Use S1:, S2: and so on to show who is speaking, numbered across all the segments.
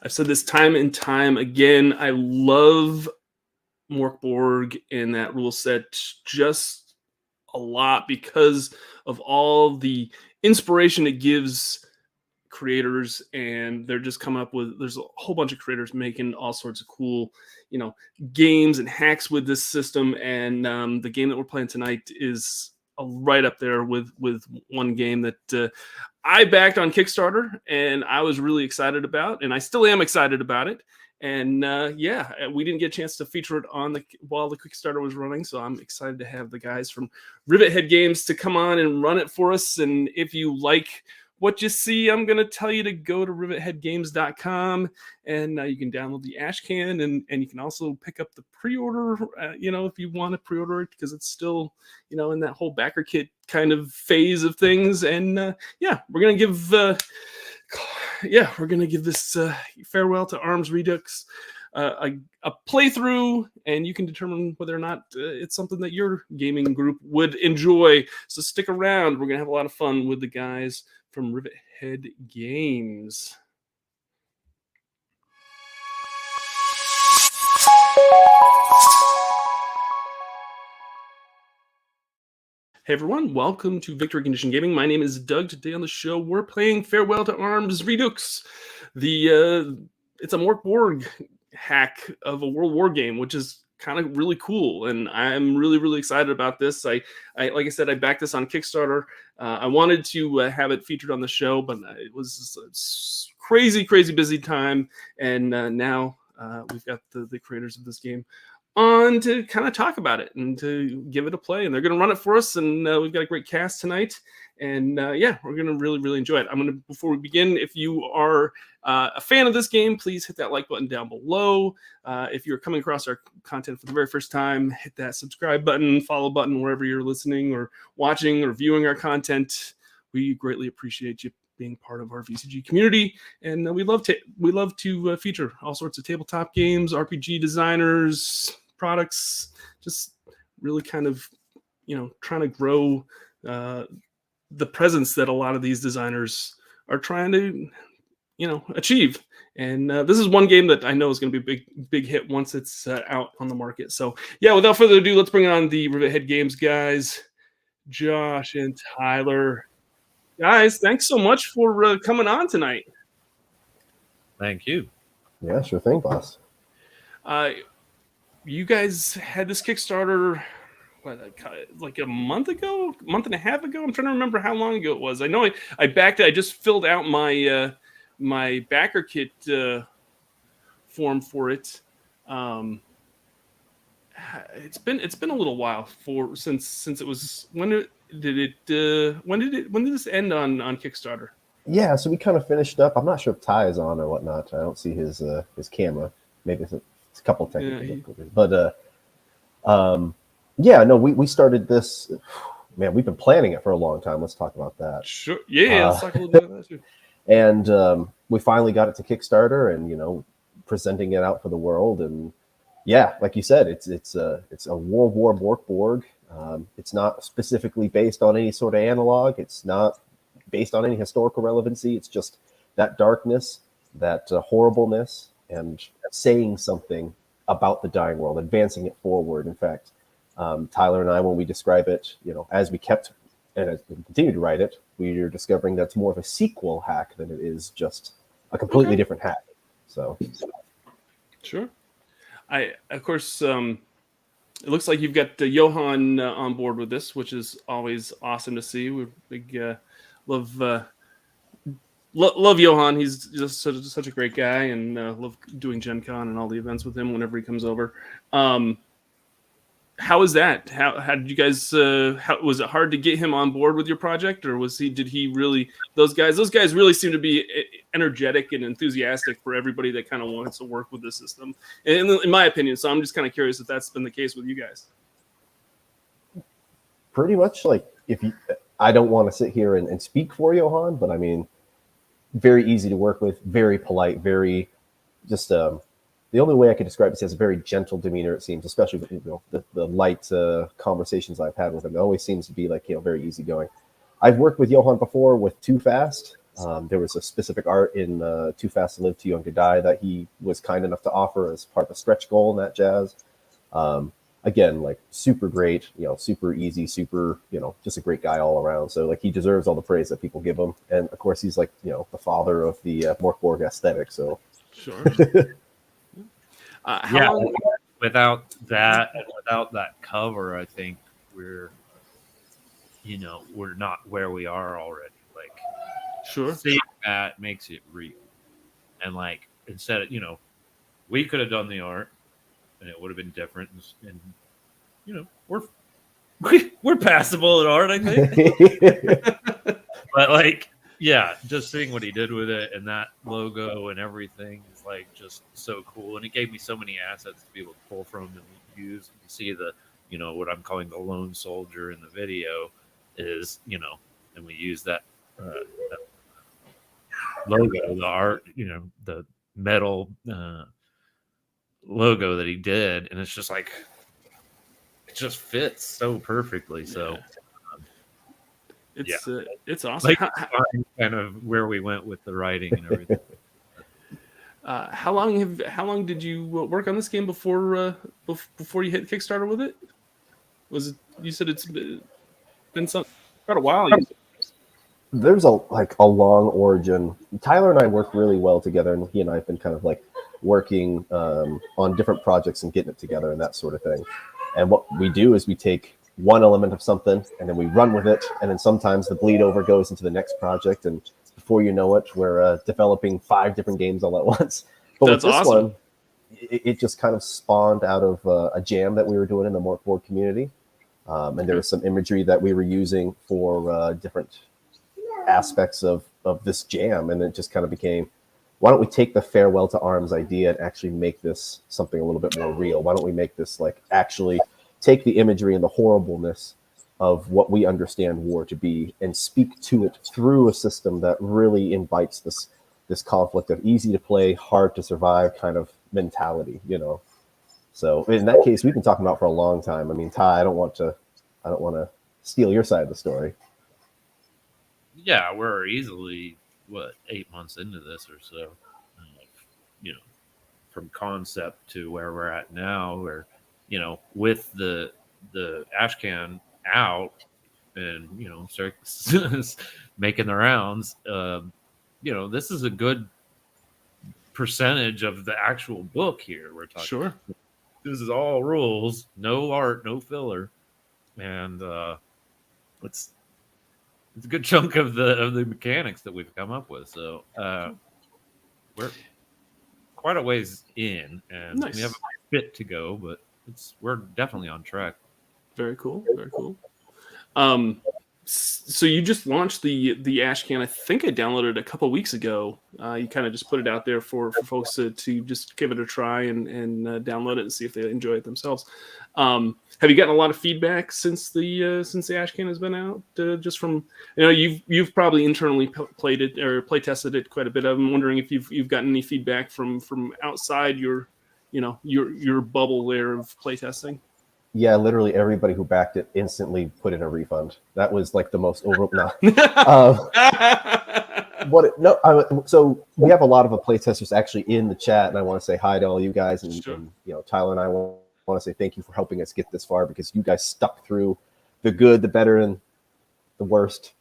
S1: I've said this time and time again. I love Mork Borg and that rule set just a lot because of all the inspiration it gives creators, and they're just coming up with, there's a whole bunch of creators making all sorts of cool games and hacks with this system. And the game that we're playing tonight is right up there with one game that I backed on Kickstarter and I was really excited about, and I still am excited about it. And we didn't get a chance to feature it while the Kickstarter was running, so I'm excited to have the guys from Rivethead Games to come on and run it for us. And if you like what you see, I'm going to tell you to go to rivetheadgames.com, and you can download the Ashcan, and you can also pick up the pre-order, if you want to pre-order it, because it's still, in that whole backer kit kind of phase of things. And we're going to give this Farewell to Arms Redux a playthrough, and you can determine whether or not it's something that your gaming group would enjoy. So stick around. We're going to have a lot of fun with the guys from Rivethead Games. Hey everyone, welcome to Victory Condition Gaming. My name is Doug. Today on the show, we're playing Farewell to Arms Redux. It's a Mork Borg hack of a World War game, which is kind of really cool, and I'm really excited about this. I like I said, I backed this on Kickstarter. I wanted to have it featured on the show, but it was a crazy busy time, and now we've got the creators of this game on to kind of talk about it and to give it a play, and they're going to run it for us. And we've got a great cast tonight, and we're going to really enjoy it. Before we begin, if you are a fan of this game, please hit that like button down below. If you're coming across our content for the very first time, hit that subscribe button, follow button wherever you're listening or watching or viewing our content. We greatly appreciate you being part of our VCG community, and we love to feature all sorts of tabletop games, RPG designers, products, just really kind of trying to grow the presence that a lot of these designers are trying to achieve. And this is one game that I know is going to be a big hit once it's out on the market. So without further ado, let's bring on the Rivethead Games guys, Josh and Tyler. Guys, thanks so much for coming on tonight.
S2: Thank you.
S3: Yeah, sure thing, boss.
S1: You guys had this Kickstarter like a month and a half ago. I'm trying to remember how long ago it was. I know I backed it. I just filled out my my backer kit form for it. It's been a little while since it was. When did this end on Kickstarter?
S3: Yeah, so we kind of finished up. I'm not sure if Ty is on or whatnot. I don't see his camera. Maybe it's a couple of technical difficulties. But we started this. Man, we've been planning it for a long time. Let's talk about that.
S1: Sure. Yeah, let's talk a little bit about that too.
S3: And we finally got it to Kickstarter, and presenting it out for the world. And yeah, like you said, it's a World War Mork Borg. It's not specifically based on any sort of analog. It's not based on any historical relevancy. It's just that darkness, that horribleness, and saying something about the dying world, advancing it forward. In fact, Tyler and I, when we describe it, as we kept and as we continue to write it, we are discovering that's more of a sequel hack than it is just a completely different hack. So,
S1: sure. Of course, it looks like you've got Johan on board with this, which is always awesome to see. We're big love Johan. He's just such a great guy, and love doing Gen Con and all the events with him whenever he comes over. How is that? How did you guys? Was it hard to get him on board with your project, or did he really? Those guys really seem to be energetic and enthusiastic for everybody that kind of wants to work with the system, in my opinion. So I'm just kind of curious if that's been the case with you guys.
S3: Pretty much, I don't want to sit here and speak for Johan, but I mean, very easy to work with, very polite, very just. The only way I could describe it is he has a very gentle demeanor, it seems, especially with the light conversations I've had with him. It always seems to be very easygoing. I've worked with Johan before with Too Fast. There was a specific art in Too Fast to Live, Too Young to Die that he was kind enough to offer as part of a stretch goal in that jazz. Again, like super great, super easy, super, just a great guy all around. So like he deserves all the praise that people give him. And of course, he's like, the father of the Mork Borg aesthetic. So
S1: Sure.
S2: Yeah, without that cover, I think we're not where we are already. Like,
S1: sure,
S2: seeing that makes it real. And like, instead of, we could have done the art and it would have been different. And we're passable at art, I think. But like, yeah, just seeing what he did with it and that logo and everything is like just so cool. And it gave me so many assets to be able to pull from and use. You see the, what I'm calling the lone soldier in the video is, and we use that logo, the art, the metal logo that he did. And it's just like, it just fits so perfectly. So
S1: it's awesome.
S2: Like, kind of where we went with the writing and everything.
S1: How long did you work on this game before you hit Kickstarter with it? Was it, you said it's been quite a while?
S3: There's a long origin. Tyler and I work really well together, and he and I have been kind of like working on different projects and getting it together and that sort of thing. And what we do is we take one element of something and then we run with it, and then sometimes the bleed over goes into the next project, and before you know it, we're developing 5 different games all at once. But
S1: that's
S3: with this
S1: awesome.
S3: one, it just kind of spawned out of a jam that we were doing in the Mork Borg community, and there was some imagery that we were using for different aspects of this jam, and it just kind of became, why don't we take the Farewell to Arms idea and actually make this something a little bit more real? Why don't we make this like actually take the imagery and the horribleness of what we understand war to be and speak to it through a system that really invites this conflict of easy to play, hard to survive kind of mentality, So in that case, we've been talking about for a long time. I mean, Ty, I don't want to steal your side of the story.
S2: Yeah, we're easily 8 months into this or so. From concept to where we're at now, where with the ash can out and start making the rounds, this is a good percentage of the actual book here. We're talking.
S1: Sure.
S2: This is all rules, no art, no filler, and it's a good chunk of the mechanics that we've come up with. So we're quite a ways in, and
S1: nice.
S2: We have a bit to go, but we're definitely on track.
S1: Very cool. Very cool. So you just launched the ash can. I think I downloaded it a couple weeks ago. You kind of just put it out there for folks to just give it a try and download it and see if they enjoy it themselves. Have you gotten a lot of feedback since the ash can has been out? Just from you've probably internally played it or play tested it quite a bit. I'm wondering if you've gotten any feedback from outside your bubble there of play testing.
S3: Yeah, literally everybody who backed it instantly put in a refund. That was like the most so we have a lot of playtesters actually in the chat, and I want to say hi to all you guys, and,
S1: sure.
S3: and Tyler and I want to say thank you for helping us get this far, because you guys stuck through the good, the better, and the worst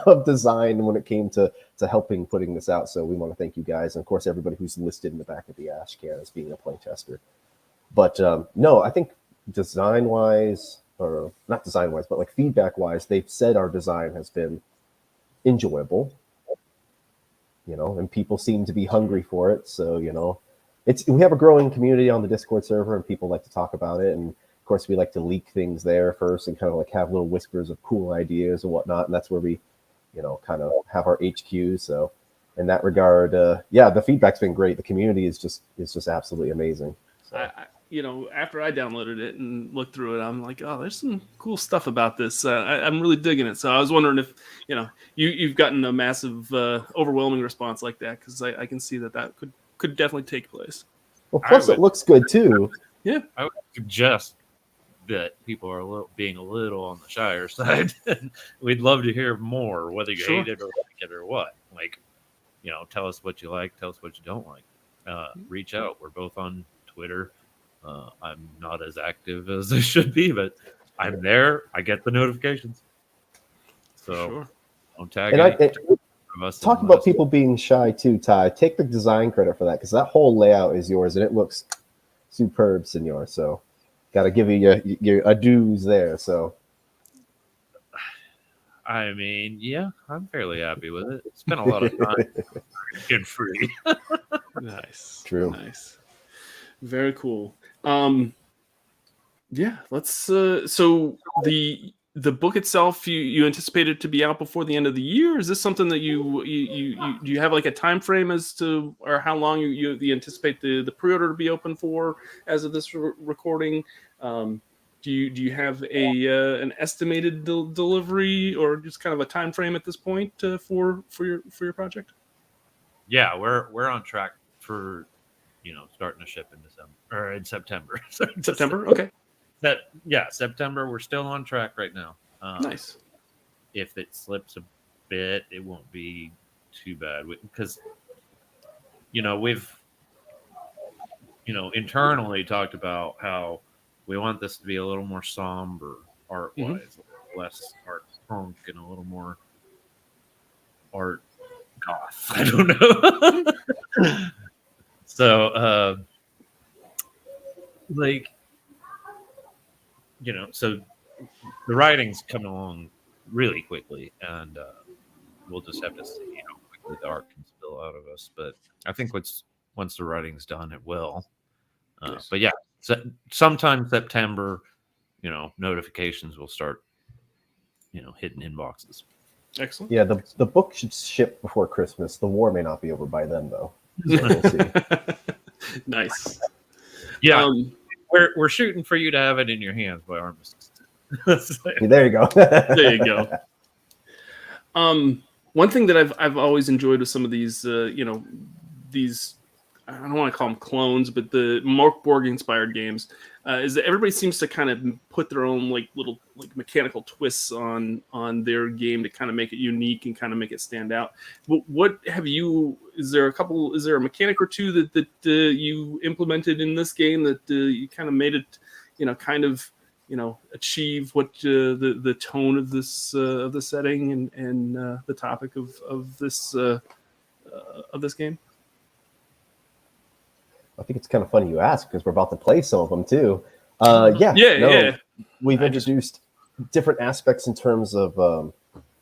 S3: of design when it came to helping putting this out. So we want to thank you guys, and of course everybody who's listed in the back of the ash can as being a playtester. But no, I think design-wise, or not design-wise, but like feedback-wise, they've said our design has been enjoyable, and people seem to be hungry for it. So, we have a growing community on the Discord server, and people like to talk about it. And of course, we like to leak things there first and kind of like have little whispers of cool ideas and whatnot. And that's where we, kind of have our HQ. So in that regard, the feedback's been great. The community is just absolutely amazing. So.
S1: After I downloaded it and looked through it, I'm like, oh, there's some cool stuff about this. I'm really digging it. So I was wondering if, you've gotten a massive, overwhelming response like that, because I can see that could definitely take place.
S3: Well, plus it looks good too.
S1: Yeah.
S2: I would suggest that people are being a little on the shyer side. We'd love to hear more, whether you hate it or like it or what. Like, tell us what you like, tell us what you don't like. Reach out. We're both on Twitter. I'm not as active as I should be, but I'm there. I get the notifications. So don't tag any of us.
S3: Talk about people being shy too, Ty. Take the design credit for that, because that whole layout is yours and it looks superb, senor. So got to give you your adieus there. So
S2: I mean, yeah, I'm fairly happy with it. Spent a lot of time getting free.
S1: Nice.
S3: True.
S1: Nice. Very cool. Yeah, let's so the book itself, you anticipate it to be out before the end of the year? Is this something that you do you have like a time frame as to, or how long you anticipate the pre-order to be open for as of this recording? Do you have an estimated delivery, or just kind of a time frame at this point for your project?
S2: Yeah, we're on track for starting to ship in December or in September.
S1: September, okay.
S2: September. We're still on track right now.
S1: Nice.
S2: If it slips a bit, it won't be too bad because we've internally talked about how we want this to be a little more somber art-wise, less art punk, and a little more art goth. I don't know. So, so the writing's coming along really quickly, and we'll just have to see how quickly the art can spill out of us. But I think once the writing's done, it will.
S1: Nice.
S2: But yeah, sometime September, notifications will start, hitting inboxes.
S1: Excellent.
S3: Yeah, the book should ship before Christmas. The war may not be over by then, though. So we'll see.
S1: Nice.
S2: Yeah, we're shooting for you to have it in your hands by Armistice.
S3: There you go.
S1: There you go. One thing that I've always enjoyed with some of these, these, I don't want to call them clones, but the Mork Borg inspired games, is that everybody seems to kind of put their own little mechanical twists on their game to kind of make it unique and kind of make it stand out. What have you? Is there a mechanic or two that you implemented in this game that you kind of made it, achieve what the tone of the setting and the topic of this game?
S3: I think it's kind of funny you ask, because we're about to play some of them too. We've introduced different aspects in terms of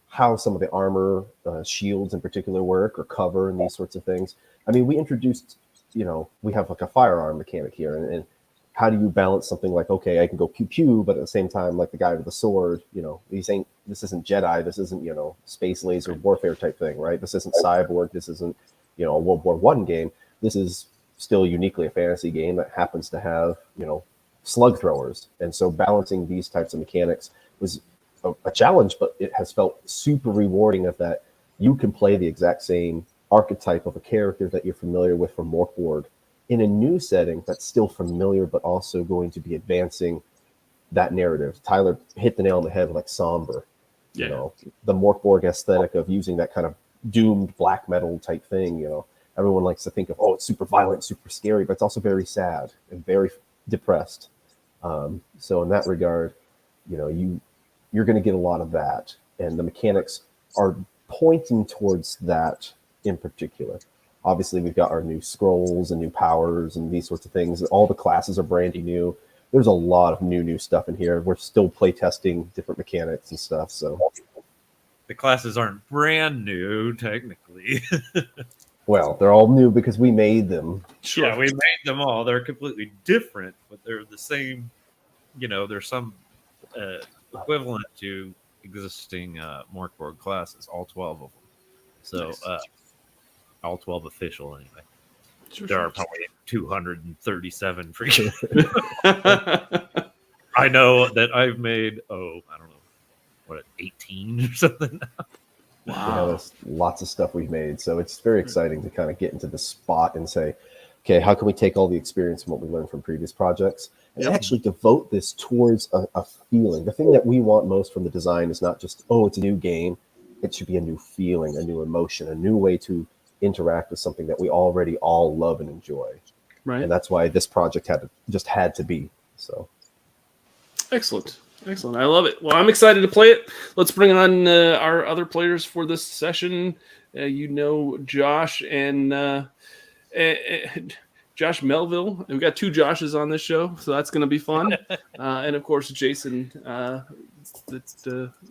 S3: how some of the armor, shields in particular work, or cover, and these sorts of things. I mean, we introduced, we have like a firearm mechanic here, and how do you balance something like, okay, I can go pew pew, but at the same time, like the guy with the sword, this isn't Jedi, this isn't space laser warfare type thing, right? This isn't Cyborg, this isn't a World War I game. This is still uniquely a fantasy game that happens to have slug throwers, and so balancing these types of mechanics was a challenge, but it has felt super rewarding that you can play the exact same archetype of a character that you're familiar with from Mork Borg in a new setting that's still familiar, but also going to be advancing that narrative. Tyler hit the nail on the head with like somber, the Mork Borg aesthetic of using that kind of doomed black metal type thing. Everyone likes to think of, it's super violent, super scary, but it's also very sad and very depressed. So in that regard, you're going to get a lot of that, and the mechanics are pointing towards that in particular. Obviously, we've got our new scrolls and new powers and these sorts of things. All the classes are brand new. There's a lot of new stuff in here. We're still play testing different mechanics and stuff. So
S2: the classes aren't brand new, technically.
S3: Well, they're all new because we made them.
S2: Sure. Yeah, we made them all. They're completely different, but they're the same. There's some equivalent to existing Mork Borg classes, all 12 of them. So, nice. All 12 official, anyway. There are probably 237 for you. I know that I've made, I don't know, 18 or something now.
S3: Wow. There's lots of stuff we've made. So it's very exciting to kind of get into the spot and say, okay, how can we take all the experience from what we learned from previous projects and actually devote this towards a feeling? The thing that we want most from the design is not just, it's a new game. it should be a new feeling, a new emotion, a new way to interact with something that we already all love and enjoy.
S1: Right.
S3: And that's why this project had to be. So
S1: Excellent. I love it. Well, I'm excited to play it. Let's bring on our other players for this session. Josh and Josh Melville. We've got 2 Joshes on this show, so that's going to be fun. And of course, Jason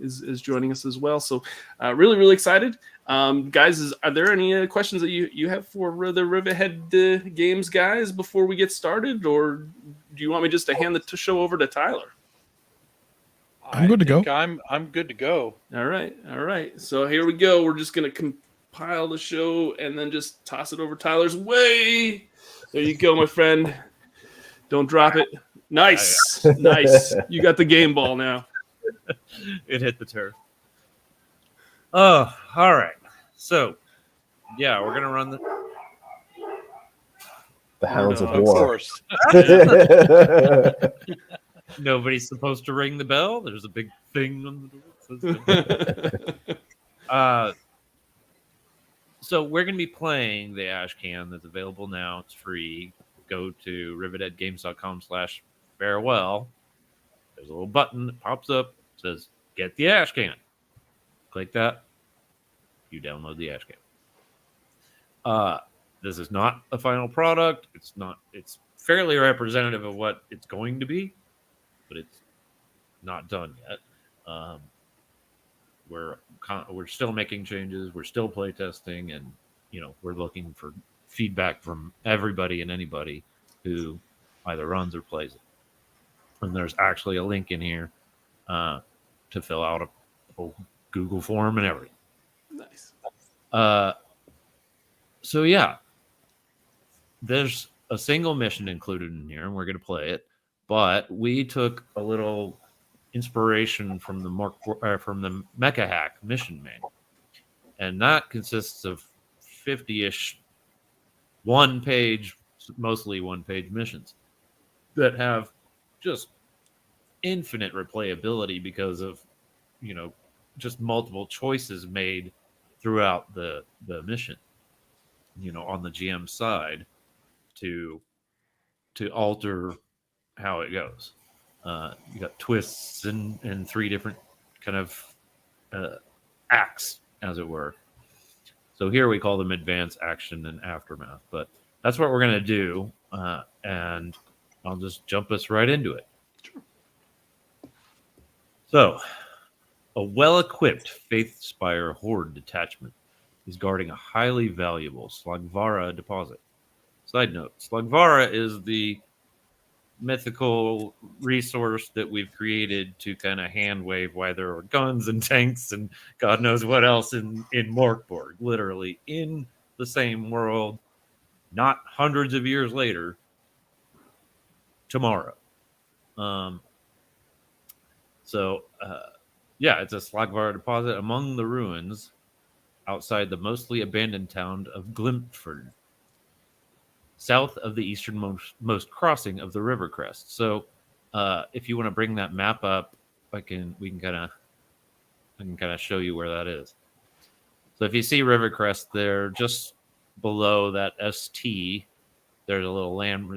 S1: is joining us as well. So really excited. Guys, are there any questions that you have for the Rivethead games, guys, before we get started? Or do you want me just to hand the show over to Tyler?
S4: I'm good to go.
S5: I'm good to go.
S1: All right. So here we go. We're just going to compile the show and then just toss it over Tyler's way. There you go, my friend. Don't drop it. Nice. You got the game ball now.
S2: It hit the turf. Oh, all right. So, yeah, we're gonna run
S3: the Hounds of
S5: Of
S3: War.
S5: course.
S2: Nobody's supposed to ring the bell. There's a big thing on the door. So we're going to be playing the Ash Can that's available now. It's free. Go to rivetheadgames.com/farewell. There's a little button that pops up. It says, get the Ash Can. Click that. You download the Ash Can. This is not a final product. It's fairly representative of what it's going to be, but it's not done yet. We're still making changes. We're still playtesting, and we're looking for feedback from everybody and anybody who either runs or plays it. And there's actually a link in here to fill out a whole Google form and everything.
S1: Nice.
S2: So yeah, there's a single mission included in here, and we're going to play it. But we took a little inspiration from the Mecha Hack mission manual, and that consists of 50-ish mostly one-page missions that have just infinite replayability because of just multiple choices made throughout the mission, on the GM side to alter how it goes. You got twists and 3 different kind of acts, as it were. So here we call them advance, action, and aftermath. But that's what we're going to do, and I'll just jump us right into it.
S1: Sure.
S2: So, a well-equipped Faith Spire Horde detachment is guarding a highly valuable Slaggvara deposit. Side note, Slaggvara is the mythical resource that we've created to kind of hand wave why there are guns and tanks and God knows what else in Mork Borg, literally in the same world, not hundreds of years later, tomorrow. Yeah, it's a Slaggvara deposit among the ruins outside the mostly abandoned town of Glimpford, south of the easternmost crossing of the river crest. So if you want to bring that map up, I can kind of show you where that is. So if you see river crest there, just below that ST, there's a little land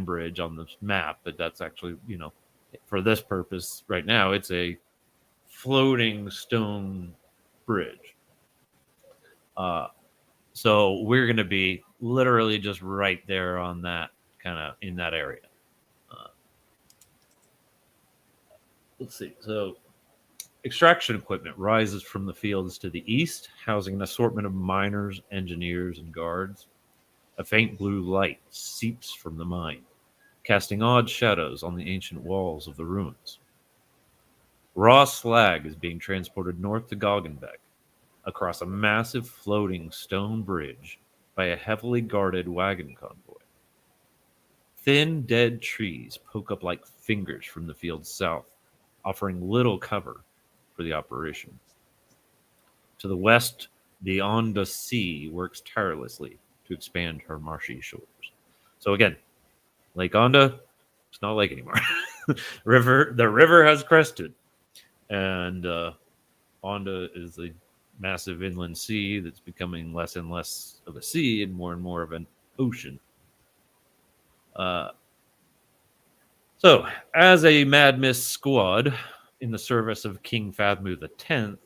S2: bridge on the map, but that's actually, for this purpose right now, it's a floating stone bridge. So we're going to be literally just right there on that, kind of in that area. Let's see. So extraction equipment rises from the fields to the east, housing an assortment of miners, engineers, and guards. A faint blue light seeps from the mine, casting odd shadows on the ancient walls of the ruins. Raw slag is being transported north to Goggenbeck, across a massive floating stone bridge by a heavily guarded wagon convoy. Thin, dead trees poke up like fingers from the field's south, offering little cover for the operation. To the west, the Onda Sea works tirelessly to expand her marshy shores. So again, Lake Onda, it's not a lake anymore. The river has crested. And Onda is a massive inland sea that's becoming less and less of a sea and more of an ocean. So, as a Mad Miss squad in the service of King Fathmu X,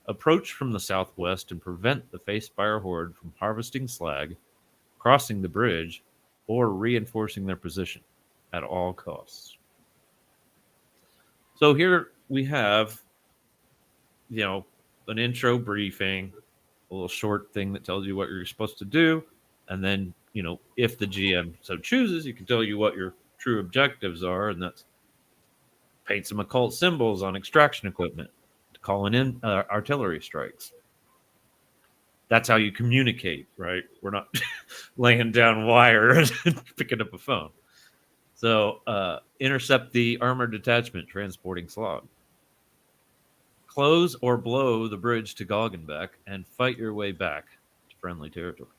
S2: approach from the southwest and prevent the Facefire Horde from harvesting slag, crossing the bridge, or reinforcing their position at all costs. So here we have, an intro briefing, a little short thing that tells you what you're supposed to do, and then, if the GM so chooses, you can tell you what your true objectives are, and that's paint some occult symbols on extraction equipment, calling in artillery strikes. That's how you communicate, right? We're not laying down wire and picking up a phone. So intercept the armored detachment transporting slag. Close or blow the bridge to Galgenbeck and fight your way back to friendly territory.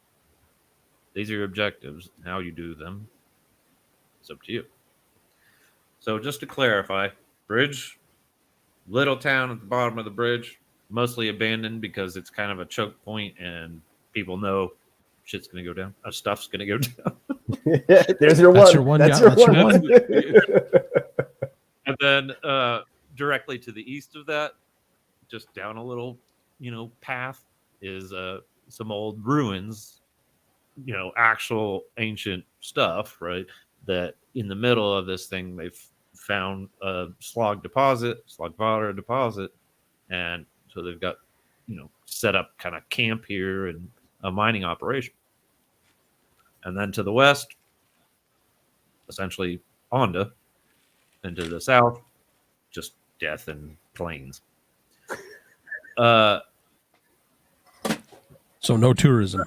S2: These are your objectives. How you do them, it's up to you. So just to clarify, bridge, little town at the bottom of the bridge, mostly abandoned because it's kind of a choke point and people know shit's going to go down. Stuff's going to go down.
S3: There's your one. That's your one.
S2: And then directly to the east of that, just down a little, path is some old ruins, actual ancient stuff, right? That in the middle of this thing, they've found a Slaggvara deposit. And so they've got, set up kind of camp here and a mining operation. And then to the west, essentially Onda, and to the south, just death and plains.
S4: So no tourism.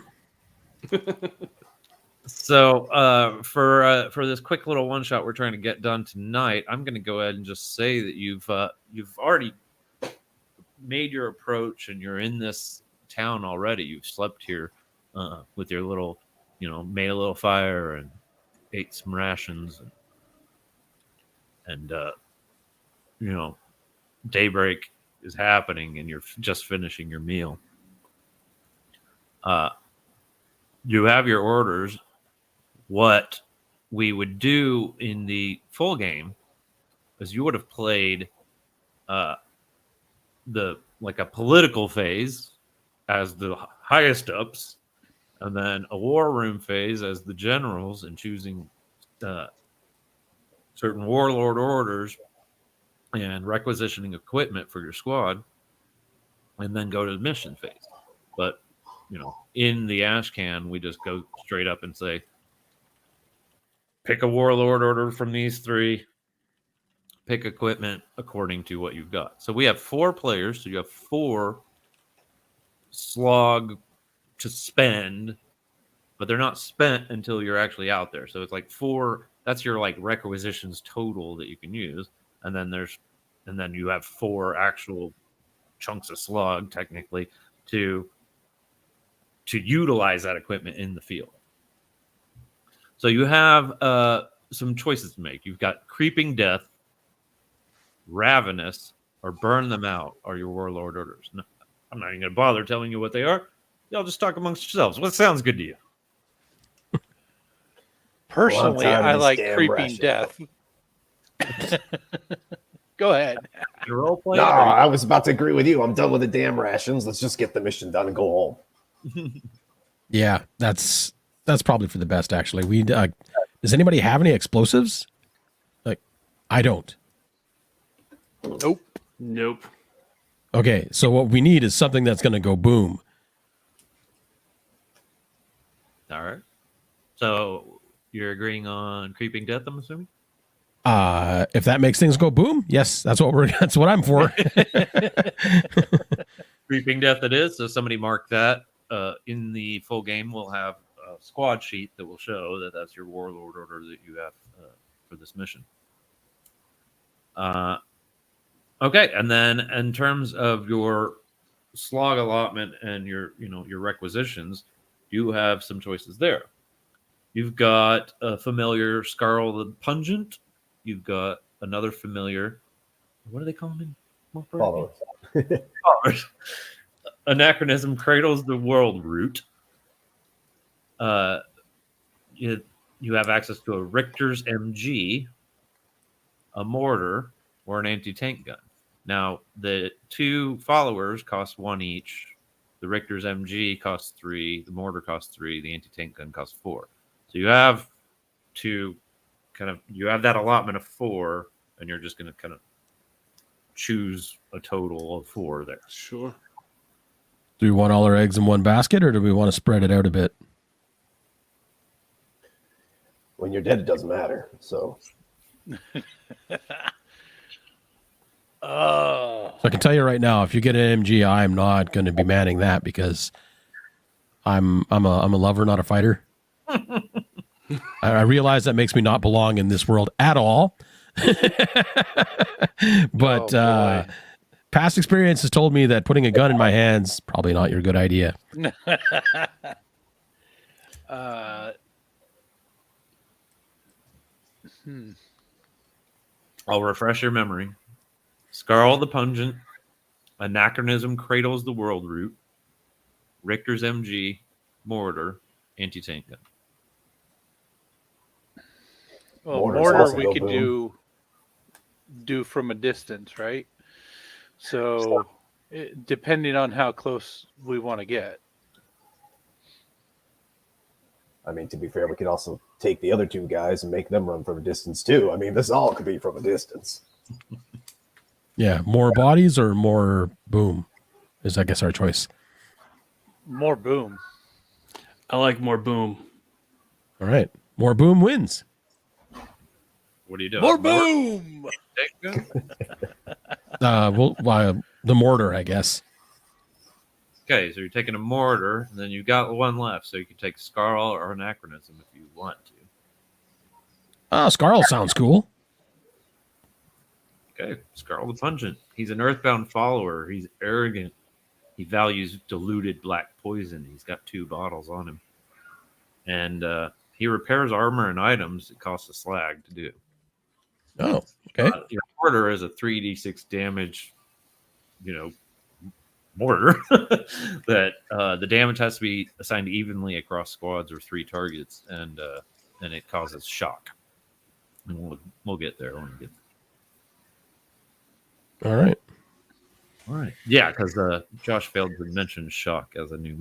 S2: So for this quick little one shot we're trying to get done tonight, I'm going to go ahead and just say that you've already made your approach and you're in this town already. You've slept here with your little, made a little fire and ate some rations and daybreak is happening and you're just finishing your meal. You have your orders. What we would do in the full game is you would have played a political phase as the highest ups, and then a war room phase as the generals and choosing certain warlord orders and requisitioning equipment for your squad, and then go to the mission phase. But in the Ashcan, we just go straight up and say, pick a warlord order from these three, pick equipment according to what you've got. So we have 4 players, so you have 4 slog to spend, but they're not spent until you're actually out there. So it's like 4, that's your requisitions total that you can use. And then you have 4 actual chunks of slog technically to utilize that equipment in the field. So you have some choices to make. You've got Creeping Death, Ravenous, or Burn Them Out are your warlord orders. No, I'm not even going to bother telling you what they are. Y'all just talk amongst yourselves. What sounds good to you?
S5: Personally, I like Creeping Death. Go ahead.
S3: No, I was about to agree with you. I'm done with the damn rations. Let's just get the mission done and go home.
S4: Yeah, that's probably for the best, actually. We does anybody have any explosives? I don't.
S1: Nope.
S4: Okay, so what we need is something that's going to go boom.
S2: All right. So you're agreeing on Creeping Death, I'm assuming?
S4: If that makes things go boom, yes, that's what I'm for.
S2: Creeping Death it is. So somebody mark that. In the full game, we'll have a squad sheet that will show that that's your warlord order that you have for this mission. Okay, and then in terms of your slog allotment and your requisitions, you have some choices there. You've got a familiar Scarl the Pungent. You've got another familiar. What do they call him?
S3: Followers.
S2: Anachronism cradles the world root. You have access to a Richter's MG, a mortar, or an anti-tank gun. Now, the 2 followers cost 1 each. The Richter's MG costs 3. The mortar costs 3. The anti-tank gun costs 4. So you have you have that allotment of 4, and you're just going to kind of choose a total of 4 there.
S1: Sure.
S4: Do we want all our eggs in one basket, or do we want to spread it out a bit?
S3: When you're dead, it doesn't matter. So.
S4: So I can tell you right now, if you get an MG, I'm not going to be manning that because I'm a lover, not a fighter. I realize that makes me not belong in this world at all. But past experience has told me that putting a gun in my hands probably not your good idea.
S2: I'll refresh your memory. Scarl the Pungent, Anachronism cradles the world root, Richter's MG, mortar, anti-tank gun.
S5: Well,
S3: Mortar's
S5: mortar
S3: also
S5: we
S3: no
S5: could
S3: boom.
S5: do from a distance, right? So depending on how close we want to get.
S3: I mean, to be fair, we could also take the other 2 guys and make them run from a distance too. I mean, this all could be from a distance.
S4: Yeah, more bodies or more boom is, I guess, our choice.
S5: More boom.
S1: I like more boom.
S4: All right, more boom wins.
S2: What are you doing?
S5: More boom.
S4: The mortar, I guess.
S2: Okay, so you're taking a mortar, and then you've got 1 left, so you can take Scarl or Anachronism if you want to.
S4: Scarl sounds cool.
S2: Okay, Scarl the Pungent. He's an earthbound follower. He's arrogant. He values diluted black poison. He's got 2 bottles on him. And he repairs armor and items. It costs a slag to do.
S4: Oh, okay.
S2: Your mortar is a 3d6 damage, mortar that the damage has to be assigned evenly across squads or 3 targets, and it causes shock. And we'll get there when we get there.
S4: All right.
S2: All right. Yeah, because Josh failed to mention shock as a new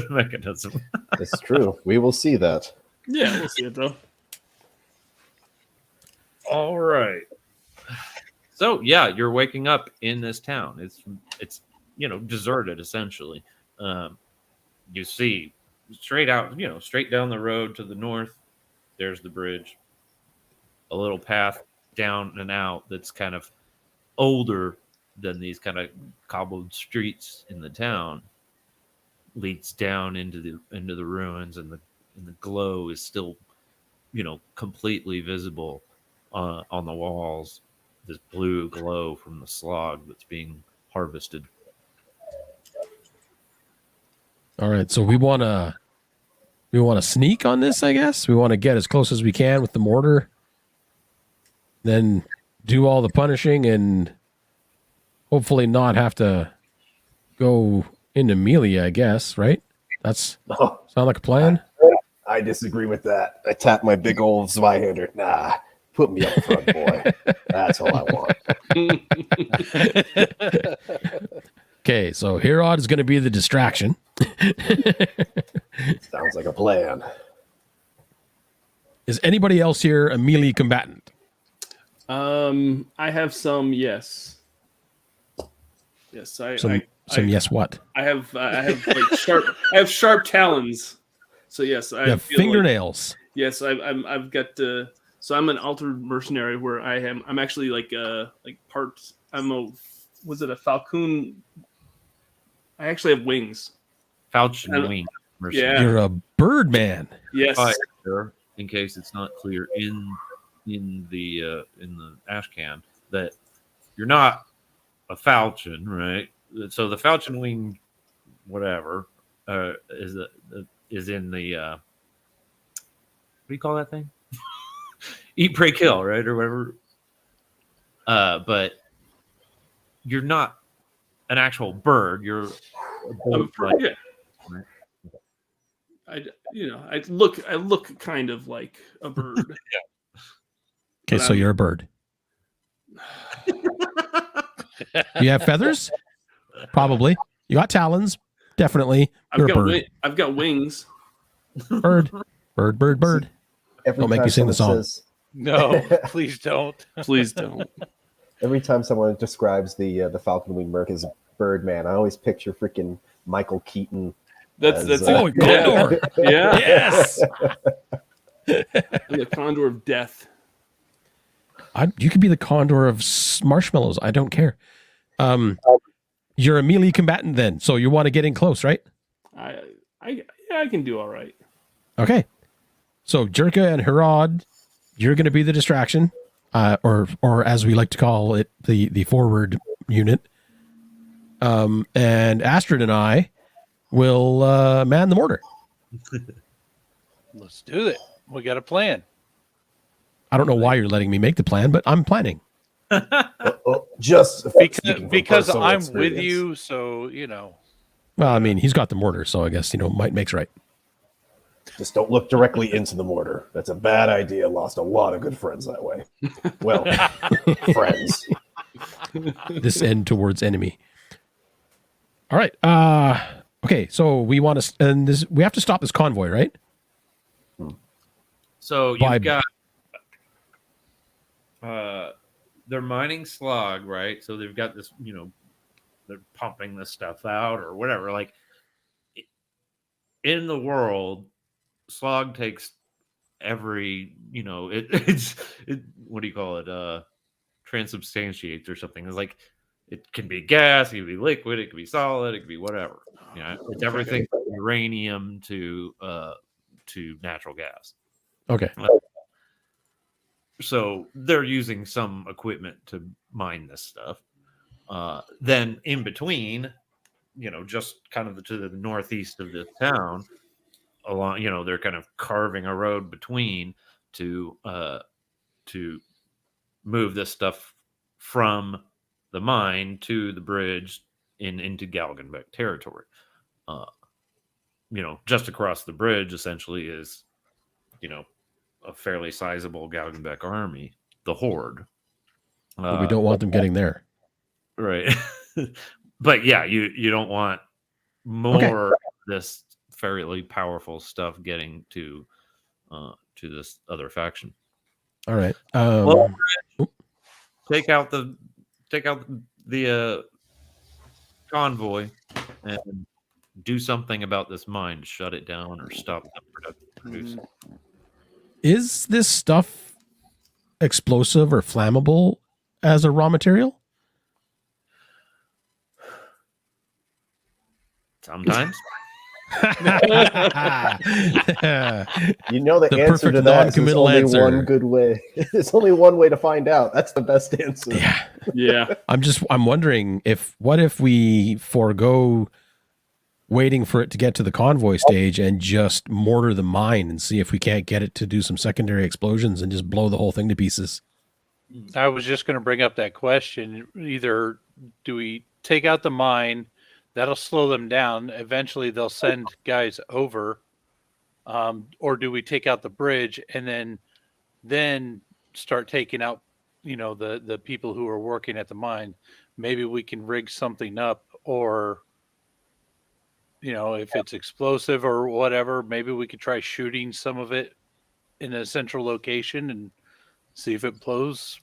S2: mechanism.
S3: It's true. We will see that.
S1: Yeah, we'll see it though.
S2: All right. So yeah, you're waking up in this town. It's deserted essentially. You see straight out, straight down the road to the north. There's the bridge. A little path down and out that's kind of older than these kind of cobbled streets in the town leads down into the ruins, and the glow is still completely visible on the walls, this blue glow from the slog that's being harvested.
S4: All right, so we want to sneak on this, I guess. We want to get as close as we can with the mortar, then do all the punishing and hopefully not have to go into melee, I guess, right? That's sound like a plan?
S3: I disagree with that. I tap my big old Zweihander. Nah, put me up front, boy. That's all I want.
S4: Okay, so Herod is going to be the distraction.
S3: Sounds like a plan.
S4: Is anybody else here a melee combatant?
S1: I have some. Yes. Yes,
S4: Some yes. What?
S1: I have like sharp. I have sharp talons. So yes, I
S4: have
S1: feel
S4: fingernails.
S1: Like, yes, I've got. So I'm an altered mercenary where I'm actually like part. Was it a falcon? I actually have wings.
S2: Falcon wing.
S1: Yeah.
S4: You're a bird man.
S1: Yes.
S2: In case it's not clear in the ash can that you're not a falcon, right? So the falcon wing, whatever, is in the what do you call that thing? Eat, pray, kill, right, or whatever. But you're not an actual bird. You're a boat, like,
S1: Yeah. I look kind of like a bird.
S4: Okay,
S1: But
S4: so you're a bird. You have feathers? Probably. You got talons? Definitely. You're a bird.
S1: I've got wings.
S4: Bird. Bird, bird, bird.
S3: Every
S4: Don't make
S3: time
S4: me sing the
S3: someone
S4: song.
S3: says-
S5: No, please don't.
S1: Please don't.
S3: Every time someone describes the Falcon Wing Merc as a Birdman, I always picture freaking Michael Keaton.
S1: That's
S4: Oh, Condor.
S1: Yeah.
S4: Yes.
S1: I'm the condor of death.
S4: You could be the condor of marshmallows. I don't care. You're a melee combatant then, so you want to get in close, right?
S1: I can do all right.
S4: Okay. So Jerka and Herod, you're going to be the distraction, or as we like to call it, the forward unit. And Astrid and I will man the mortar.
S5: Let's do it. We got a plan.
S4: I don't know why you're letting me make the plan, but I'm planning.
S3: Just
S5: Because,
S3: speaking from
S5: because
S3: personal
S5: I'm
S3: experience.
S5: with you, so you know.
S4: Well, I mean, he's got the mortar, so I guess, might makes right.
S3: Just don't look directly into the mortar. That's a bad idea. Lost a lot of good friends that way. Well, friends.
S4: This end towards enemy. All right. Okay, so we want to, and this we have to stop this convoy, right?
S2: So
S4: By-
S2: you've got they're mining slag, right? So they've got this, they're pumping this stuff out or whatever. Like in the world, slag takes every, it's what do you call it? Transubstantiates or something. It's like it can be gas, it can be liquid, it can be solid, it can be whatever. It's everything from uranium to natural gas.
S4: Okay.
S2: So they're using some equipment to mine this stuff. Then in between, just kind of to the northeast of this town, along, they're kind of carving a road between to move this stuff from the mine to the bridge into Galgenbeck territory. Just across the bridge essentially is, a fairly sizable Galgenbeck army, the Horde.
S4: But we don't want them getting there.
S2: Right. But yeah, you don't want more of this fairly powerful stuff getting to this other faction.
S4: All right.
S2: Take out the convoy and do something about this mine to shut it down or stop them producing.
S4: Is this stuff explosive or flammable as a raw material?
S2: Sometimes.
S3: You know the,
S4: The
S3: answer
S4: perfect
S3: to that is there's
S4: non-committal
S3: only
S4: answer.
S3: one good way. There's only one way to find out. That's the best answer.
S4: Yeah.
S1: Yeah.
S4: I'm wondering what if we forego waiting for it to get to the convoy stage and just mortar the mine and see if we can't get it to do some secondary explosions and just blow the whole thing to pieces.
S5: I was just going to bring up that question. Either do we take out the mine, that'll slow them down. Eventually they'll send guys over. Or do we take out the bridge and then start taking out, the people who are working at the mine? Maybe we can rig something up, or, if it's explosive or whatever, maybe we could try shooting some of it in a central location and see if it blows.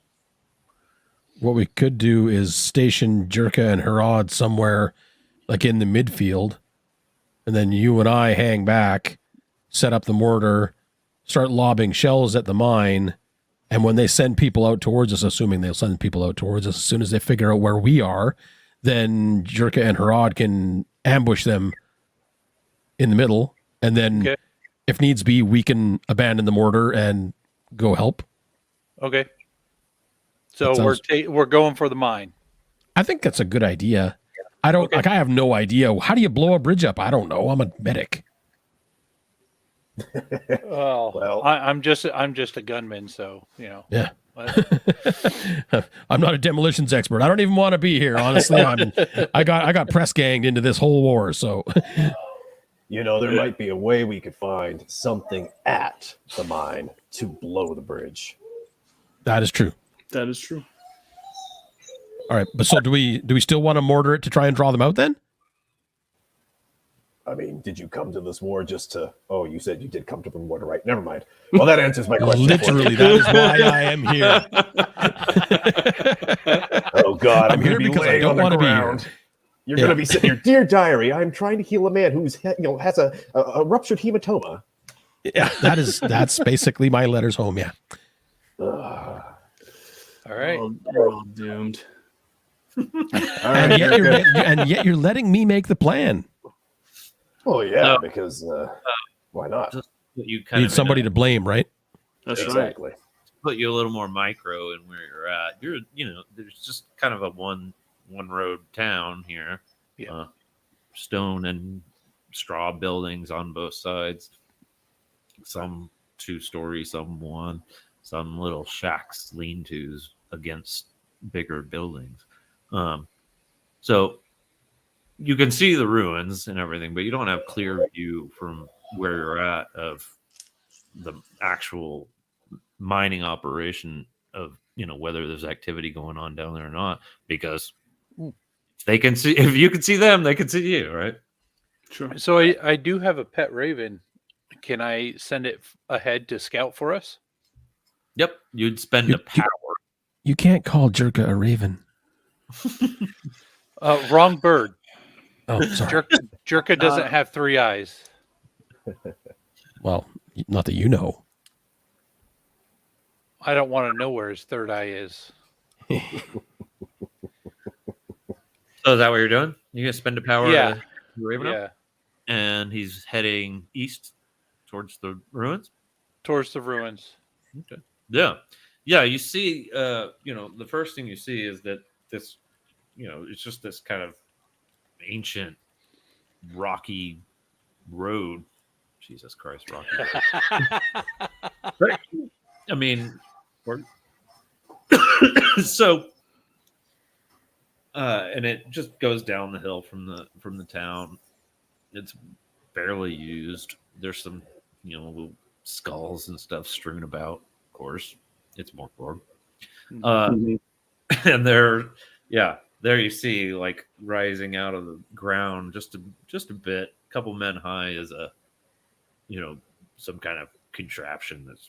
S4: What we could do is station Jerka and Herod somewhere like in the midfield, and then you and I hang back, set up the mortar, start lobbing shells at the mine, and when they send people out towards us, assuming they'll send people out towards us, as soon as they figure out where we are, then Jerka and Herod can ambush them in the middle, and then if needs be, we can abandon the mortar and go help.
S5: Okay. So we're going for the mine.
S4: I think that's a good idea. I have no idea. How do you blow a bridge up? I don't know. I'm a medic.
S5: Well, I'm just a gunman, so
S4: Yeah. I'm not a demolitions expert. I don't even want to be here. Honestly, I got press ganged into this whole war. So,
S3: there might be a way we could find something at the mine to blow the bridge.
S4: that is true.
S1: That is true.
S4: All right, but so do we still want to mortar it to try and draw them out then?
S3: I mean, did you come to this war just to... Oh, you said you did come to the war to right. Never mind. Well, that answers my question.
S4: Literally, that is why I am here.
S3: Oh, God.
S4: I'm here because I don't want to be here.
S3: You're going to be sitting here. Dear diary, I'm trying to heal a man who's has a ruptured hematoma.
S4: Yeah, that's basically my letters home. Yeah.
S5: All right.
S1: We're all doomed.
S4: And yet you're letting me make the plan.
S3: Oh, yeah, because why not?
S2: Just put you
S4: You need somebody to blame, right?
S1: That's right.
S3: Exactly.
S2: put you a little more micro in where you're at. There's just kind of a one road town here.
S5: Yeah.
S2: Stone and straw buildings on both sides. Some 2-story, some one, some little shacks, lean-tos against bigger buildings. So you can see the ruins and everything, but you don't have clear view from where you're at of the actual mining operation of, whether there's activity going on down there or not, because if you can see them, they can see you, right?
S1: Sure.
S5: So I do have a pet raven. Can I send it ahead to scout for us?
S2: Yep. You'd spend a power.
S4: You can't call Jerka a raven.
S5: Wrong bird.
S4: Oh, sorry.
S5: Jerka doesn't have 3 eyes.
S4: Well, not that you know.
S5: I don't want to know where his third eye is.
S2: So is that what you're doing? You're gonna spend a power
S5: Yeah.
S2: to Raven up?
S5: Yeah.
S2: And he's heading east towards the ruins?
S5: Towards the ruins.
S2: Okay. Yeah. Yeah, you see, the first thing you see is that this, it's just this kind of ancient rocky road. Jesus Christ, rocky road. Right. I mean, so, and it just goes down the hill from the town. It's barely used. There's some, little skulls and stuff strewn about. Of course, it's Mork Borg. And there you see, like, rising out of the ground just a bit, a couple men high, is a, some kind of contraption that's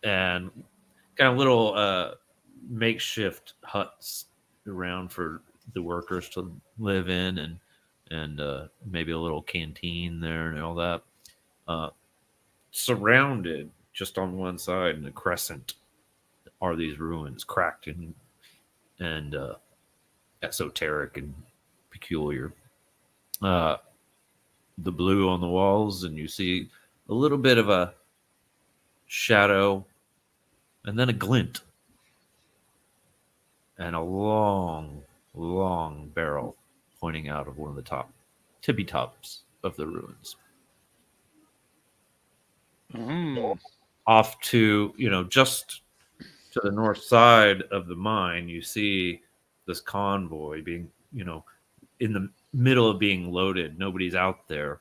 S2: and kind of little makeshift huts around for the workers to live in, and maybe a little canteen there and all that. Surrounded just on one side in a crescent are these ruins, cracked and esoteric and peculiar. The blue on the walls, and you see a little bit of a shadow, and then a glint, and a long barrel pointing out of one of the tippy tops of the ruins. Off to, just to the north side of the mine, you see this convoy being, in the middle of being loaded. Nobody's out there,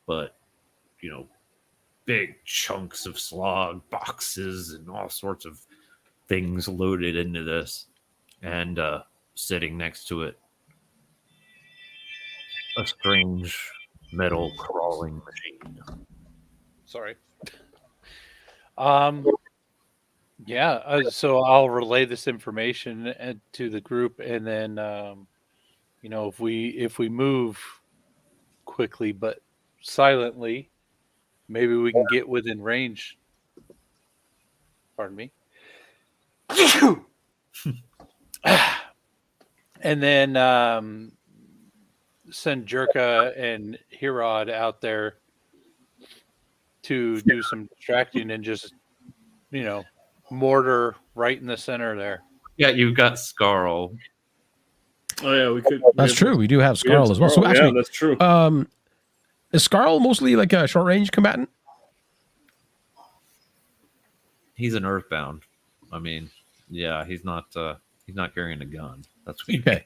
S2: but, big chunks of slag, boxes, and all sorts of things loaded into this. And sitting next to it, a strange metal crawling machine.
S5: Sorry. So I'll relay this information to the group, and then if we move quickly but silently, maybe we can get within range. Pardon me. And then send Jerka and Herod out there to do some distracting and just, mortar right in the center there.
S2: Yeah, you've got Scarl.
S1: Oh yeah, we could.
S4: That's true. We do have Scarl as well. So actually,
S1: yeah, that's true.
S4: Is Scarl mostly like a short range combatant?
S2: He's an earthbound. I mean, yeah, he's not carrying a gun. That's what
S4: Okay.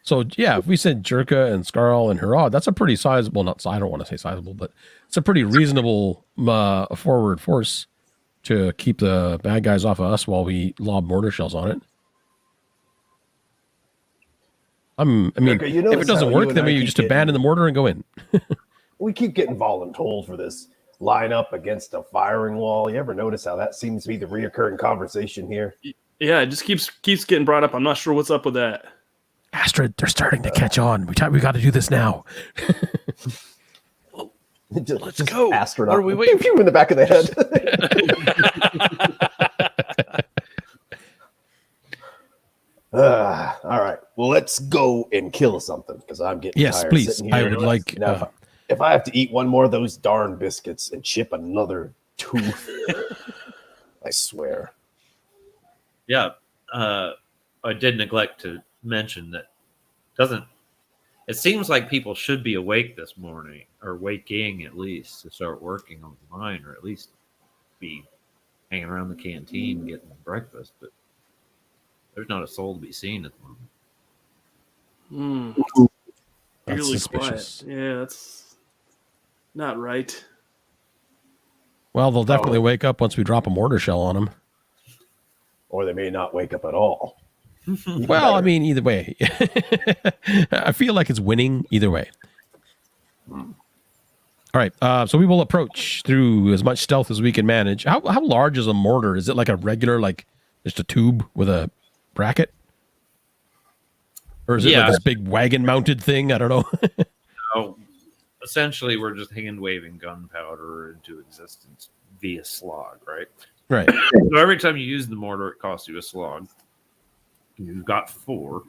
S4: So yeah, if we said Jerka and Scarl and Herod, that's a pretty sizable. Not I don't want to say sizable, but it's a pretty reasonable forward force to keep the bad guys off of us while we lob mortar shells on it. I mean,
S3: Jerka, you
S4: if
S3: notice
S4: it doesn't
S3: how
S4: work,
S3: you and
S4: then
S3: I
S4: we
S3: keep
S4: just abandon the mortar and go in.
S3: We keep getting voluntold for this line up against a firing wall. You ever notice how that seems to be the reoccurring conversation here?
S1: Yeah, it just keeps getting brought up. I'm not sure what's up with that.
S4: Astrid, they're starting to catch on. We got to do this now.
S3: Let's
S5: go.
S3: Astronaut.
S5: What are we waiting
S3: Pew, pew in the back of the head. All right. Well, let's go and kill something because I'm getting
S4: Yes,
S3: tired
S4: please.
S3: sitting here.
S4: I would like.
S3: Now, if I have to eat one more of those darn biscuits and chip another tooth, I swear.
S2: Yeah, I did neglect to mention that it seems like people should be awake this morning, or waking at least, to start working on the mine, or at least be hanging around the canteen getting breakfast, but there's not a soul to be seen at the moment.
S4: That's
S1: Really
S4: suspicious.
S1: quiet. Yeah, that's not right.
S4: Well, they'll definitely wake up once we drop a mortar shell on them.
S3: Or they may not wake up at all.
S4: Well, I mean, either way. I feel like it's winning either way. All right. So we will approach through as much stealth as we can manage. How large is a mortar? Is it like a regular, like just a tube with a bracket? Or is it like this big wagon mounted thing? I don't know.
S2: So essentially, we're just hand waving gunpowder into existence via slog, right?
S4: Right.
S2: So every time you use the mortar, it costs you a slog. You've got 4.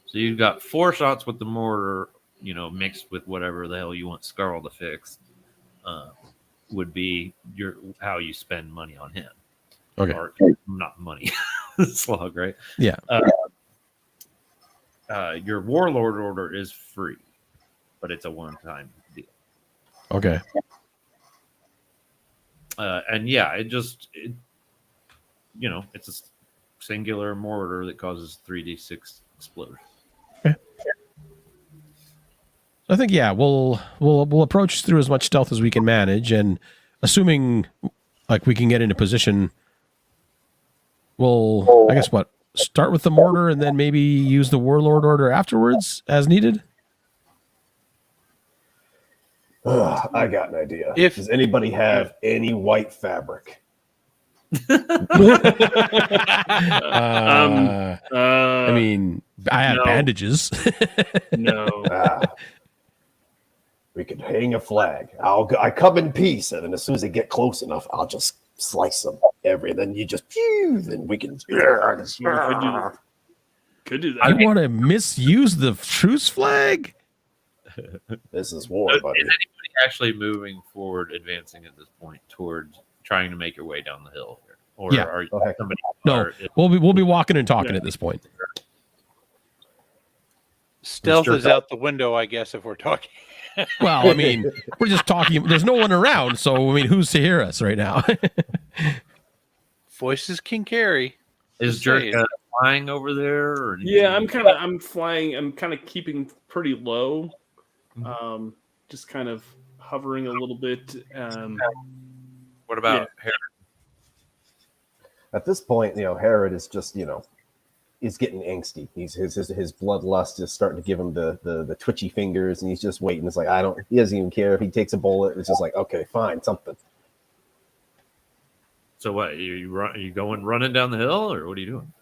S2: So you've got 4 shots with the mortar, mixed with whatever the hell you want Scarl to fix, would be how you spend money on him.
S4: Okay.
S2: Or not money, slog, right?
S4: Yeah.
S2: Your warlord order is free, but it's a one-time deal.
S4: Okay.
S2: And yeah, it's a singular mortar that causes 3d6 explosion.
S4: Okay. I think we'll approach through as much stealth as we can manage, and assuming like we can get into position, we'll start with the mortar and then maybe use the warlord order afterwards as needed.
S3: I got an idea. Does anybody have any white fabric?
S4: I mean, I have bandages.
S1: No.
S3: We could hang a flag. I come in peace, and then as soon as they get close enough, I'll just slice them then you just then we can.
S1: Could do that.
S4: You want to misuse the truce flag?
S3: This is war, buddy.
S2: Is anybody actually moving forward, advancing at this point towards trying to make your way down the hill here? Or are you somebody?
S4: No, we'll be walking and talking at this point.
S5: Stealth is out the window, I guess, if we're talking.
S4: Well, I mean, we're just talking. There's no one around, so I mean, who's to hear us right now?
S5: Voices can carry.
S2: Is Jerk flying over there? Or
S1: Yeah, I'm flying. I'm kind of keeping pretty low. Just kind of hovering a little bit.
S2: What about Herod?
S3: At this point, Herod is just, is getting angsty. His bloodlust is starting to give him the twitchy fingers, and he's just waiting. It's like, he doesn't even care if he takes a bullet. It's just like, okay, fine, something.
S2: So what? Are you going running down the hill, or what are you doing?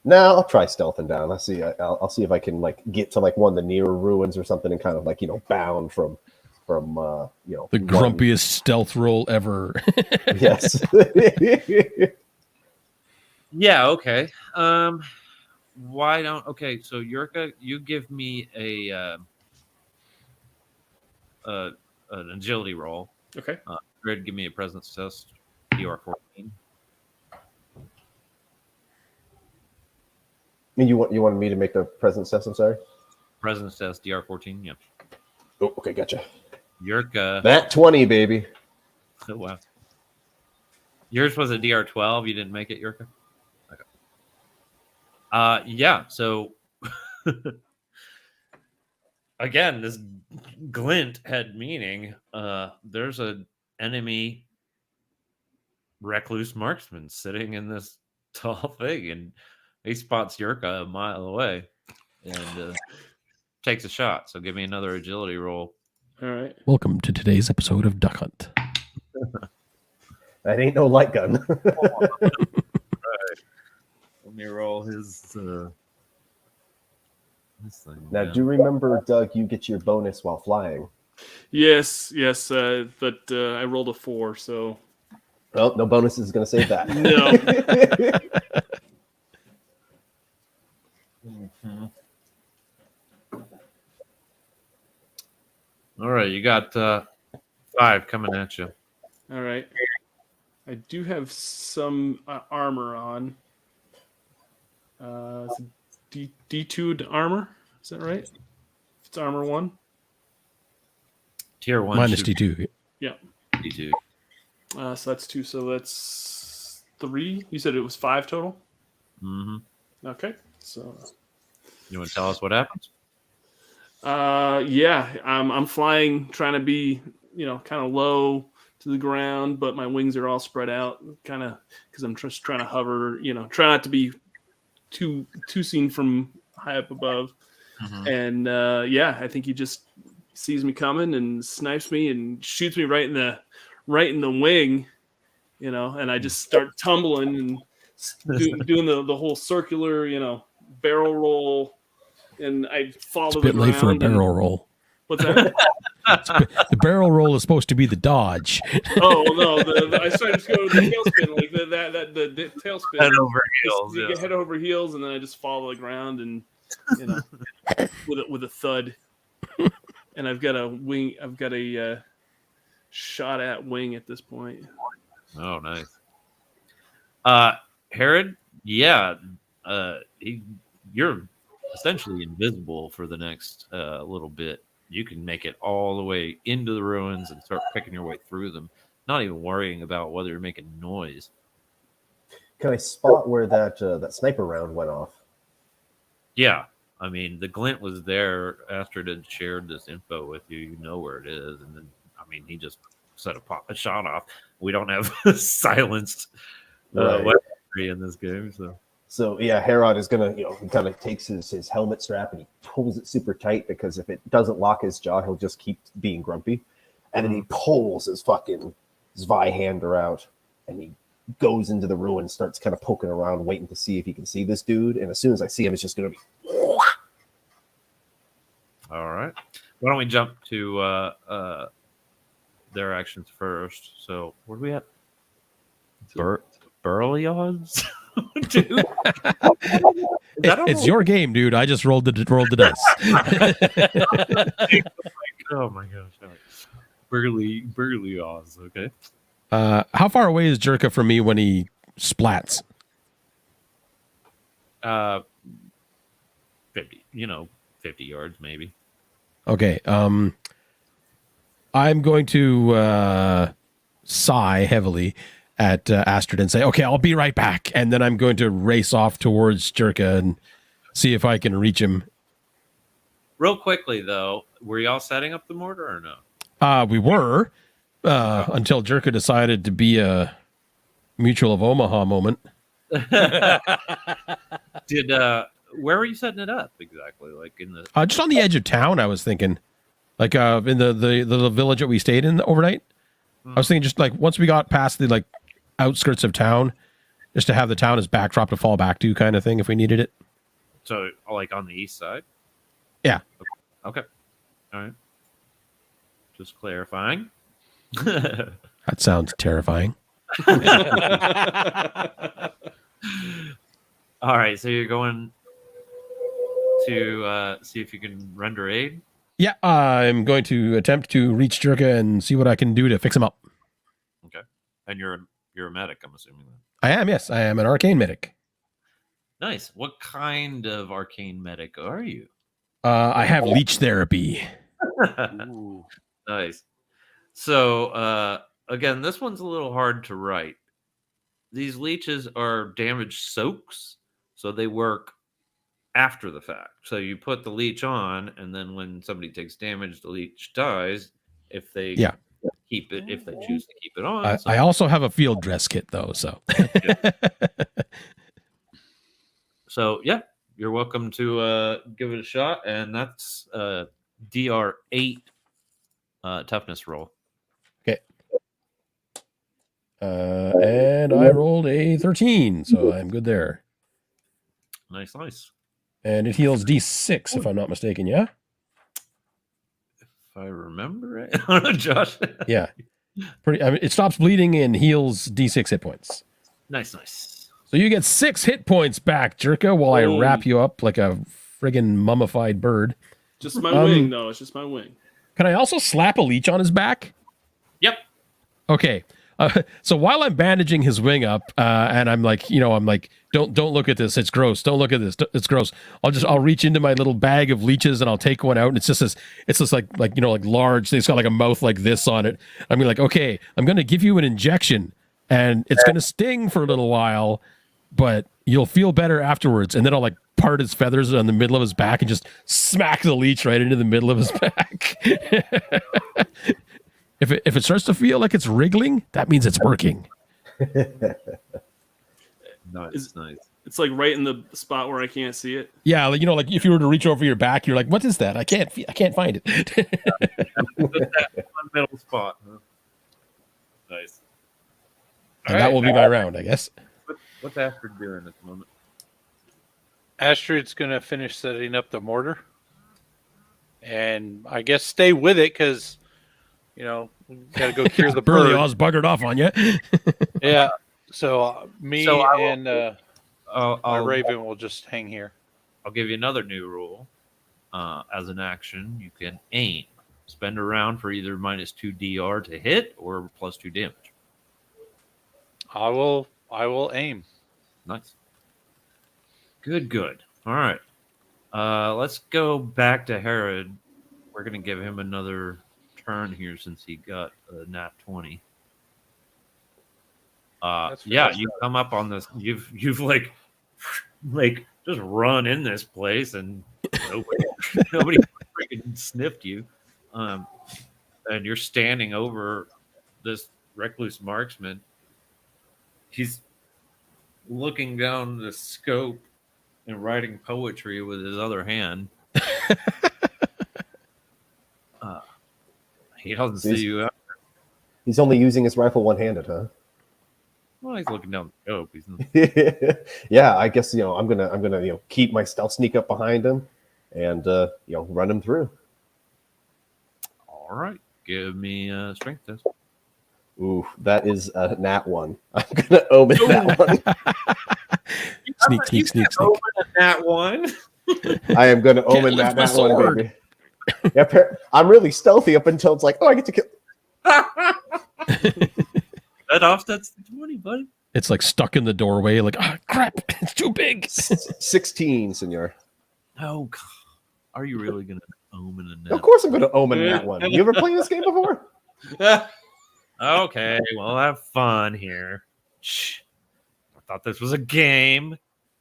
S3: Now I'll try stealthing down. I'll see if I can get to one of the nearer ruins or something, and kind of bound from the
S4: grumpiest stealth roll ever.
S3: Yes.
S2: Yeah. Okay. Why don't? Okay. So Yurka, you give me an agility roll.
S1: Okay.
S2: Grid, give me a presence test. DR 14.
S3: And you wanted me to make the presence test? I'm sorry.
S2: Presence test, DR14. Yep.
S3: Oh, okay, gotcha.
S2: Yurka.
S3: That 20, baby.
S2: Oh, wow. Yours was a DR12. You didn't make it, Yurka? Okay. Yeah, so again, this glint had meaning. There's an enemy recluse marksman sitting in this tall thing, and he spots Yurka a mile away and takes a shot. So give me another agility roll.
S1: All right.
S4: Welcome to today's episode of Duck Hunt.
S3: That ain't no light gun.
S2: Let me roll his this thing.
S3: Now,
S2: down.
S3: do remember, Doug, you get your bonus while flying.
S1: Yes. But I rolled a 4, so
S3: Well, no bonus is going to save that.
S1: no.
S2: Mhm. All right, you got 5 coming at you.
S1: All right. I do have some armor on. It's D2'd armor. Is that right? It's armor 1.
S2: Tier 1
S4: Minus
S2: should
S4: D2.
S1: Yeah.
S2: be D2.
S1: So that's 2. So that's 3. You said it was 5 total.
S2: Mm-hmm.
S1: Okay. So.
S2: You want to tell us what happens?
S1: Yeah. I'm flying, trying to be, kind of low to the ground, but my wings are all spread out, kind of, because I'm just trying to hover. Try not to be too seen from high up above.
S2: Mm-hmm.
S1: And I think he just sees me coming and snipes me and shoots me right in the wing, and I just start tumbling and doing the whole circular, barrel roll, and I fall to
S4: It's a
S1: the
S4: bit late for a
S1: ground.
S4: barrel roll.
S1: What's that?
S4: The barrel roll is supposed to be the dodge.
S1: Oh no! I started to go to the tailspin, like the tailspin.
S2: Head over heels.
S1: You
S2: Yeah.
S1: get head over heels, and then I just fall to the ground, and with a thud. And I've got a wing. I've got a shot at wing at this point.
S2: Oh, nice. Herod, yeah, you're essentially invisible for the next little bit. You can make it all the way into the ruins and start picking your way through them, not even worrying about whether you're making noise.
S3: Can I spot where that sniper round went off?
S2: Yeah, I mean, the glint was there after it had shared this info with you. You know where it is, and then he just set a shot off. We don't have silenced
S3: Right.
S2: weaponry in this game, so.
S3: So yeah, Herod is gonna, he kind of takes his helmet strap and he pulls it super tight, because if it doesn't lock his jaw, he'll just keep being grumpy. And then he pulls his Zweihander out, and he goes into the ruin, starts kind of poking around, waiting to see if he can see this dude. And as soon as I see him, it's just gonna be.
S2: All right. Why don't we jump to their actions first? So where are we at? Burley odds? Dude.
S4: It's your game, dude. I just rolled the dice.
S2: Oh my gosh. All right. Burley odds, okay.
S4: How far away is Jerka from me when he splats?
S2: 50 yards maybe.
S4: Okay. I'm going to sigh heavily at Astrid and say, okay, I'll be right back. And then I'm going to race off towards Jerka and see if I can reach him.
S2: Real quickly, though, were y'all setting up the mortar or no?
S4: We were until Jerka decided to be a Mutual of Omaha moment.
S2: Did where were you setting it up exactly? Like in the
S4: Just on the edge of town, I was thinking. Like in the little village that we stayed in overnight. I was thinking just like once we got past the outskirts of town, just to have the town as backdrop to fall back to, kind of thing, if we needed it.
S2: So like on the east side?
S4: Yeah.
S2: Okay. All right. Just clarifying.
S4: That sounds terrifying.
S2: All right, so you're going to see if you can render aid?
S4: Yeah, I'm going to attempt to reach Jerka and see what I can do to fix him up.
S2: Okay. And you're a medic, I'm assuming then.
S4: I am, yes. I am an arcane medic.
S2: Nice. What kind of arcane medic are you?
S4: I have leech therapy.
S5: Ooh.
S2: Nice. So again, this one's a little hard to write. These leeches are damage soaks, so they work after the fact. So you put the leech on, and then when somebody takes damage, the leech dies. If they keep it, if they choose to keep it on.
S4: I also have a field dress kit though, so.
S2: So yeah, you're welcome to give it a shot, and that's DR8 toughness roll.
S4: Okay. And I rolled a 13, so I'm good there.
S2: Nice.
S4: And it heals D6, if I'm not mistaken, yeah?
S2: If I remember right. I don't know, Josh.
S4: Yeah. I mean, it stops bleeding and heals D6 hit points.
S2: Nice.
S4: So you get 6 hit points back, Jerka, while I wrap you up like a friggin' mummified bird.
S1: Just my wing, though. It's just my wing.
S4: Can I also slap a leech on his back?
S2: Yep.
S4: Okay. So while I'm bandaging his wing up, and I'm like, don't look at this. It's gross. Don't look at this. It's gross. I'll reach into my little bag of leeches and I'll take one out, and it's just like large. It's got like a mouth like this on it. I'm like, okay, I'm going to give you an injection, and it's going to sting for a little while, but you'll feel better afterwards. And then I'll like part his feathers on the middle of his back and just smack the leech right into the middle of his back. If it starts to feel like it's wriggling, that means it's working.
S2: Nice.
S1: It's like right in the spot where I can't see it.
S4: Yeah, like if you were to reach over your back, you're like, "What is that? I can't find it."
S2: Put that one middle spot. Huh? Nice.
S4: And that will be my round, I guess.
S2: What's Astrid doing at the moment?
S5: Astrid's going to finish setting up the mortar. And I guess stay with it because, we got to go cure the bird.
S4: Burley Oz buggered off on you.
S5: Yeah. So my raven will just hang here.
S2: I'll give you another new rule. As an action, you can aim. Spend a round for either -2 DR to hit or +2 damage.
S5: I will aim.
S2: Nice. Good. All right. Let's go back to Herod. We're going to give him another turn here since he got a nat 20. You come up on this. You've like just run in this place, and nobody freaking sniffed you. And you're standing over this recluse marksman. He's looking down the scope and writing poetry with his other hand. He doesn't see you.
S3: He's only using his rifle one-handed, huh?
S2: Well, he's looking down the scope.
S3: Yeah, I guess I'm gonna keep my stealth sneak up behind him, and run him through.
S2: All right, give me a strength test.
S3: Ooh, that is a nat 1. I'm gonna omen that one.
S4: Sneak.
S2: Omen a nat 1.
S3: I am gonna omen that nat 1, baby. Yeah, I'm really stealthy up until it's like, I get to kill.
S2: That offsets the 20, buddy.
S4: It's like stuck in the doorway, like, crap, it's too big.
S3: 16, senor.
S2: Oh, God. Are you really gonna omen a nat?
S3: Of course I'm gonna omen that one. You ever played this game before?
S2: Okay, well, have fun here. Shh. I thought this was a game,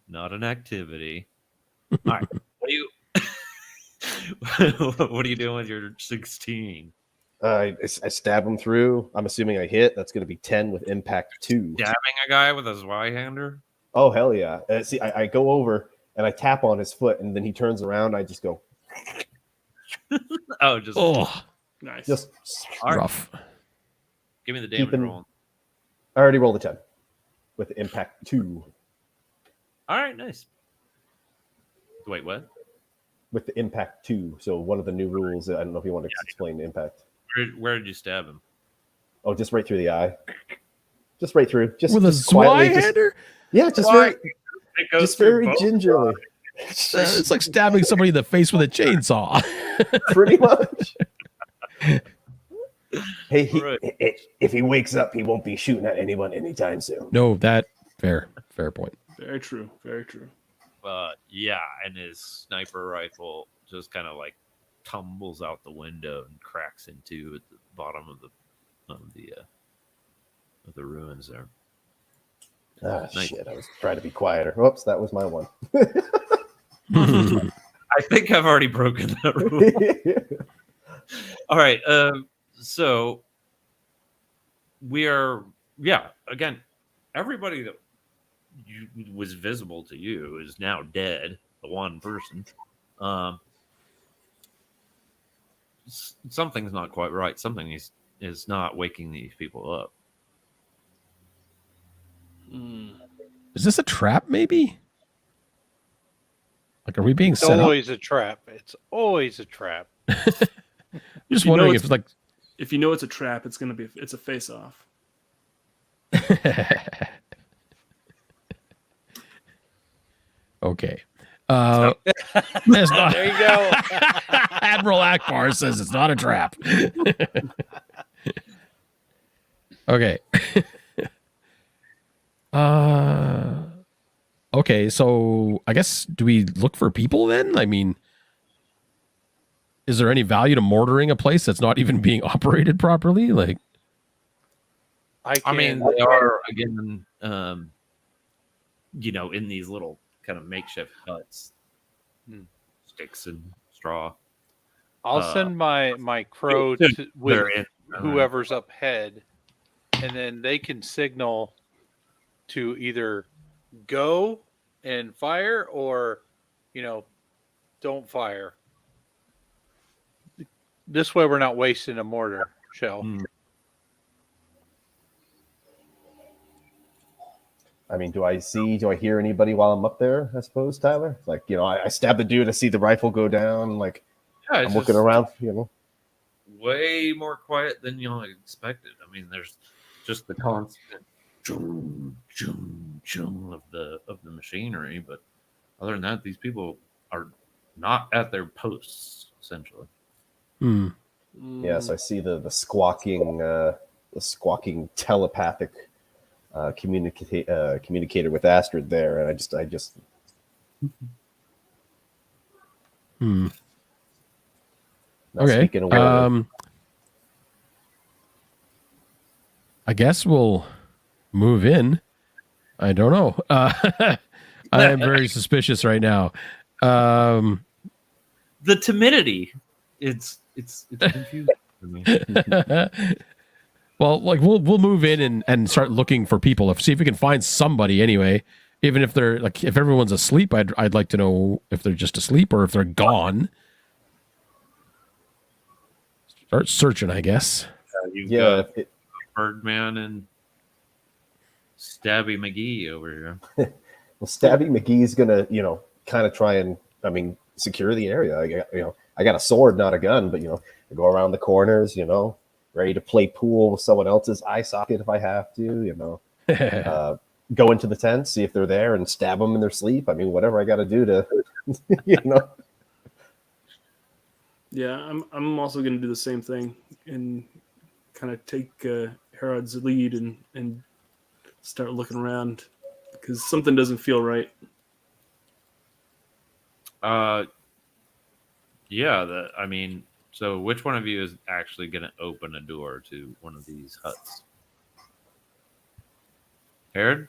S2: not an activity. All right, what are you doing with your 16?
S3: I stab him through. I'm assuming I hit. That's going to be 10 with impact 2.
S2: Stabbing a guy with a Zweihander?
S3: Oh, hell yeah. See, I go over and I tap on his foot, and then he turns around. I just go.
S1: Nice.
S3: Just
S4: rough.
S2: Give me the damage roll.
S3: I already rolled a 10 with impact 2.
S2: All right, nice. Wait, what?
S3: With the impact 2. So one of the new rules. I don't know if you want to explain the impact.
S2: Where did you stab him?
S3: Oh, just right through the eye. Just right through. Just
S4: with a Zweihander?
S3: Just very gingerly.
S4: It's like stabbing somebody in the face with a chainsaw.
S3: Pretty much. Hey, if he wakes up, he won't be shooting at anyone anytime soon.
S4: No, that fair point.
S1: Very true.
S2: Yeah, and his sniper rifle just kind of like tumbles out the window and cracks into at the bottom of the ruins there.
S3: Ah,
S2: Nice.
S3: shit! I was trying to be quieter. Whoops, that was my one.
S2: I think I've already broken that rule. All right. So we are, again, everybody that was visible to you is now dead. The one person. Something's not quite right. Something is not waking these people up.
S4: Is this a trap, maybe? Like, are we being
S5: It's
S4: set up?
S5: always a trap. It's always a trap.
S4: Just
S1: you know
S4: wondering
S1: it's-
S4: if, like,
S1: If you know it's a trap, it's a face off.
S4: okay. It's not.
S5: There you go.
S4: Admiral Akbar says it's not a trap. Okay. Okay, so I guess, do we look for people then? I mean, is there any value to mortaring a place that's not even being operated properly? Like,
S2: I mean, they are again, in these little kind of makeshift huts, sticks and straw.
S5: I'll send my crow with whoever's up head, and then they can signal to either go and fire or, don't fire. This way we're not wasting a mortar shell.
S3: I mean, do I hear anybody while I'm up there? I suppose, Tyler. Like, I stab the dude. I see the rifle go down. Like,
S2: Yeah,
S3: I'm looking around.
S2: Way more quiet than y'all expected. I mean, there's just the constant chum, chum, chum of the machinery, but other than that, these people are not at their posts essentially.
S3: Yes, I see the squawking telepathic communicator with Astrid there, and I just. Not
S4: okay.
S3: speaking a word.
S4: I guess we'll move in. I don't know. I am very suspicious right now.
S2: The timidity, it's confusing for me.
S4: Well, like we'll move in and start looking for people. See if we can find somebody anyway. Even if they're like, if everyone's asleep, I'd like to know if they're just asleep or if they're gone. Start searching, I guess.
S2: You've got Birdman and Stabby McGee over here.
S3: Well, Stabby McGee's gonna, kind of try and, secure the area. I got a sword, not a gun, but I go around the corners, ready to play pool with someone else's eye socket if I have to, go into the tent, see if they're there, and stab them in their sleep. I mean, whatever I got to do to,
S1: Yeah, I'm also going to do the same thing and kind of take Herod's lead and start looking around because something doesn't feel right.
S2: So which one of you is actually going to open a door to one of these huts? Herod?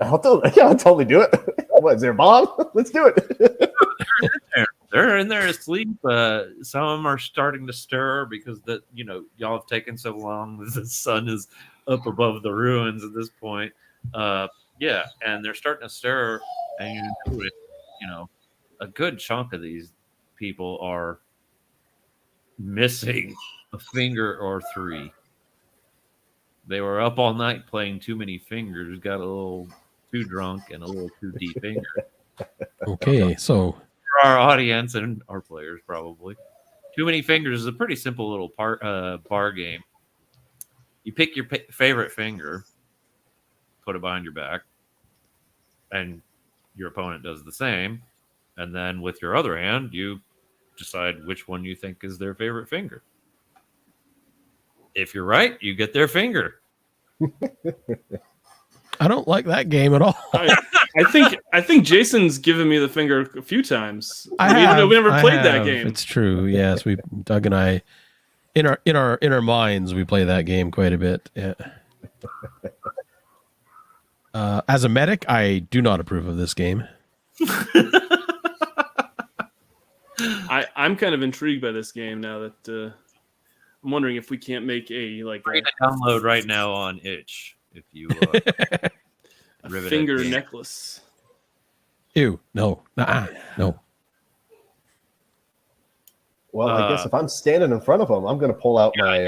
S3: I'll totally do it. What, is there a bomb? Let's do it.
S2: They're in there asleep. Some of them are starting to stir because y'all have taken so long. The sun is up above the ruins at this point. And they're starting to stir, and you do it. A good chunk of these people are missing a finger or three. They were up all night playing too many fingers, got a little too drunk and a little too deep finger.
S4: Okay, so
S2: For our audience and our players, probably. Too many fingers is a pretty simple little bar game. You pick your favorite finger, put it behind your back, and your opponent does the same. And then with your other hand, you decide which one you think is their favorite finger. If you're right, you get their finger.
S4: I don't like that game at all.
S1: I think Jason's given me the finger a few times.
S4: I
S1: Even though we never
S4: I
S1: played that
S4: have.
S1: game.
S4: It's true. Yes, Doug and I, in our minds, we play that game quite a bit. Yeah. As a medic, I do not approve of this game.
S1: I'm kind of intrigued by this game now that I'm wondering if we can't make a
S2: Free to download right now on itch if you
S1: a
S2: Rivethead
S1: finger
S2: game.
S1: necklace.
S4: Ew, no, no.
S3: Well, I guess if I'm standing in front of them, I'm going to pull out my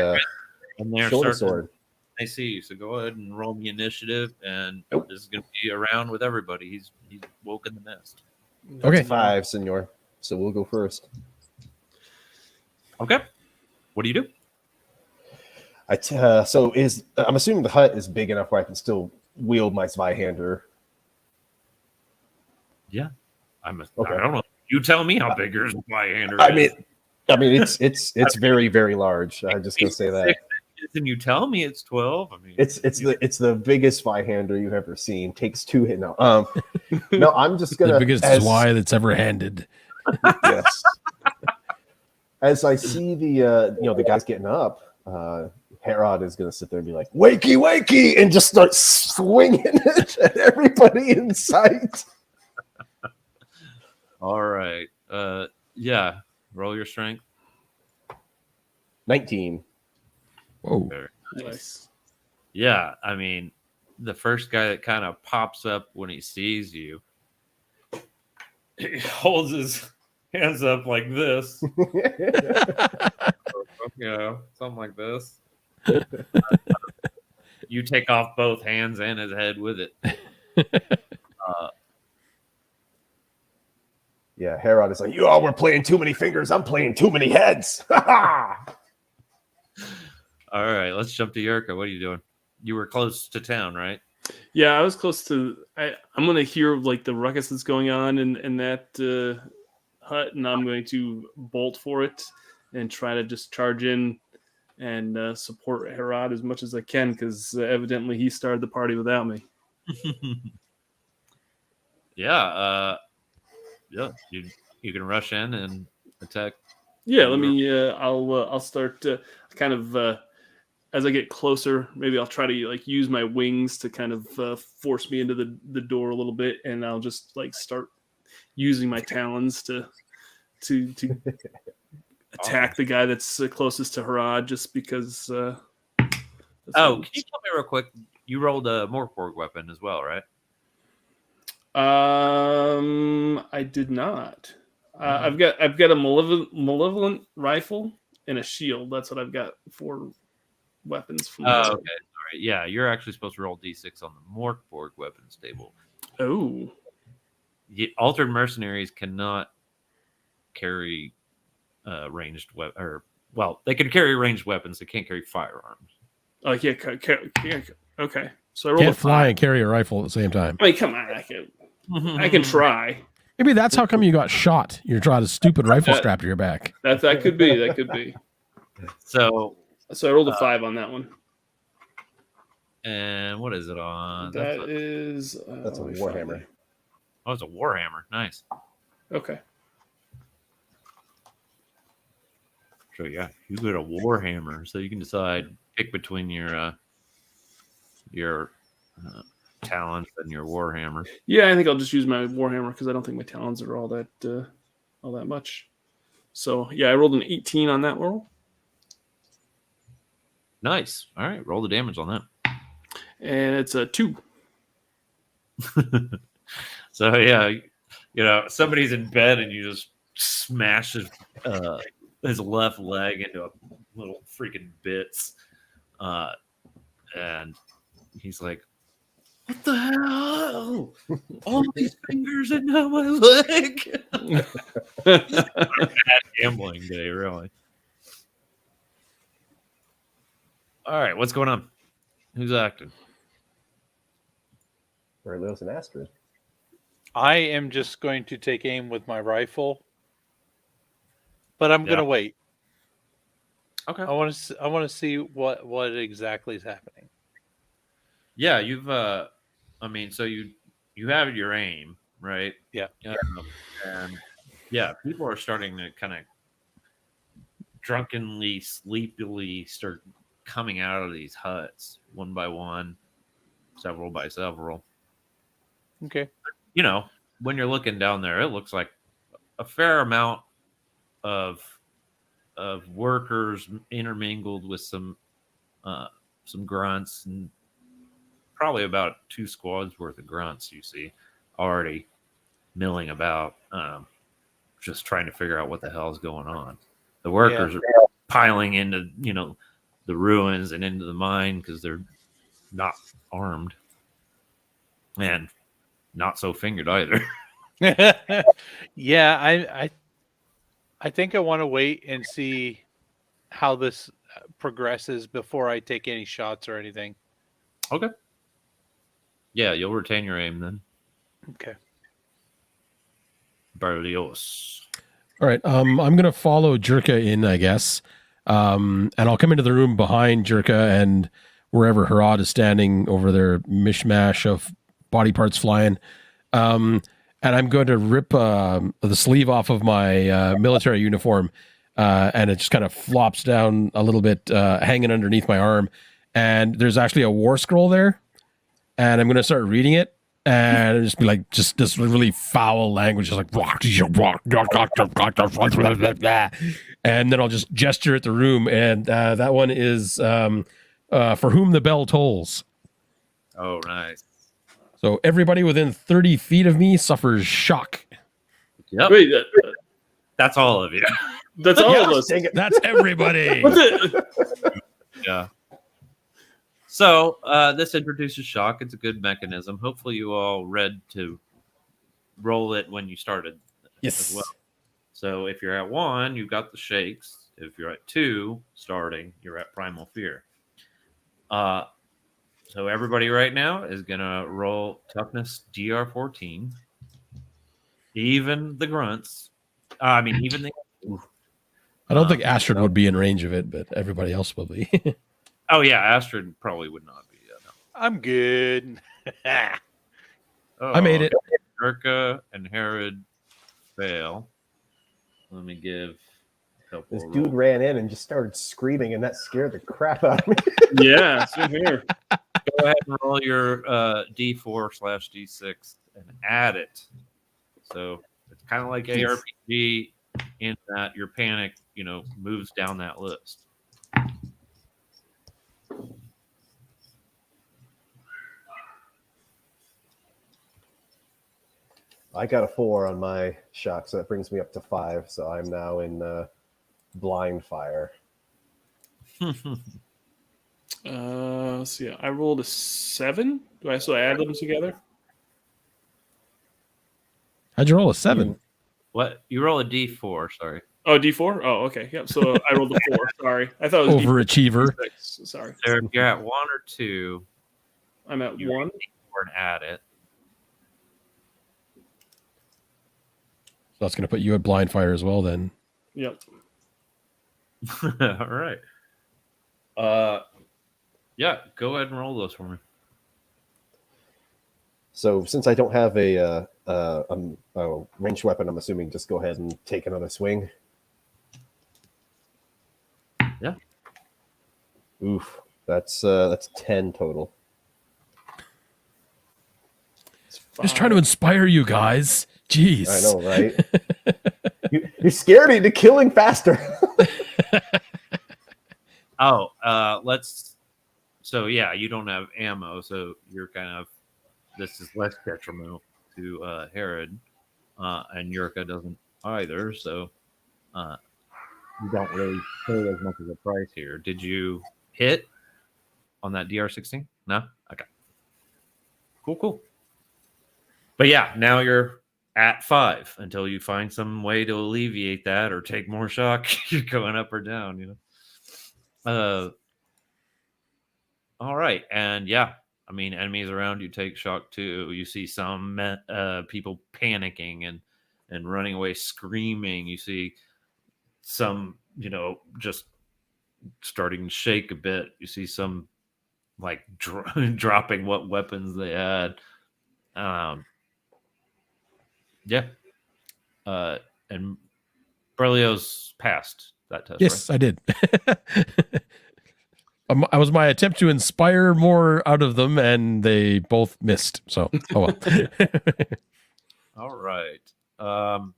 S2: And they're
S3: shoulder
S2: starting-
S3: sword.
S2: I see you. So go ahead and roll me initiative, and
S3: Nope.
S2: this is going to be around with everybody. He's woke in the nest.
S4: Okay.
S3: 5, senor. So we'll go first.
S2: Okay. What do you do?
S3: I'm assuming the hut is big enough where I can still wield my Zweihander.
S2: Okay. I don't know. You tell me how big yours my hander is.
S3: I mean, it's very, very large. I'm just gonna say that
S2: 6 inches and you tell me it's 12. I mean,
S3: it's the biggest Zweihander you've ever seen. Takes 2 hit now. No, I'm just gonna
S4: The biggest Y that's ever handed.
S3: Yes. As I see the guys getting up, Herod is gonna sit there and be like, "Wakey, wakey!" and just start swinging it at everybody in sight.
S2: all right. Yeah. Roll your strength.
S3: 19.
S4: Whoa.
S2: Very
S1: Nice.
S2: Yeah, I mean, the first guy that kind of pops up when he sees you, he holds his hands up like this, something like this. You take off both hands and his head with it.
S3: Yeah, Herod is like, "You all were playing too many fingers. I'm playing too many heads."
S2: All right, let's jump to Yurka. What are you doing? You were close to town, right?
S1: Yeah, I was close to. I'm gonna hear the ruckus that's going on in that hut, and I'm going to bolt for it and try to just charge in and support Herod as much as I can, because evidently he started the party without me.
S2: Yeah, you can rush in and attack.
S1: Yeah, let me. I'll start kind of as I get closer. Maybe I'll try to use my wings to kind of force me into the door a little bit, and I'll just start using my talons to attack the guy that's closest to Herod, just because.
S2: Can you tell me real quick? You rolled a Mork Borg weapon as well, right?
S1: I did not. I've got a malevolent rifle and a shield. That's what I've got for weapons. From
S2: okay. All right. Yeah, you're actually supposed to roll D6 on the Mork Borg weapons table.
S1: Oh.
S2: Altered mercenaries cannot carry ranged weapons. They can carry ranged weapons. They can't carry firearms.
S1: Oh yeah. Okay. So I rolled
S4: Can't
S1: a
S4: fly
S1: 5.
S4: and carry a rifle at the same time.
S1: I mean, come on. I can try.
S4: Maybe that's how come you got shot. You're trying a stupid rifle strapped to your back.
S1: That could be. That could be.
S2: So
S1: I rolled a 5 on that one.
S2: And what is it on?
S1: That's a
S3: Warhammer.
S2: Oh, it's a Warhammer. Nice.
S1: Okay.
S2: So yeah, you get a Warhammer, so you can pick between your talons and your Warhammer.
S1: Yeah, I think I'll just use my Warhammer because I don't think my talons are all that much. So yeah, I rolled an 18 on that roll.
S2: Nice. All right, roll the damage on that.
S1: And it's a 2.
S2: So yeah, somebody's in bed and you just smash his left leg into a little freaking bits, and he's like, "What the hell? All these fingers and now my leg." Bad gambling day, really. All right, what's going on? Who's acting?
S3: Berlioz and Astrid.
S5: I am just going to take aim with my rifle, but I'm going to wait.
S2: Okay.
S5: I want to see what exactly is happening.
S2: Yeah, you've. So you have your aim, right?
S5: Yeah.
S2: And yeah, people are starting to kind of drunkenly, sleepily start coming out of these huts one by one, several by several.
S5: Okay.
S2: You know, when you're looking down there, it looks like a fair amount of workers intermingled with some grunts, and probably about 2 squads worth of grunts you see already milling about, just trying to figure out what the hell is going on. The workers are piling into, the ruins and into the mine because they're not armed and not so fingered either.
S5: Yeah, I think I want to wait and see how this progresses before I take any shots or anything.
S2: Okay. Yeah, you'll retain your aim then.
S5: Okay.
S2: Barrios.
S4: All right. I'm gonna follow Jerka in, I guess. And I'll come into the room behind Jerka and wherever Harad is standing over their mishmash of body parts flying. And I'm going to rip the sleeve off of my military uniform, and it just kind of flops down a little bit, hanging underneath my arm. And there's actually a war scroll there, and I'm going to start reading it, and just be like, just this really foul language, just like, and then I'll just gesture at the room, and that one is for whom the bell tolls.
S2: Oh, nice.
S4: So everybody within 30 feet of me suffers shock.
S2: Yep.
S1: Wait,
S2: That's all of you.
S1: that's all of us.
S3: Dang it.
S4: That's everybody.
S1: What's it?
S2: Yeah. So this introduces shock. It's a good mechanism. Hopefully you all read to roll it when you started as well. So if you're at 1, you've got the shakes. If you're at 2 starting, you're at primal fear. So everybody right now is going to roll toughness DR14. Even the grunts. Even the...
S4: I don't think Astrid would be in range of it, but everybody else will be.
S2: Oh, yeah. Astrid probably would not be. No.
S5: I'm good.
S4: I made it.
S2: Urka and Herod fail. Let me give a couple
S3: This
S2: of
S3: dude
S2: rolls.
S3: ran in and just started screaming, and that scared the crap out of me.
S1: Yeah, same here.
S2: Go ahead and roll your D4/D6 and add it. So it's kind of like ARPG in that your panic, moves down that list.
S3: I got a 4 on my shock, so that brings me up to 5. So I'm now in blind fire.
S1: So yeah, I rolled a 7. Do I still add them together?
S4: How'd you roll a 7?
S2: What? You roll a D4, sorry.
S1: Oh, D4? Oh, okay. Yep. So I rolled a 4. Sorry. I thought it was
S4: Overachiever.
S1: D6. Sorry.
S2: So if you're at 1 or 2,
S1: I'm at
S2: you
S1: 1.
S2: roll D4 and add it.
S4: So that's going to put you at blind fire as well then.
S1: Yep.
S2: All right. Yeah, go ahead and roll those for me.
S3: So since I don't have a ranged weapon, I'm assuming just go ahead and take another swing.
S2: Yeah.
S3: Oof. That's 10 total.
S4: Just trying to inspire you guys. Jeez.
S3: I know, right? You scared me into killing faster.
S2: So yeah, you don't have ammo, so you're kind of, this is less detrimental to Herod, and Yurka doesn't either, so you don't really pay as much as a price here. Did you hit on that DR16? No? Okay. Cool. But yeah, now you're at 5 until you find some way to alleviate that or take more shock. You're going up or down, all right. And yeah, enemies around you take shock too. You see some people panicking and running away screaming. You see some, just starting to shake a bit. You see some like dropping what weapons they had. Yeah. And Berlioz passed that test,
S4: Yes, I did. I was my attempt to inspire more out of them, and they both missed. So, oh well.
S2: All right. All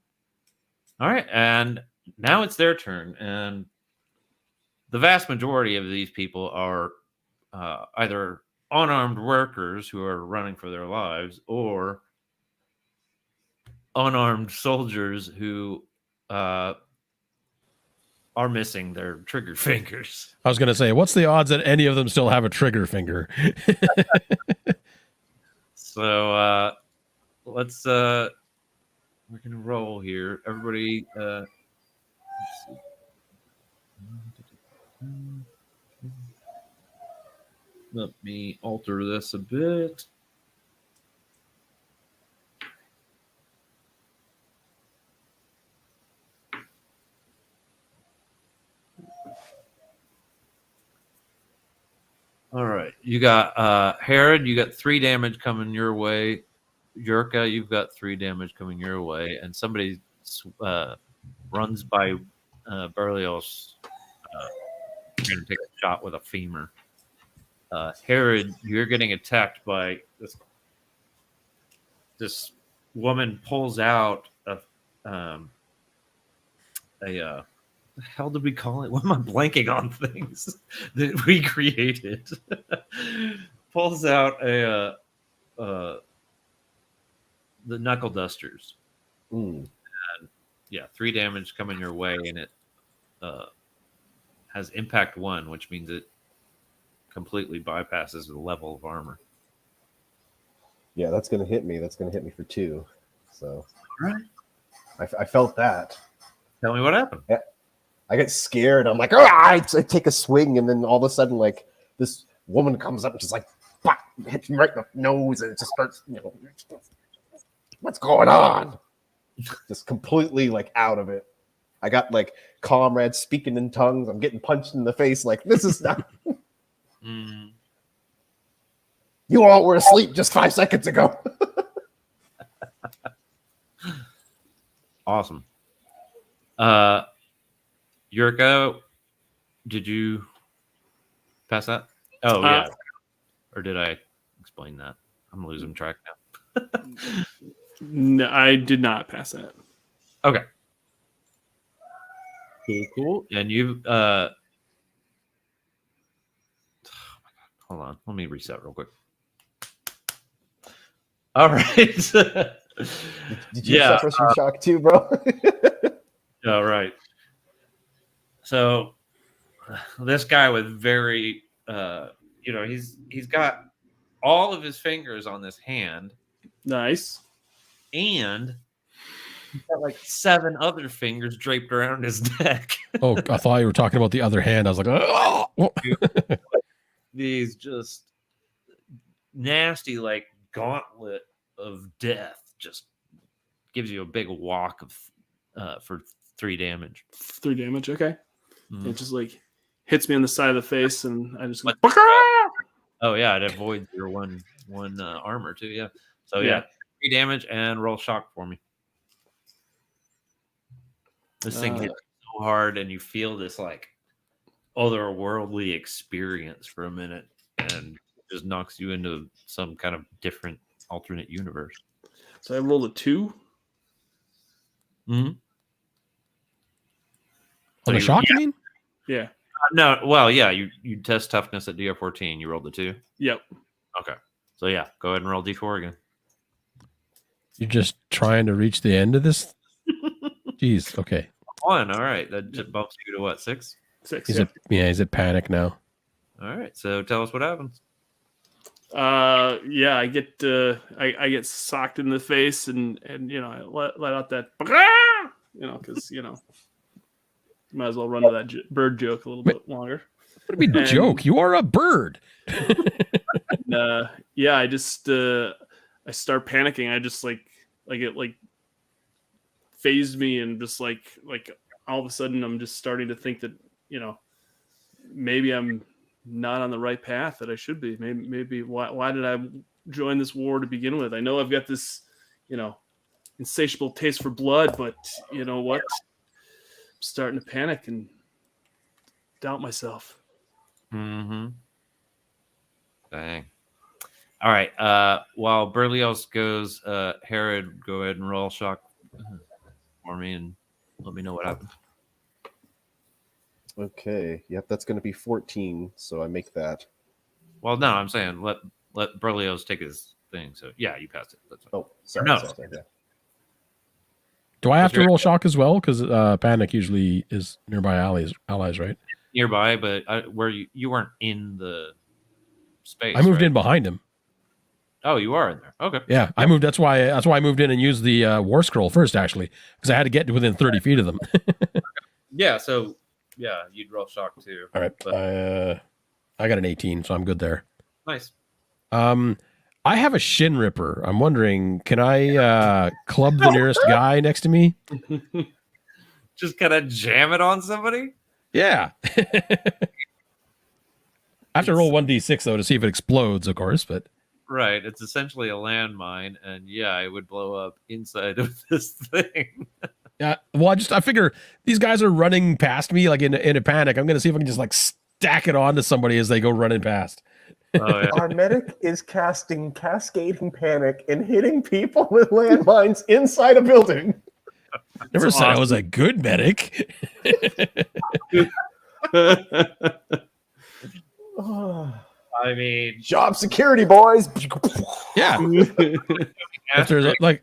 S2: right. And now it's their turn. And the vast majority of these people are either unarmed workers who are running for their lives or unarmed soldiers who are missing their trigger fingers.
S4: I was going to say, what's the odds that any of them still have a trigger finger?
S2: So let's we're gonna roll here. Everybody let's see. Let me alter this a bit. All right. You got Herod, you got 3 damage coming your way. Yurka, you've got 3 damage coming your way. And somebody runs by Berlioz. You're going to take a shot with a femur. Herod, you're getting attacked by this woman pulls out the hell did we call it? What am I blanking on things that we created? Pulls out the knuckle dusters.
S3: Mm.
S2: And yeah, 3 damage coming your way, and it has impact 1, which means it completely bypasses the level of armor.
S3: Yeah, that's going to hit me. That's going to hit me for 2. So,
S2: All right.
S3: I felt that.
S2: Tell me what happened.
S3: Yeah. I get scared. I'm like, I take a swing, and then all of a sudden, like, this woman comes up and just like, bah, hits me right in the nose, and it just starts, what's going on? Just completely like out of it. I got like comrades speaking in tongues. I'm getting punched in the face. Like, this is not. You all were asleep just 5 seconds ago.
S2: Awesome. Yurko, did you pass that? Oh, yeah. Or did I explain that? I'm losing track now.
S1: No, I did not pass that.
S2: Okay. Cool. And you oh my God. Hold on. Let me reset real quick. All right.
S3: Did you suffer some shock too, bro?
S2: All right. So this guy with very he's got all of his fingers on this hand.
S1: Nice.
S2: And he's got like 7 other fingers draped around his neck.
S4: Oh, I thought you were talking about the other hand. I was like, oh.
S2: These just nasty, like, gauntlet of death just gives you a big walk of for 3 damage.
S1: 3 damage, okay.
S2: Mm.
S1: It just like hits me on the side of the face, and I just go,
S2: oh yeah, it avoids your one armor too. Yeah. So yeah, 3 damage and roll shock for me. This thing hits so hard, and you feel this like otherworldly experience for a minute, and just knocks you into some kind of different alternate universe.
S1: So I rolled a 2.
S2: Mm-hmm.
S4: On the shock, you mean?
S1: Yeah.
S2: No, well, yeah, you test toughness at DR14. You rolled a 2.
S1: Yep.
S2: Okay. So yeah, go ahead and roll D4 again.
S4: You're just trying to reach the end of this? Jeez, okay.
S2: 1, all right. That just bumps you to what, 6?
S1: 6.
S4: Is it panic now?
S2: All right. So tell us what happens.
S1: Yeah, I get I get socked in the face, and I let out that because might as well run to that bird joke a little bit longer.
S4: What do you mean joke? You are a bird.
S1: Yeah, I just I start panicking. I just like it like phased me, and just like all of a sudden I'm just starting to think that maybe I'm not on the right path that I should be. Maybe why did I join this war to begin with? I know I've got this, insatiable taste for blood, but you know what? I'm starting to panic and doubt myself.
S2: Mm-hmm. Dang. All right. While Berlioz goes, Herod, go ahead and roll shock for me and let me know what happened.
S3: Okay. Yep, that's going to be 14. So I make that.
S2: Well, no, I'm saying let Berlioz take his thing. So yeah, you passed it. That's fine.
S3: Oh, sorry.
S2: No.
S3: sorry, yeah.
S4: Do I have to roll shock as well? Because panic usually is nearby allies, right?
S2: Nearby, but where you weren't in the space.
S4: I moved
S2: right?
S4: in behind him.
S2: Oh, you are in there. Okay.
S4: Yeah, I moved. That's why I moved in and used the war scroll first, actually, because I had to get to within 30 feet of them.
S2: Yeah. So yeah, you'd roll shock too.
S4: All right.
S2: But,
S4: I got an 18, so I'm good there.
S2: nice.
S4: I have a shin ripper. I'm wondering, can I club the nearest guy next to me?
S2: Just kind of jam it on somebody.
S4: Yeah. I have to roll 1d6 though to see if it explodes, of course, but
S2: Right. It's essentially a landmine, and yeah, it would blow up inside of this thing.
S4: yeah. Well, I figure these guys are running past me like in a panic. I'm gonna see if I can just like stack it onto somebody as they go running past.
S2: Oh yeah.
S3: Our medic is casting cascading panic and hitting people with landmines inside a building.
S4: Never said I was a good medic.
S2: I mean,
S3: Job security, boys.
S4: Yeah. If there's like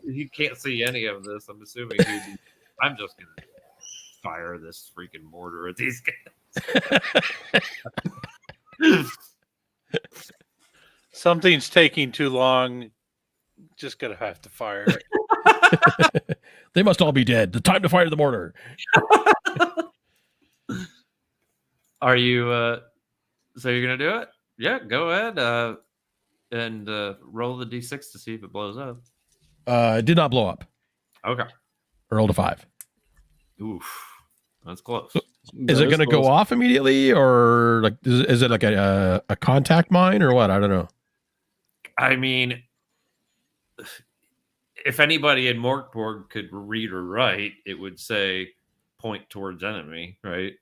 S2: he can't see any of this. I'm assuming I'm just gonna fire this freaking mortar at these guys.
S5: Something's taking too long. Just gonna have to fire it.
S4: they must all be dead. The time to fire the mortar.
S2: Are you? So you're gonna do it? Yeah, go ahead and roll the d6 to see if it blows up.
S4: It did not blow up.
S2: Okay.
S4: I rolled a 5.
S2: Oof, that's close.
S4: Is it going to go off immediately, or like is it like a contact mine or what? I don't know.
S2: I mean, if anybody in Mork Borg could read or write, it would say point towards enemy, right?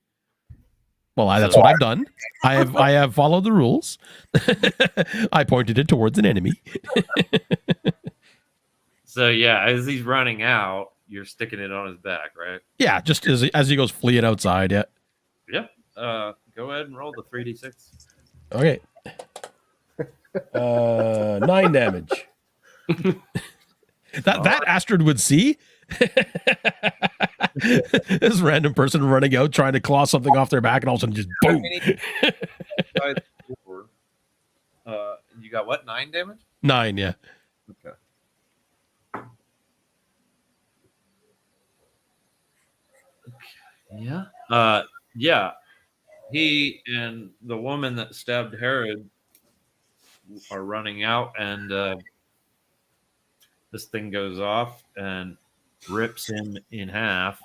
S4: Well, that's what I've done. I have followed the rules. I pointed it towards an enemy.
S2: So yeah, as he's running out, you're sticking it on his back, right?
S4: Yeah, just as he goes fleeing outside. Yeah.
S2: Yep. Go ahead and roll the 3d6.
S4: Okay. 9 damage. that Astrid would see. This random person running out trying to claw something off their back, and all of a sudden just boom.
S2: You got what? 9 damage?
S4: 9, yeah.
S2: Okay. Yeah. Yeah. He and the woman that stabbed Herod are running out, and this thing goes off and rips him in half.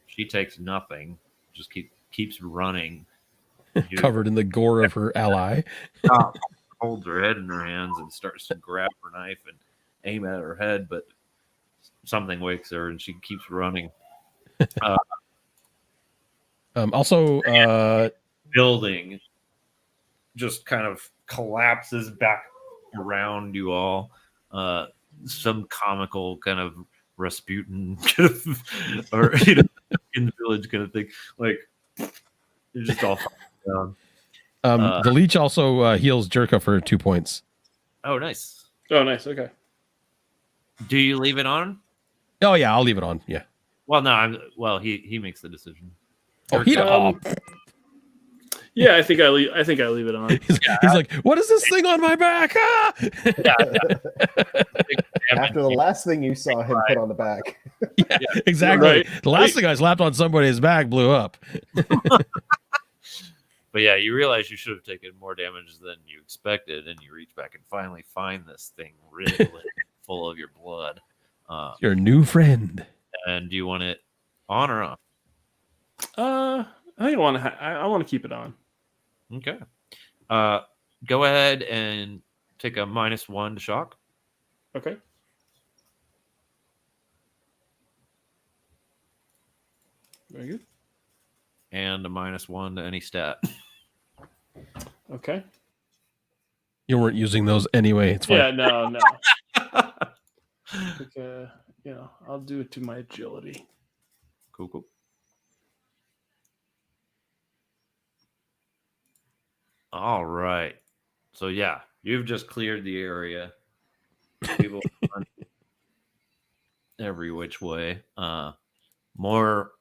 S2: She takes nothing. Just keeps running.
S4: Covered in the gore of her ally.
S2: Holds her head in her hands and starts to grab her knife and aim at her head, but something wakes her and she keeps running. Building just kind of collapses back around you all. Some comical kind of Rasputin kind of, or in the village kind of thing. Like you're just all down.
S4: The leech also heals Jerka for 2 points.
S2: Oh, nice.
S1: Oh, nice. Okay.
S2: Do you leave it on?
S4: Oh yeah, I'll leave it on. Yeah.
S2: Well, no. He makes the decision.
S4: Oh,
S1: yeah, I think I leave it on.
S4: He's like, what is this thing on my back? Ah!
S3: After the last thing you saw him put on the back.
S4: Yeah, exactly.
S1: Right.
S4: The last thing I slapped on somebody's back blew up.
S2: But yeah, you realize you should have taken more damage than you expected, and you reach back and finally find this thing riddled full of your blood.
S4: Your new friend.
S2: And do you want it on or off?
S1: I think I want to keep it on.
S2: Okay. Go ahead and take a -1 to shock.
S1: Okay. Very good.
S2: And a -1 to any stat.
S1: Okay.
S4: You weren't using those anyway. It's fine.
S1: Yeah, no. Okay, I'll do it to my agility.
S2: Cool. All right. So yeah, you've just cleared the area. People every which way. More,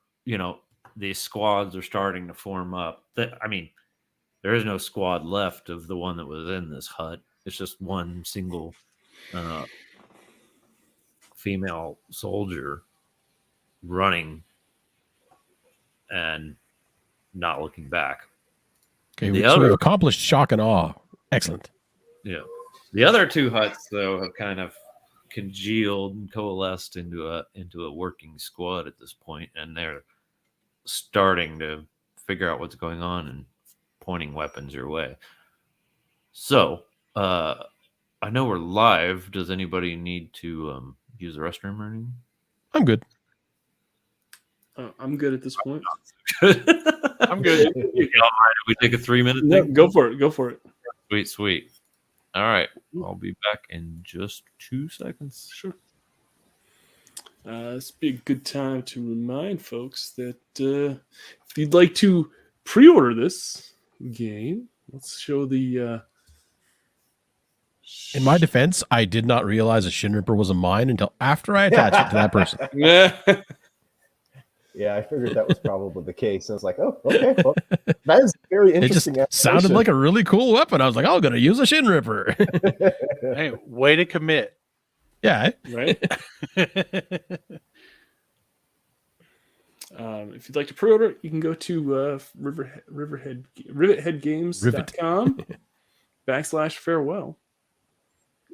S2: these squads are starting to form up. There is no squad left of the one that was in this hut. It's just one single female soldier running and not looking back.
S4: Okay, so we've accomplished shock and awe. Excellent.
S2: Yeah. The other two huts, though, have kind of congealed and coalesced into a working squad at this point, and they're starting to figure out what's going on and pointing weapons your way. So, I know we're live. Does anybody need to use the restroom or anything?
S4: I'm good.
S1: I'm good at this point.
S2: I'm good. We take a 3-minute
S1: No,
S2: thing?
S1: go for it.
S2: Sweet. All right. I'll be back in just 2 seconds.
S1: Sure. This would be a good time to remind folks that if you'd like to pre-order this game, let's show the...
S4: In my defense, I did not realize a Shin Ripper was a mine until after I attached it to that person.
S3: Yeah, I figured that was probably the case. I was like, oh, okay. Well, that is very interesting.
S4: It just sounded like a really cool weapon. I was like, I'm going to use a Shin Ripper.
S5: Hey, way to commit.
S4: Yeah.
S1: Right? If you'd like to pre-order, you can go to rivetheadgames.com /farewell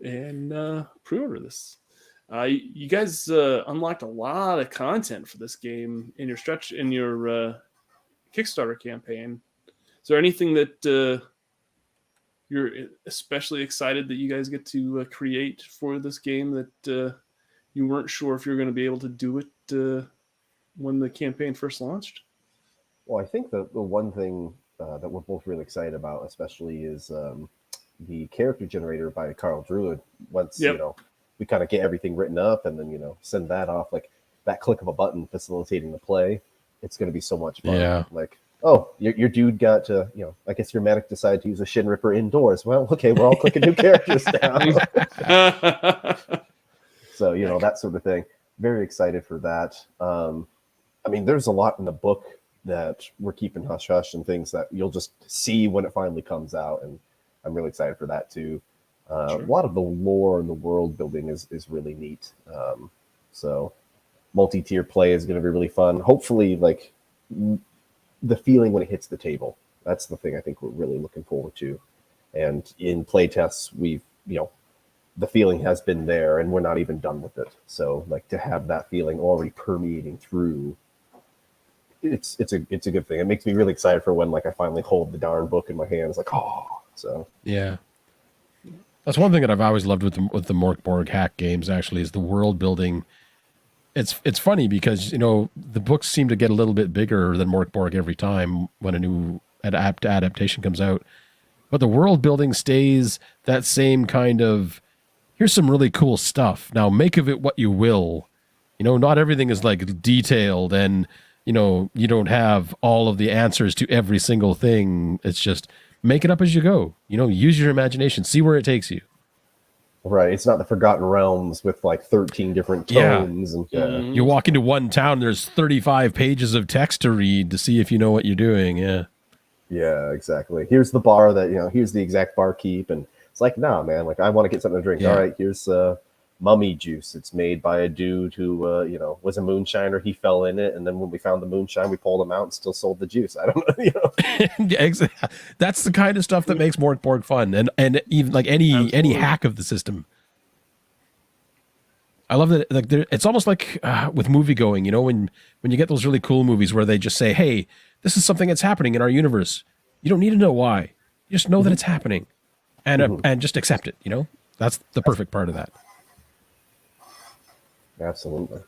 S1: and pre-order this. You guys unlocked a lot of content for this game in your Kickstarter campaign. Is there anything that you're especially excited that you guys get to create for this game that you weren't sure if you're going to be able to do it when the campaign first launched?
S3: Well, I think the one thing that we're both really excited about, especially, is the character generator by Carl Druid. Once we kind of get everything written up and then send that off, like that click of a button facilitating the play, it's going to be so much fun.
S4: Yeah.
S3: Like, oh, your dude got to, I guess your medic decided to use a Shin Ripper indoors. Well, okay, we're all clicking new characters now. So that sort of thing. Very excited for that. There's a lot in the book that we're keeping hush hush and things that you'll just see when it finally comes out, and I'm really excited for that too.
S1: Sure.
S3: A lot of the lore and the world building is really neat. So multi-tier play is going to be really fun. Hopefully, like the feeling when it hits the table. That's the thing I think we're really looking forward to. And in play tests, we've the feeling has been there, and we're not even done with it. So like to have that feeling already permeating through, it's a good thing. It makes me really excited for when like I finally hold the darn book in my hands. Like, oh, so
S4: yeah. That's one thing that I've always loved with the Mork Borg hack games, actually, is the world building. It's funny because, the books seem to get a little bit bigger than Mork Borg every time when a new adaptation comes out. But the world building stays that same kind of, here's some really cool stuff. Now make of it what you will. Not everything is like detailed and, you don't have all of the answers to every single thing. It's just, make it up as you go. Use your imagination. See where it takes you.
S3: Right. It's not the Forgotten Realms with like 13 different tones.
S4: Yeah.
S3: And
S4: You walk into one town, there's 35 pages of text to read to see if you know what you're doing. Yeah.
S3: Yeah, exactly. Here's the bar that, here's the exact barkeep. And it's like, nah, man, like I want to get something to drink.
S4: Yeah.
S3: All right, here's mummy juice. It's made by a dude who, was a moonshiner. He fell in it. And then when we found the moonshine, we pulled him out and still sold the juice. I don't know.
S4: Yeah, exactly. That's the kind of stuff that makes Mork Borg fun. And even like any hack of the system. I love that. Like it's almost like with movie going, when you get those really cool movies where they just say, hey, this is something that's happening in our universe. You don't need to know why. You just know that it's happening, and just accept it. That's the perfect part of that.
S3: Absolutely.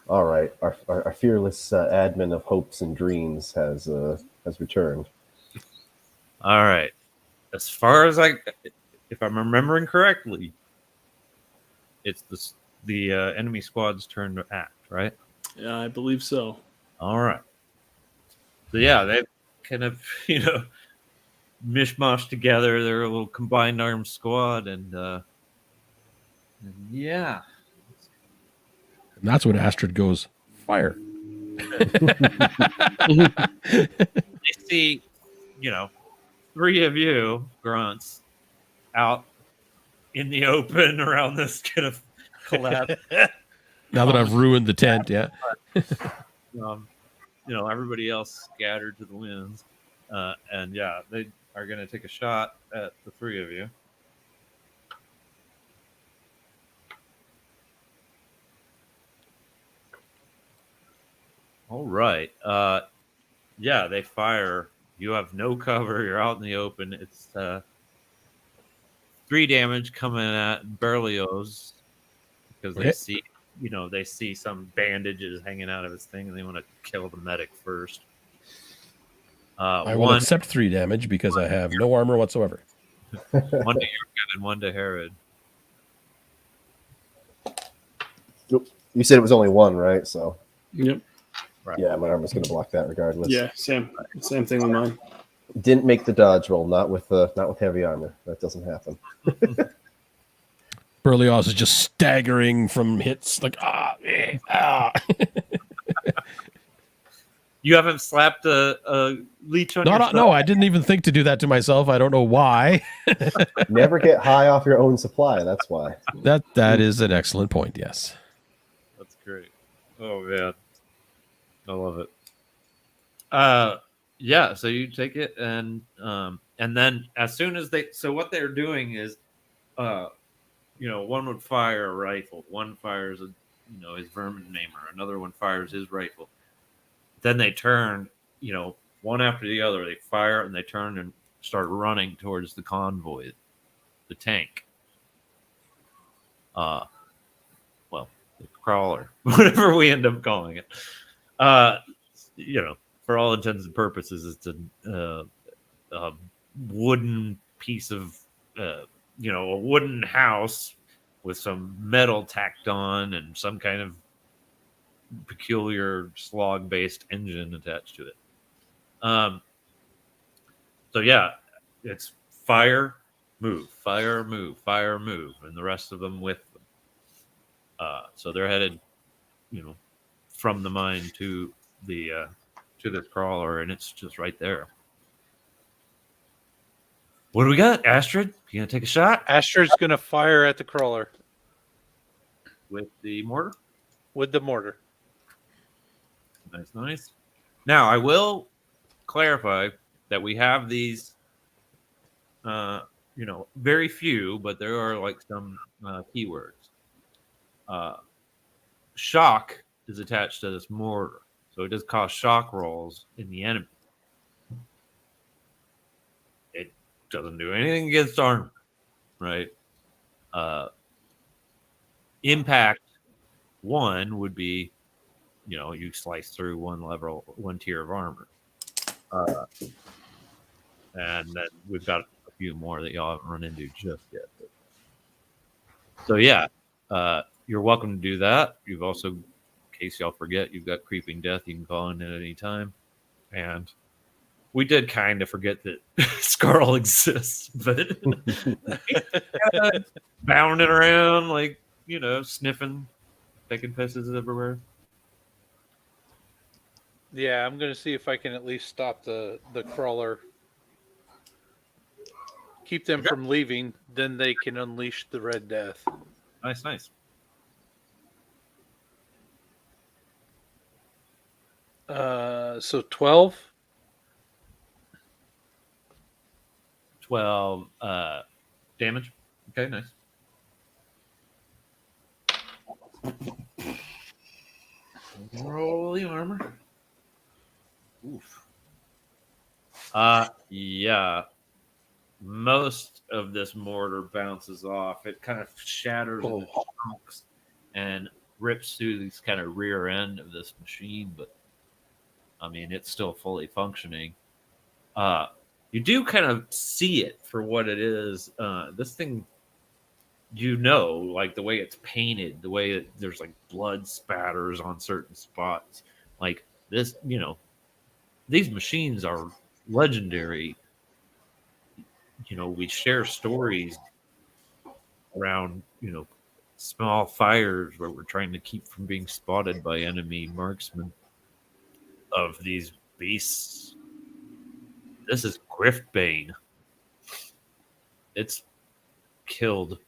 S3: All right, our fearless admin of hopes and dreams has returned.
S2: All right. As far as if I'm remembering correctly, it's the enemy squad's turn to act, right?
S1: Yeah, I believe so.
S2: All right. So yeah, they kind of mishmash together their little combined arms squad, and yeah.
S4: And that's when Astrid goes, fire.
S2: They see, 3 of you grunts out in the open around this kind of collapse.
S4: Now that I've ruined the tent, yeah.
S2: Everybody else scattered to the winds, and yeah, they are going to take a shot at the 3 of you. All right. Yeah, they fire. You have no cover. You're out in the open. It's 3 damage coming at Berlioz because they see, they see some bandages hanging out of his thing, and they want to kill the medic first.
S4: I will accept 3 damage because I have no armor whatsoever.
S2: 1 to Yurka and 1 to Herod.
S3: You said it was only 1, right? So.
S1: Yep.
S2: Right.
S3: Yeah, my armor's going to block that regardless.
S1: Yeah, same thing with mine.
S3: Didn't make the dodge roll. Not with heavy armor. That doesn't happen.
S4: Berlioz is just staggering from hits like
S2: You haven't slapped a leech on yourself?
S4: No, I didn't even think to do that to myself. I don't know why.
S3: Never get high off your own supply. That's why.
S4: That is an excellent point. Yes.
S2: That's great. Oh man, I love it. Yeah. So you take it, and then as soon as what they're doing is, one would fire a rifle, one fires his vermin namer, another one fires his rifle. Then they turn, one after the other. They fire and they turn and start running towards the convoy, the tank. The crawler, whatever we end up calling it. For all intents and purposes, it's a wooden piece of, a wooden house with some metal tacked on and some kind of peculiar slog-based engine attached to it. So yeah, it's fire, move, fire, move, fire, move, and the rest of them with them. So they're headed, from the mine to the to this crawler, and it's just right there. What do we got, Astrid? You gonna take a shot?
S5: Astrid's gonna fire at the crawler
S2: With the mortar?
S5: with the mortar.
S2: Nice. Now, I will clarify that we have these, very few, but there are some keywords. Shock is attached to this mortar, so it does cause shock rolls in the enemy. It doesn't do anything against armor, right? Impact 1 would be, you slice through one tier of armor. And then we've got a few more that y'all haven't run into just yet. So yeah, you're welcome to do that. You've also, in case y'all forget, you've got Creeping Death. You can call in at any time. And we did kind of forget that Scarl exists, but bounding around, sniffing, taking pisses everywhere.
S5: Yeah, I'm gonna see if I can at least stop the crawler. Keep them from leaving, then they can unleash the Red Death.
S2: Nice.
S5: So 12?
S2: 12 damage. Okay, nice. Roll the armor. Oof. Yeah. Most of this mortar bounces off. It kind of shatters into chunks and rips through these kind of rear end of this machine, but I mean, it's still fully functioning. You do kind of see it for what it is. This thing, like the way it's painted, the way there's like blood spatters on certain spots. Like this, these machines are legendary. We share stories around, small fires where we're trying to keep from being spotted by enemy marksmen of these beasts. This is Griftbane. It's killed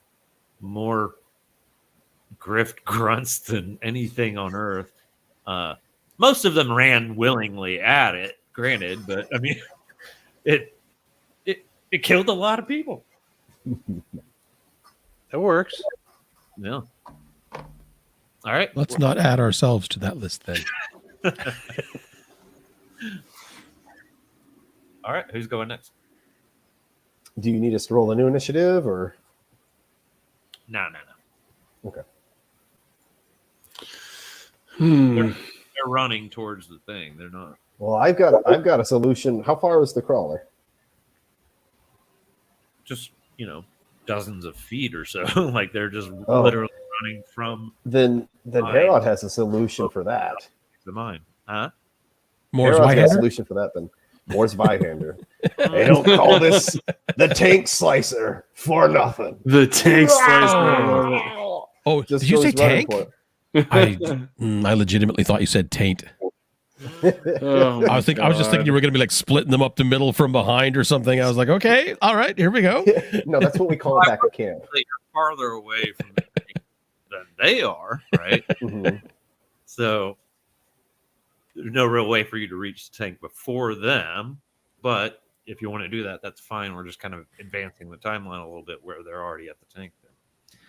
S2: more grift grunts than anything on Earth. Most of them ran willingly at it, granted, but I mean, it killed a lot of people.
S5: That works.
S2: Yeah. All right.
S4: Let's not add ourselves to that list then.
S2: All right. Who's going next?
S3: Do you need us to roll a new initiative or?
S2: No.
S3: Okay.
S2: They're running towards the thing. They're not.
S3: Well, I've got a solution. How far is the crawler?
S2: Just, dozens of feet or so. Like they're just literally running from
S3: Then Herod has a solution for that.
S2: the mine. Huh?
S4: Moore's
S3: Herod's got a
S4: Whitehander?
S3: solution for that then. Moore's Zweihander. They don't call this the tank slicer for nothing.
S1: The tank slicer.
S4: Oh,
S3: Just
S4: did you say
S3: goes running
S4: tank?
S3: for
S4: I legitimately thought you said taint.
S1: Oh,
S4: I was just thinking you were going to be like splitting them up the middle from behind or something. I was like, okay, all right, here we go.
S3: it. No, that's what we call it back at camp.
S2: You're farther away from the tank than they are, right?
S3: Mhm.
S2: So there's no real way for you to reach the tank before them. But if you want to do that, that's fine. We're just kind of advancing the timeline a little bit where they're already at the tank. Then.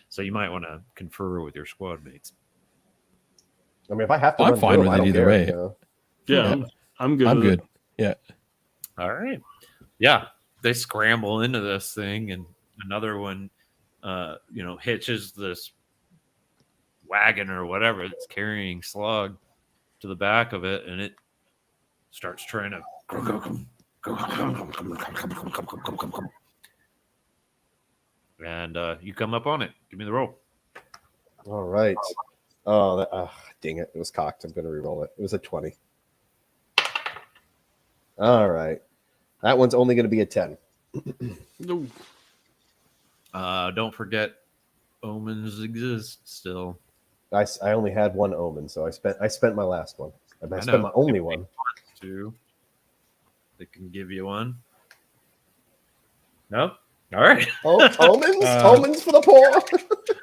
S2: So you might want to confer with your squad mates.
S3: I mean, if I have to,
S4: I'm
S3: run
S4: fine
S3: through
S4: with
S3: them, I
S4: it
S3: don't
S4: either
S3: care,
S4: way.
S3: you know?
S1: Yeah, I'm good.
S4: I'm
S1: with
S4: good.
S1: it.
S4: Yeah.
S2: All right. Yeah. They scramble into this thing, and another one, hitches this wagon or whatever that's carrying Slug to the back of it, and it starts trying to. And you come up on it. Give me the roll.
S3: All right. Oh, dang it. It was cocked. I'm going to re-roll it. It was a 20. All right. That one's only going to be a 10.
S1: No.
S2: Don't forget, omens exist still.
S3: I only had one omen, so I spent my last one. I spent my only one.
S2: Two. They can give you one. No? All right.
S3: Oh, omens? Omens for the poor?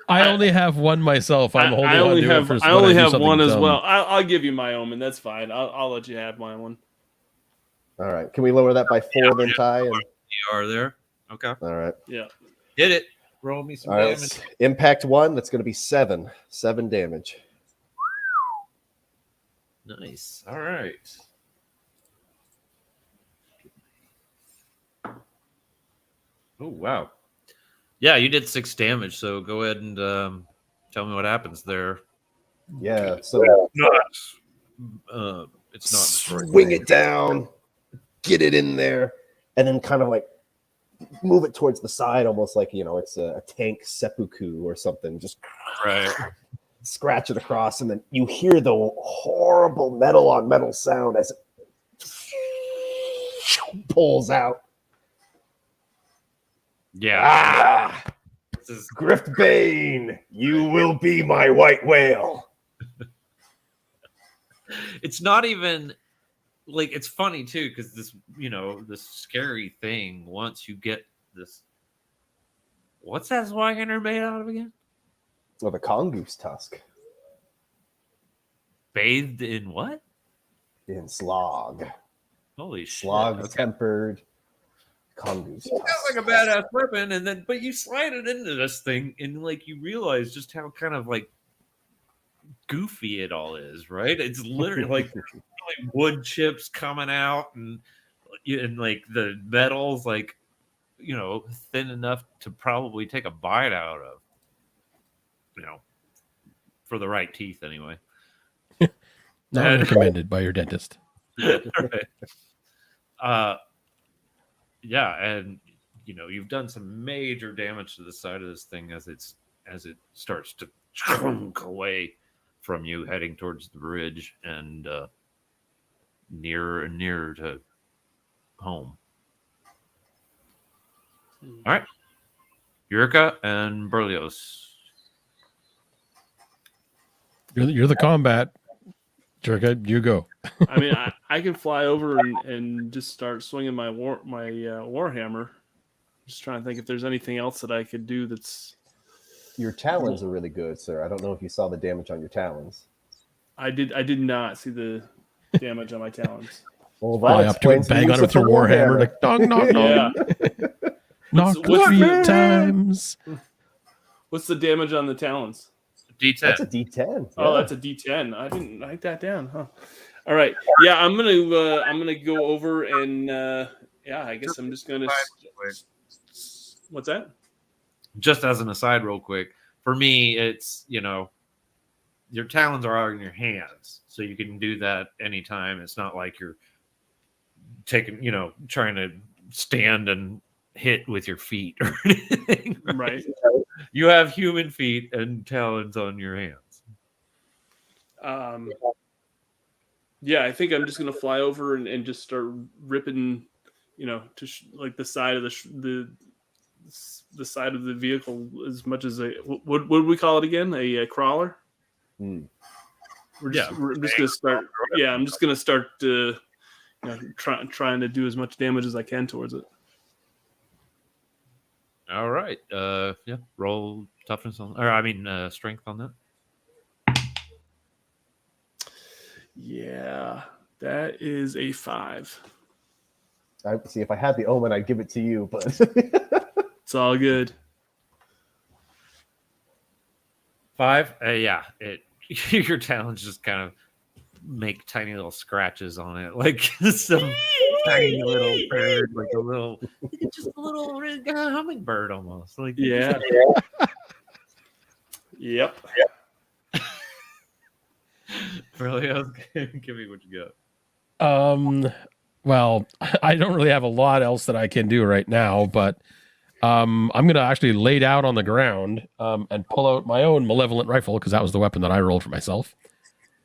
S4: I only have one myself. I'm holding
S1: I
S4: on
S1: only
S4: to
S1: have
S4: it for
S1: I
S4: when
S1: only
S4: do
S1: have
S4: something
S1: one as
S4: dumb.
S1: well. I'll give you my omen. That's fine. I'll let you have my one.
S3: All right. Can we lower that by 4 then, Ty? And...
S2: You are there. Okay.
S3: All right.
S1: Yeah.
S2: Hit it. Roll me some
S3: All right.
S2: damage.
S3: Let's impact 1. That's going to be 7. 7 damage.
S2: Nice. All right. Oh, wow. Yeah, you did 6 damage, so go ahead and tell me what happens there.
S3: Yeah. So
S2: It's not destroyed.
S3: swing it down, get it in there, and then kind of like move it towards the side, almost like, it's a tank seppuku or something. Just
S2: Right.
S3: scratch it across, and then you hear the horrible metal on metal sound as it pulls out.
S2: Yeah.
S3: Ah,
S2: This is
S3: Griftbane, you will be my white whale.
S2: it's not even like it's funny too, because this this scary thing, once you get this, what's that Zweihander made out of again?
S3: Or the congoose tusk
S2: Bathed in what?
S3: in slog.
S2: Holy shit.
S3: Slog
S2: Okay.
S3: tempered congoose tusk.
S2: That's like a badass weapon, but you slide it into this thing and like you realize just how kind of like goofy it all is, right? It's literally like wood chips coming out and like and like the metal's like, you know, thin enough to probably take a bite out of, you know, for the right teeth anyway.
S4: Not recommended by your dentist.
S2: Right. Yeah, and you know, you've done some major damage to the side of this thing as it starts to chunk away from you, heading towards the bridge and nearer and nearer to home. All right, Yurka and Berlioz.
S4: You're the combat. Jerka, you go.
S1: I mean, I can fly over and just start swinging my warhammer. Just trying to think if there's anything else that I could do that's.
S3: Your talons are really good, sir. I don't know if you saw the damage on your talons.
S1: I did not see the damage on my talons.
S3: Well,
S4: Fly up to it, bang on it with your warhammer, like dong, dong, dong.
S1: Yeah.
S4: Knock
S1: What's
S4: 3
S1: the-
S4: times.
S1: What's the damage on the talons?
S2: D10.
S3: That's a D10.
S1: Oh,
S3: yeah.
S1: that's a D10. I didn't write that down, huh? All right. Yeah, I'm gonna go over and yeah, I guess I'm just gonna. What's that?
S2: Just as an aside, real quick, for me, it's, you know, your talons are in your hands, so you can do that anytime. It's not like you're taking, you know, trying to stand and hit with your feet or anything.
S1: Right.
S2: You have human feet and talons on your hands.
S1: Yeah, I think I'm just gonna fly over and just start ripping, you know, to like the side of the side of the vehicle as much as what would we call it again? A crawler.
S3: Hmm.
S1: I'm just gonna start. Yeah, I'm just gonna start. You know, trying to do as much damage as I can towards it.
S2: All right. Yeah. Roll toughness on, or I mean, strength on that.
S1: Yeah, that is a 5.
S3: I see. If I had the omen, I'd give it to you, but
S1: It's all good.
S2: 5. Yeah. Your talons just kind of make tiny little scratches on it, like some tiny little bird, like just a little hummingbird almost. Like,
S1: Yeah. Yep.
S2: really, give me what you got.
S4: Well, I don't really have a lot else that I can do right now, but I'm going to actually lay down on the ground and pull out my own malevolent rifle, because that was the weapon that I rolled for myself.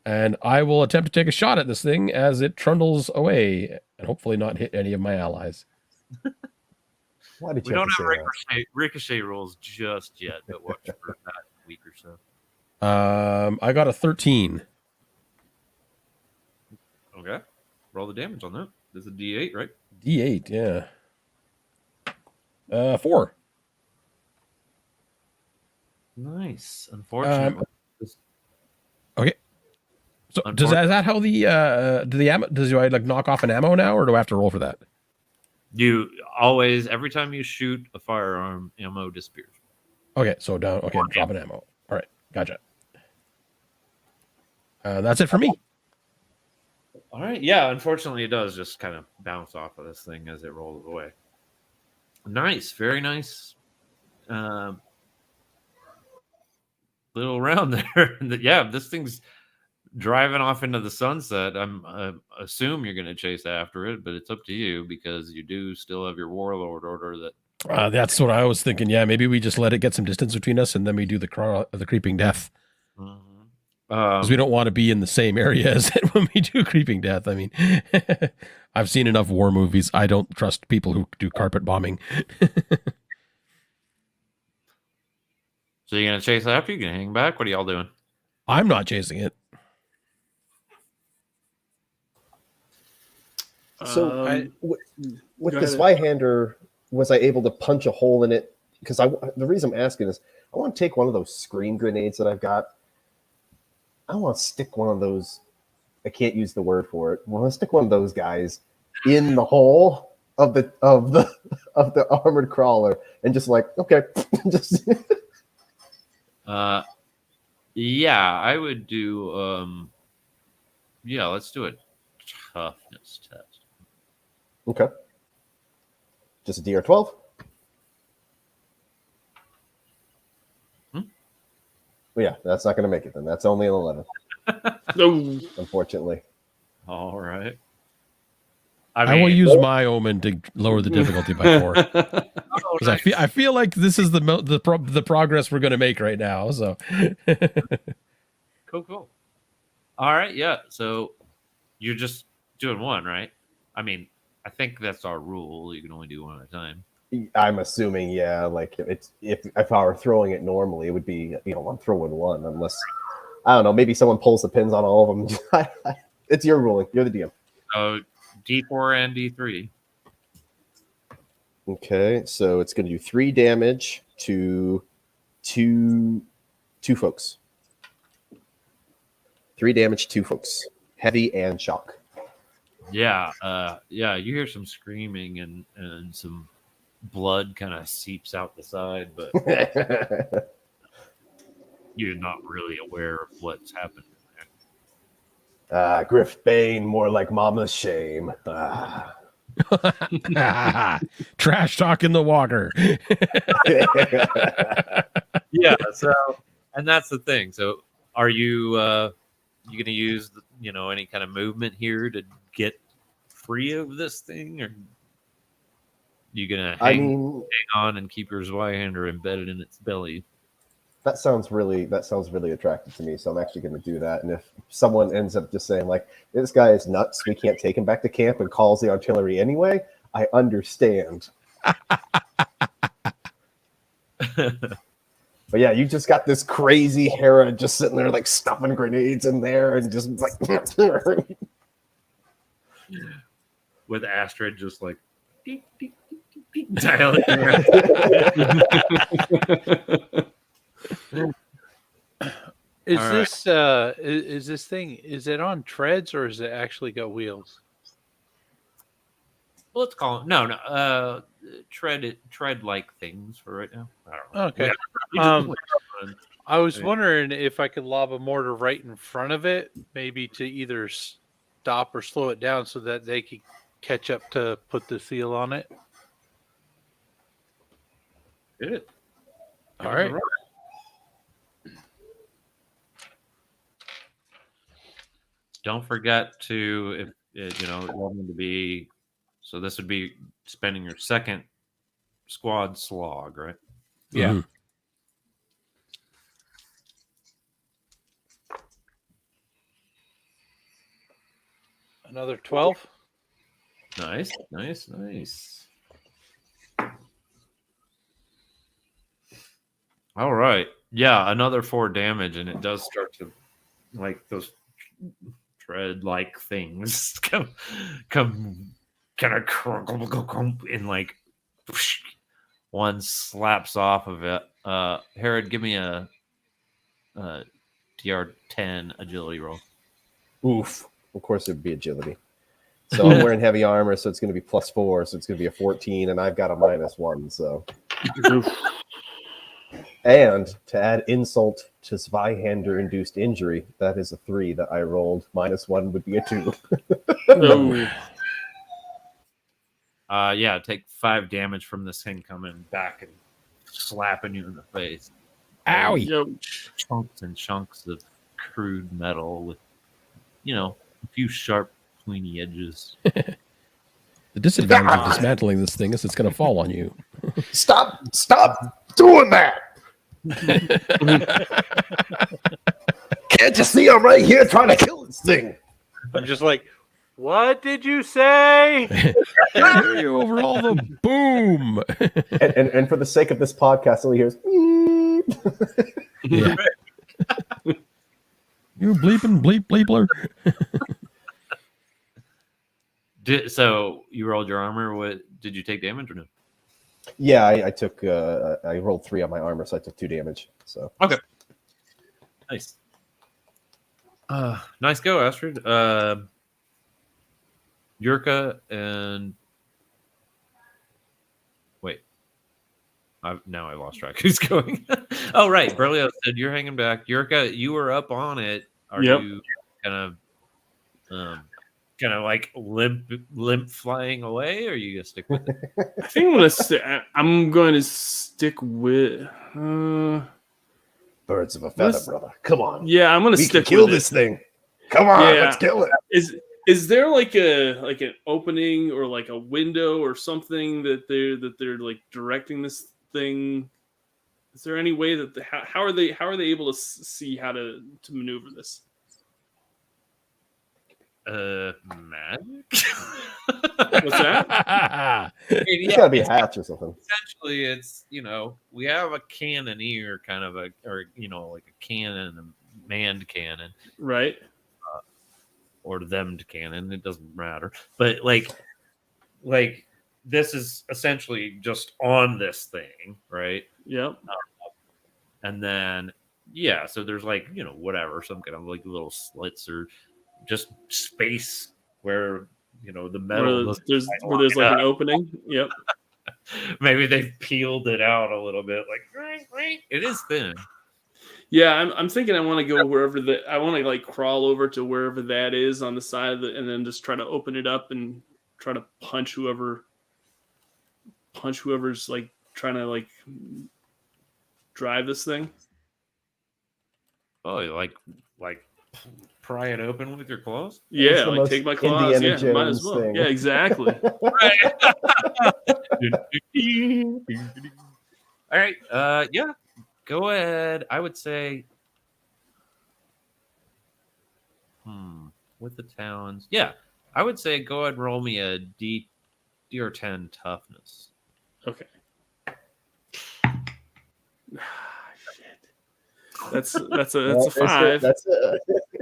S4: And I will attempt to take a shot at this thing as it trundles away and hopefully not hit any of my allies.
S3: why did
S2: We
S3: you
S2: don't
S3: have
S2: have
S3: to say that?
S2: ricochet rolls just yet, but watch for that week or so.
S4: I got a 13.
S2: Okay. Roll the damage on that. This is a D8, right?
S4: D8, yeah. 4.
S2: Nice. Unfortunately.
S4: Okay. So is that how the ammo, do I like knock off an ammo now, or do I have to roll for that?
S2: You always, every time you shoot a firearm, ammo disappears.
S4: Okay, so down. Okay, drop an ammo. All right, gotcha. That's it for me.
S2: All right. Yeah, unfortunately, it does just kind of bounce off of this thing as it rolls away. Nice. Very nice. Little round there. Yeah, this thing's driving off into the sunset. I assume you're going to chase after it, but it's up to you, because you do still have your warlord order that.
S4: That's what I was thinking. Yeah, maybe we just let it get some distance between us, and then we do the creeping death. Because we don't want to be in the same area as it when we do creeping death. I mean, I've seen enough war movies. I don't trust people who do carpet bombing.
S2: So you're going to chase after? You're going to hang back? What are y'all doing?
S4: I'm not chasing it.
S3: So with
S1: go
S3: the
S1: ahead.
S3: Zweihander, was I able to punch a hole in it? Because the reason I'm asking is I want to take one of those screen grenades that I've got. I want to stick one of those. I can't use the word for it. I want to stick one of those guys in the hole of the armored crawler, and just like, okay, just.
S2: Yeah, I would do. Yeah, let's do a toughness test.
S3: Okay. Just a DR12? Well, yeah, that's not going to make it then. That's only an 11.
S1: No.
S3: Unfortunately.
S2: All right.
S4: I will use my omen to lower the difficulty by 4.
S2: Oh,
S4: Nice. I feel like this is the progress we're going to make right now. So
S2: cool. All right, yeah. So you're just doing one, right? I mean, I think that's our rule. You can only do one at a time.
S3: I'm assuming, yeah. Like if I were throwing it normally, it would be I'm throwing one, unless I don't know. Maybe someone pulls the pins on all of them. It's your ruling. You're the DM.
S2: So D4 and D3.
S3: Okay, so it's going to do 3 damage to two folks. 3 damage, 2 folks. Heavy and shock.
S2: Yeah, yeah. You hear some screaming and some blood kind of seeps out the side, but you're not really aware of what's happening there.
S3: Griff Bane, more like Mama's shame.
S4: trash talk in the water.
S2: Yeah. So, and that's the thing. So, are you going to use any kind of movement here to get free of this thing, or you going to hang on and keep your Zweihander embedded in its belly?
S3: That sounds really attractive to me. So I'm actually going to do that. And if someone ends up just saying like, this guy is nuts, we can't take him back to camp, and calls the artillery anyway, I understand. But yeah, you just got this crazy Hera just sitting there like stuffing grenades in there and just like
S2: with Astrid just like dialing around.
S5: Is this thing, is it on treads or is it actually got wheels?
S2: Well, let's call them no tread like things for right now. I don't know.
S5: Okay.
S2: Yeah.
S5: I was wondering if I could lob a mortar right in front of it, maybe to either stop or slow it down so that they could catch up to put the seal on it.
S2: Good.
S5: All right.
S2: Don't forget to, if you want them to be, so this would be spending your second squad slog, right?
S5: Yeah.
S4: Mm-hmm.
S5: Another 12.
S2: Nice. All right. Yeah, another 4 damage, and it does start to, like, those tread-like things come kind of crumple, and, like, one slaps off of it. Herod, give me a DR10 agility roll.
S3: oof. Of course, it would be agility. So I'm wearing heavy armor, so it's going to be +4, so it's going to be a 14, and I've got a -1. So, and to add insult to Zweihander induced injury, that is a 3 that I rolled. -1 would be a 2.
S1: No.
S2: Yeah, take 5 damage from this thing coming back and slapping you in the face.
S4: Owie.
S2: Chunks and chunks of crude metal with, a few sharp, pointy edges.
S4: The disadvantage of dismantling this thing is it's going to fall on you.
S3: Stop doing that! Can't you see I'm right here trying to kill this thing?
S5: I'm just like, what did you say?
S4: Carry you over all the boom.
S3: And for the sake of this podcast, all he hears.
S4: Yeah. You bleeping bleep bleepler.
S2: So you rolled your armor. What did you take damage or no?
S3: Yeah, I took. I rolled 3 on my armor, so I took 2 damage. So
S2: okay, nice. Nice go, Astrid. Yurka and wait, now I lost track. Who's going? Oh, right. Berlioz said you're hanging back. Yurka, you were up on it. Are you kind of kind of like limp flying away, or are you gonna stick with it?
S1: I think I'm going to stick with.
S3: Birds of a feather, brother. Come on.
S1: Yeah, I'm going to
S3: We
S1: stick
S3: can kill
S1: with
S3: this thing. Come on,
S1: Yeah.
S3: let's kill it.
S1: Is there like an opening or like a window or something that they're like directing this thing? Is there any way that how are they able to see how to maneuver this?
S2: Magic.
S1: What's that?
S3: It's gotta be a hatch or something.
S2: Essentially, it's we have a cannoneer, kind of like a cannon, a manned cannon,
S1: Right.
S2: Or themmed cannon. It doesn't matter, but like this is essentially just on this thing, right?
S1: Yep.
S2: And then so there's like whatever, some kind of like little slits or just space where the metal
S1: where there's like an opening. Yep.
S2: Maybe they've peeled it out a little bit, like it is thin.
S1: Yeah, I'm thinking I want to go wherever I want to like crawl over to wherever that is on the side of and then just try to open it up and try to punch whoever's like trying to like drive this thing.
S2: Oh, you like pry it open with your claws?
S1: Yeah, like take my claws.
S3: Indiana
S1: Yeah, might
S3: Jones
S1: as well.
S3: thing.
S1: Yeah, exactly.
S2: All right. Yeah. Go ahead. I would say. With the talons. Yeah. I would say go ahead and roll me a D or 10 toughness.
S1: Okay. That's a 5.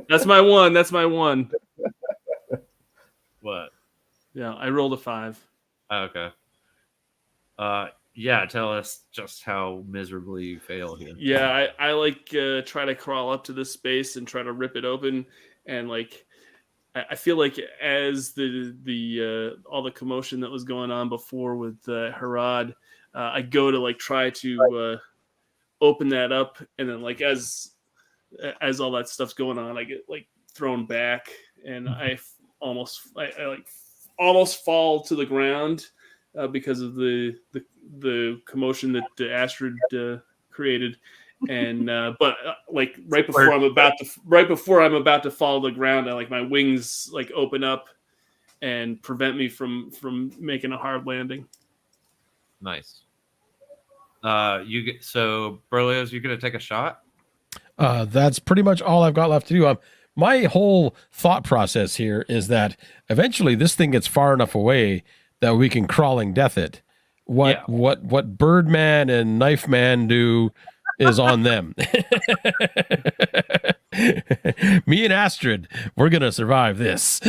S1: That's my one. That's my one.
S2: What?
S1: Yeah, I rolled a 5.
S2: Okay. Yeah, tell us just how miserably you fail here.
S1: Yeah, I like try to crawl up to this space and try to rip it open, and like I feel like as the all the commotion that was going on before with Harad, I go to like try to open that up, and then like as all that stuff's going on, I get like thrown back, and I almost fall to the ground because of the commotion that Astrid created, and but like right before I'm about to fall to the ground, my wings like open up and prevent me from making a hard landing.
S2: Nice. So Berlioz, you're gonna take a shot?
S4: That's pretty much all I've got left to do. My whole thought process here is that eventually this thing gets far enough away that we can crawling death it. What Birdman and Knife Man do is on them. Me and Astrid, we're gonna survive this.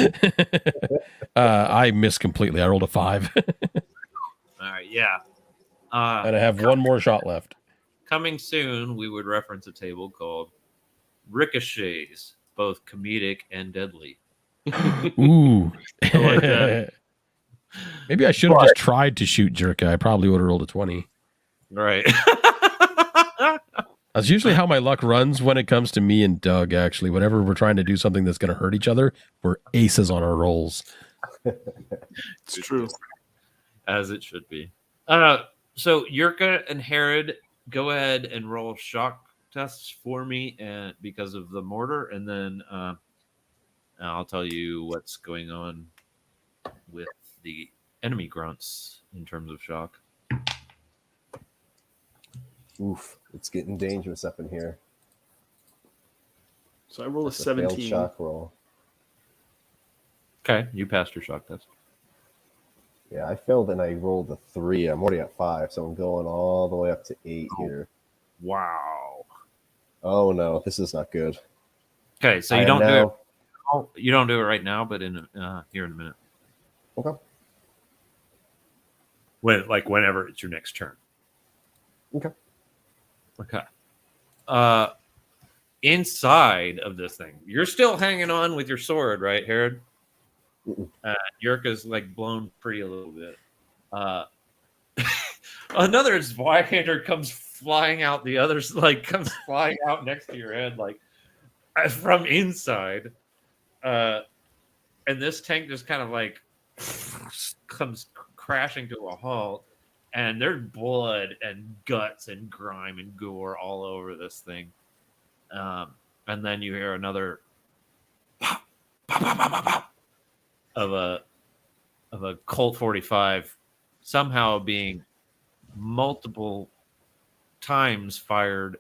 S4: I missed completely. I rolled a 5.
S2: All right, yeah.
S4: And I have one more shot left.
S2: Coming soon, we would reference a table called Ricochets, both comedic and deadly.
S4: Ooh.
S1: I like that.
S4: Maybe I should have just tried to shoot Jerka. I probably would have rolled a 20.
S2: Right.
S4: That's usually how my luck runs when it comes to me and Doug, actually. Whenever we're trying to do something that's going to hurt each other, we're aces on our rolls.
S1: It's true.
S2: As it should be. So Yurka and Herod, go ahead and roll shock tests for me, and because of the mortar, and then I'll tell you what's going on with the enemy grunts in terms of shock.
S3: Oof, it's getting dangerous up in here.
S1: So I roll a
S3: That's a failed
S1: 17.
S3: shock roll.
S2: Okay, you passed your shock test.
S3: Yeah, I failed and I rolled a 3. I'm already at 5, so I'm going all the way up to 8 here.
S2: Wow.
S3: Oh no, this is not good.
S2: Okay, so you don't do it right now, but in here in a minute.
S3: Okay.
S2: Whenever it's your next turn.
S3: Okay.
S2: Okay. Inside of this thing, you're still hanging on with your sword, right, Herod? Yurka's blown free a little bit. Another Zweihander comes flying out. The others comes flying out next to your head, from inside. and this tank just kind of like comes crashing to a halt, and there's blood and guts and grime and gore all over this thing. And then you hear another pop, pop, pop, pop, pop, pop, of a Colt 45 somehow being multiple times fired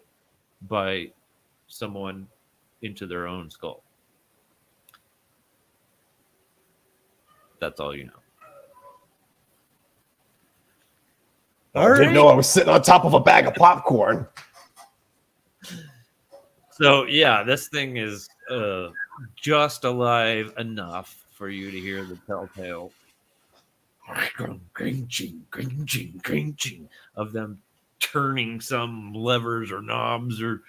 S2: by someone into their own skull. That's all you know.
S3: I didn't know I was sitting on top of a bag of popcorn.
S2: So yeah, this thing is just alive enough for you to hear the telltale of them turning some levers or knobs or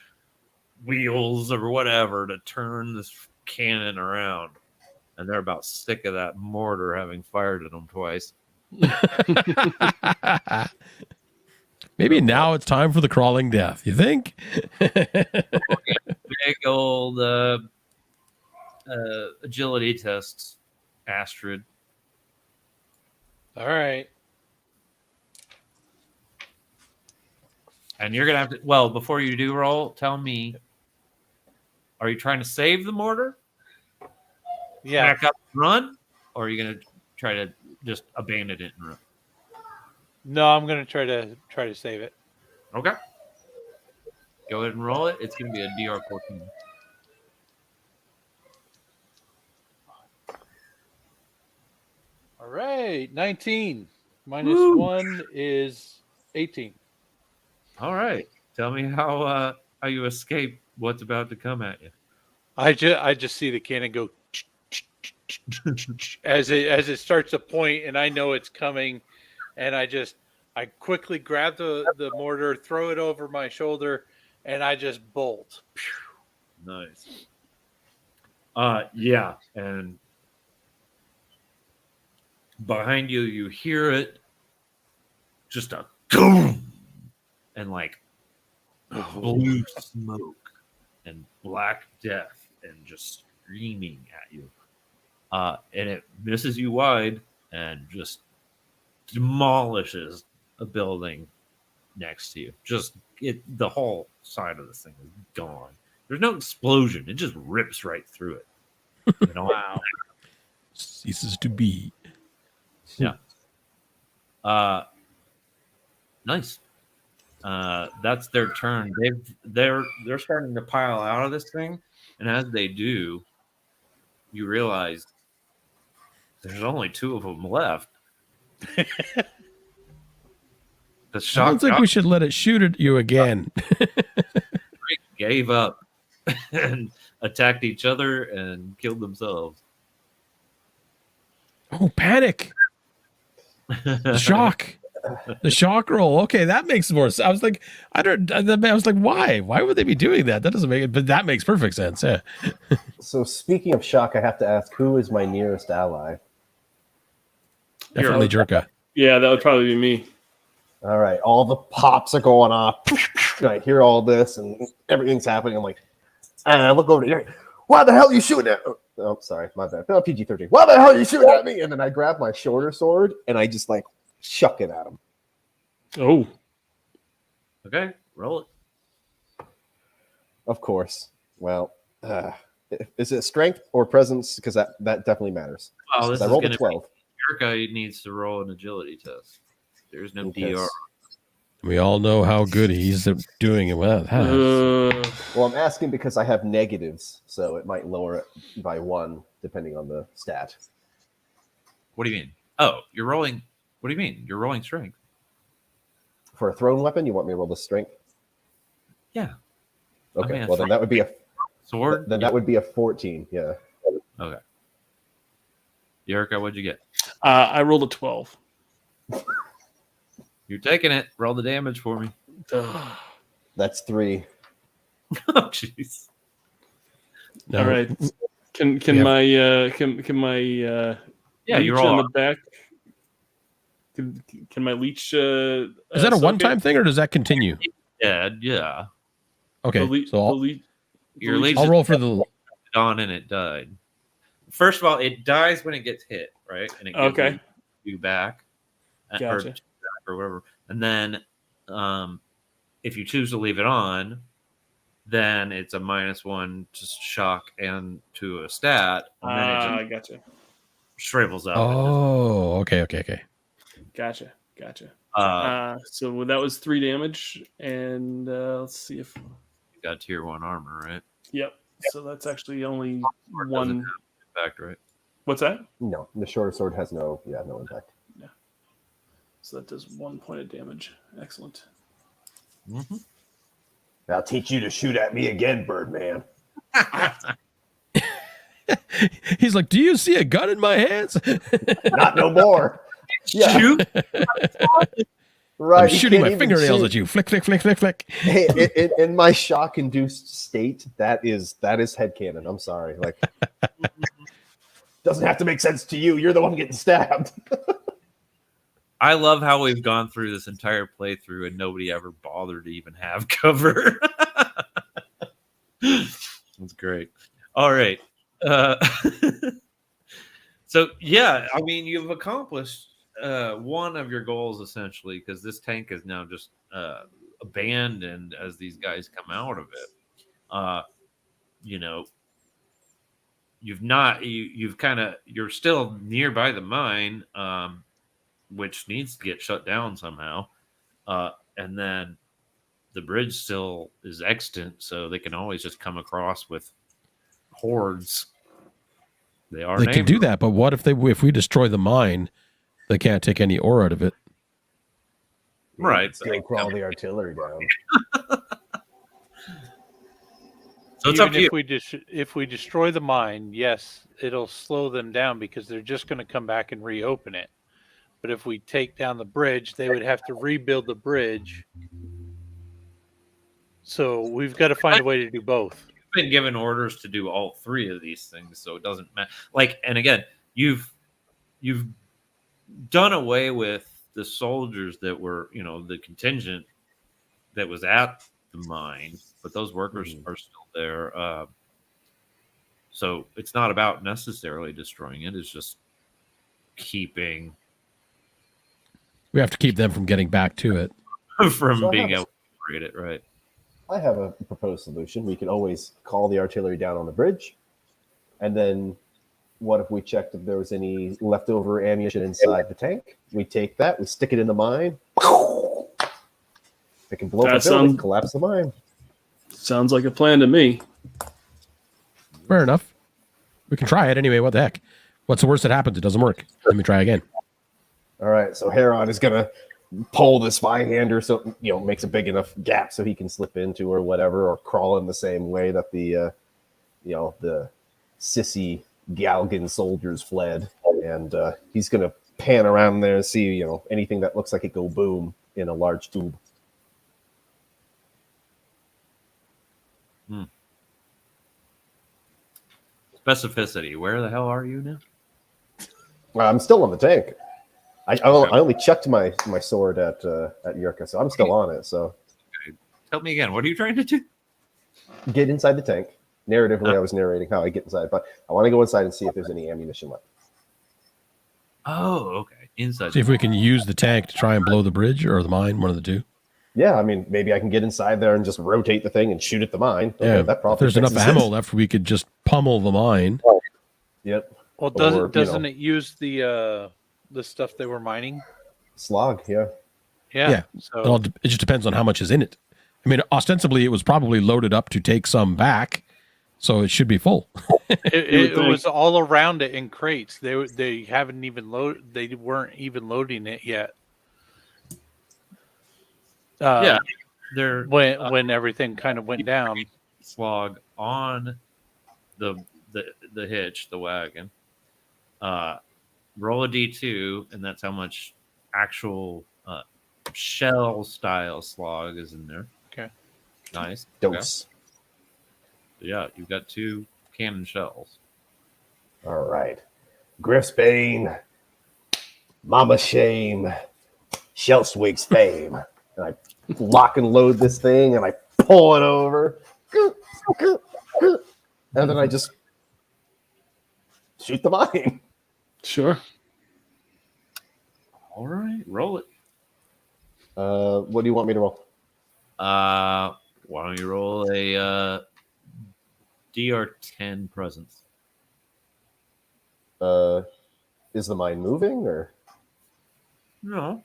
S2: wheels or whatever to turn this cannon around. And they're about sick of that mortar having fired at them twice.
S4: Maybe now it's time for the crawling death. You think?
S2: Big old agility tests, Astrid.
S5: All right.
S2: And you're gonna have to. Well, before you do roll, tell me: are you trying to save the mortar?
S5: Yeah.
S2: Back up and run, or are you gonna try to just abandon it and run?
S5: No, I'm gonna try to save it.
S2: Okay. Go ahead and roll it. It's gonna be a DR 14.
S5: All right, 19 minus 1 is 18.
S2: All right. Tell me how you escape what's about to come at you.
S5: I just see the cannon go as it starts to point, and I know it's coming, and I quickly grab the mortar, throw it over my shoulder, and I just bolt.
S2: Nice. Yeah, and behind you, you hear it, just a boom, and like blue smoke and black death, and just screaming at you. And it misses you wide and just demolishes a building next to you. The whole side of this thing is gone. There's no explosion. It just rips right through it. Wow.
S4: Ceases to be.
S2: Yeah. Nice. That's their turn. They're starting to pile out of this thing, and as they do, you realize there's only 2 of them left. The shock.
S4: I don't think we should let it shoot at you again.
S2: Gave up and attacked each other and killed themselves.
S4: Oh, panic! The shock. The shock roll. Okay, that makes more sense. I was like, why? Why would they be doing that? That doesn't make it, but that makes perfect sense. Yeah.
S3: So speaking of shock, I have to ask, who is my nearest ally?
S4: Definitely Jerka.
S1: Yeah, that would probably be me.
S3: All right, all the pops are going off. And I hear all this, and everything's happening. I'm like, and I look over to Jerry. Why the hell are you shooting at? Oh, sorry, my bad. PG-13. Why the hell are you shooting at me? And then I grab my shorter sword and I just like chuck it at him.
S1: Oh,
S2: Okay, roll it.
S3: Of course. Well, is it strength or presence? Because that definitely matters.
S2: Well, this
S3: I
S2: is
S3: rolled a
S2: going to
S3: 12.
S2: Yurka needs to roll an agility test. There's no
S3: Okay.
S2: DR.
S4: We all know how good he's at doing it with that.
S3: Well, I'm asking because I have negatives, so it might lower it by 1 depending on the stat.
S2: What do you mean? Oh, you're rolling. What do you mean? You're rolling strength.
S3: For a thrown weapon, you want me to roll the strength?
S2: Yeah.
S3: Okay.
S2: I mean,
S3: Well, then that would be a
S2: sword.
S3: Then that would be a 14. Yeah.
S2: Okay. Yurka, what'd you get?
S1: I rolled a 12.
S2: You're taking it. Roll the damage for me.
S3: That's 3.
S2: Oh, jeez.
S1: All right. Can my
S2: Yeah,
S1: leech
S2: you roll.
S1: on the back? Can my leech?
S4: Is that a one-time thing or does that continue?
S2: Yeah.
S4: Okay, so
S2: Your leech
S4: I'll roll for the.
S2: on and it died. first of all, it dies when it gets hit, right? And it gives
S1: Okay.
S2: you back,
S1: Gotcha.
S2: or whatever. And then, if you choose to leave it on, then it's a -1 to shock and to a stat, and then it just
S1: Gotcha.
S2: shrivels up.
S4: Oh, okay.
S1: Gotcha. So that was 3 damage, and let's see if.
S2: You got tier 1 armor, right?
S1: Yep. So that's actually only
S2: Or doesn't
S1: 1.
S2: have impact, right?
S1: What's that?
S3: No, the shorter sword has no impact.
S1: So that does 1 point of damage. Excellent.
S2: Mm-hmm.
S3: I'll teach you to shoot at me again, Birdman.
S4: He's like, "Do you see a gun in my hands?"
S3: Not no more. Yeah,
S2: Shoot!
S3: right.
S4: I'm shooting my fingernails at you. Flick, flick, flick, flick, flick.
S3: Hey, in my shock-induced state, that is headcanon. I'm sorry. Like, doesn't have to make sense to you. You're the one getting stabbed.
S2: I love how we've gone through this entire playthrough and nobody ever bothered to even have cover. That's great. All right. So, yeah, I mean, you've accomplished one of your goals, essentially, because this tank is now just abandoned as these guys come out of it. You're still nearby the mine, which needs to get shut down somehow. And then the bridge still is extant, so they can always just come across with hordes. They
S4: can do that, but what if we destroy the mine? They can't take any ore out of it.
S2: Right.
S3: Still crawl the artillery down.
S2: So it's up to you.
S5: If we destroy the mine, yes, it'll slow them down because they're just going to come back and reopen it. But if we take down the bridge, they would have to rebuild the bridge. So we've got to find a way to do both.
S2: You've been given orders to do all 3 of these things, so it doesn't matter. And again, you've done away with the soldiers that were, the contingent that was at the mine, but those workers are still there. So it's not about necessarily destroying it; it's just keeping.
S4: We have to keep them from getting back to it.
S2: From being able to operate it, right?
S3: I have a proposed solution. We could always call the artillery down on the bridge, and then what if we checked if there was any leftover ammunition inside the tank? We take that, we stick it in the mine. It can blow up the building, collapse the mine.
S1: Sounds like a plan to me.
S4: Fair enough. We can try it anyway. What the heck? What's the worst that happens? It doesn't work. Let me try again.
S3: All right, so Heron is gonna pull the spy-hander so makes a big enough gap so he can slip into or whatever, or crawl in the same way that the sissy Galgan soldiers fled, and he's gonna pan around there and see anything that looks like it go boom in a large tube.
S2: Specificity. Where the hell are you now?
S3: I'm still on the tank. I only chucked my sword at Yurka, so I'm still on it. So,
S2: tell me again. What are you trying to do?
S3: Get inside the tank. Narratively, I was narrating how I get inside, but I want to go inside and see if there's any ammunition left.
S2: Oh, okay. Inside.
S4: See if we can use the tank to try and blow the bridge or the mine, one of the two.
S3: Yeah, I mean, maybe I can get inside there and just rotate the thing and shoot at the mine.
S4: Yeah,
S3: that probably
S4: if there's enough ammo left, we could just pummel the mine.
S3: Yep.
S5: Well, doesn't it use the stuff they were mining?
S3: Slog, yeah.
S5: Yeah. So
S4: It just depends on how much is in it. I mean, ostensibly, it was probably loaded up to take some back, so it should be full.
S5: it was all around it in crates. They haven't even loaded. They weren't even loading it yet.
S2: They're
S5: when everything kind of went down.
S2: Slog on the hitch, the wagon. Roll a d2, and that's how much actual shell style slog is in there.
S5: Okay,
S2: nice.
S3: Dose.
S2: Okay. Yeah, you've got 2 cannon shells.
S3: All right. Griff's Bane, Mama Shame, Shell Swig's Fame. And I lock and load this thing, and I pull it over. And then I just shoot the mine.
S1: Sure.
S2: All right, roll it.
S3: What do you want me to roll?
S2: Why don't you roll a DR10 presence?
S3: Is the mine moving or
S2: No.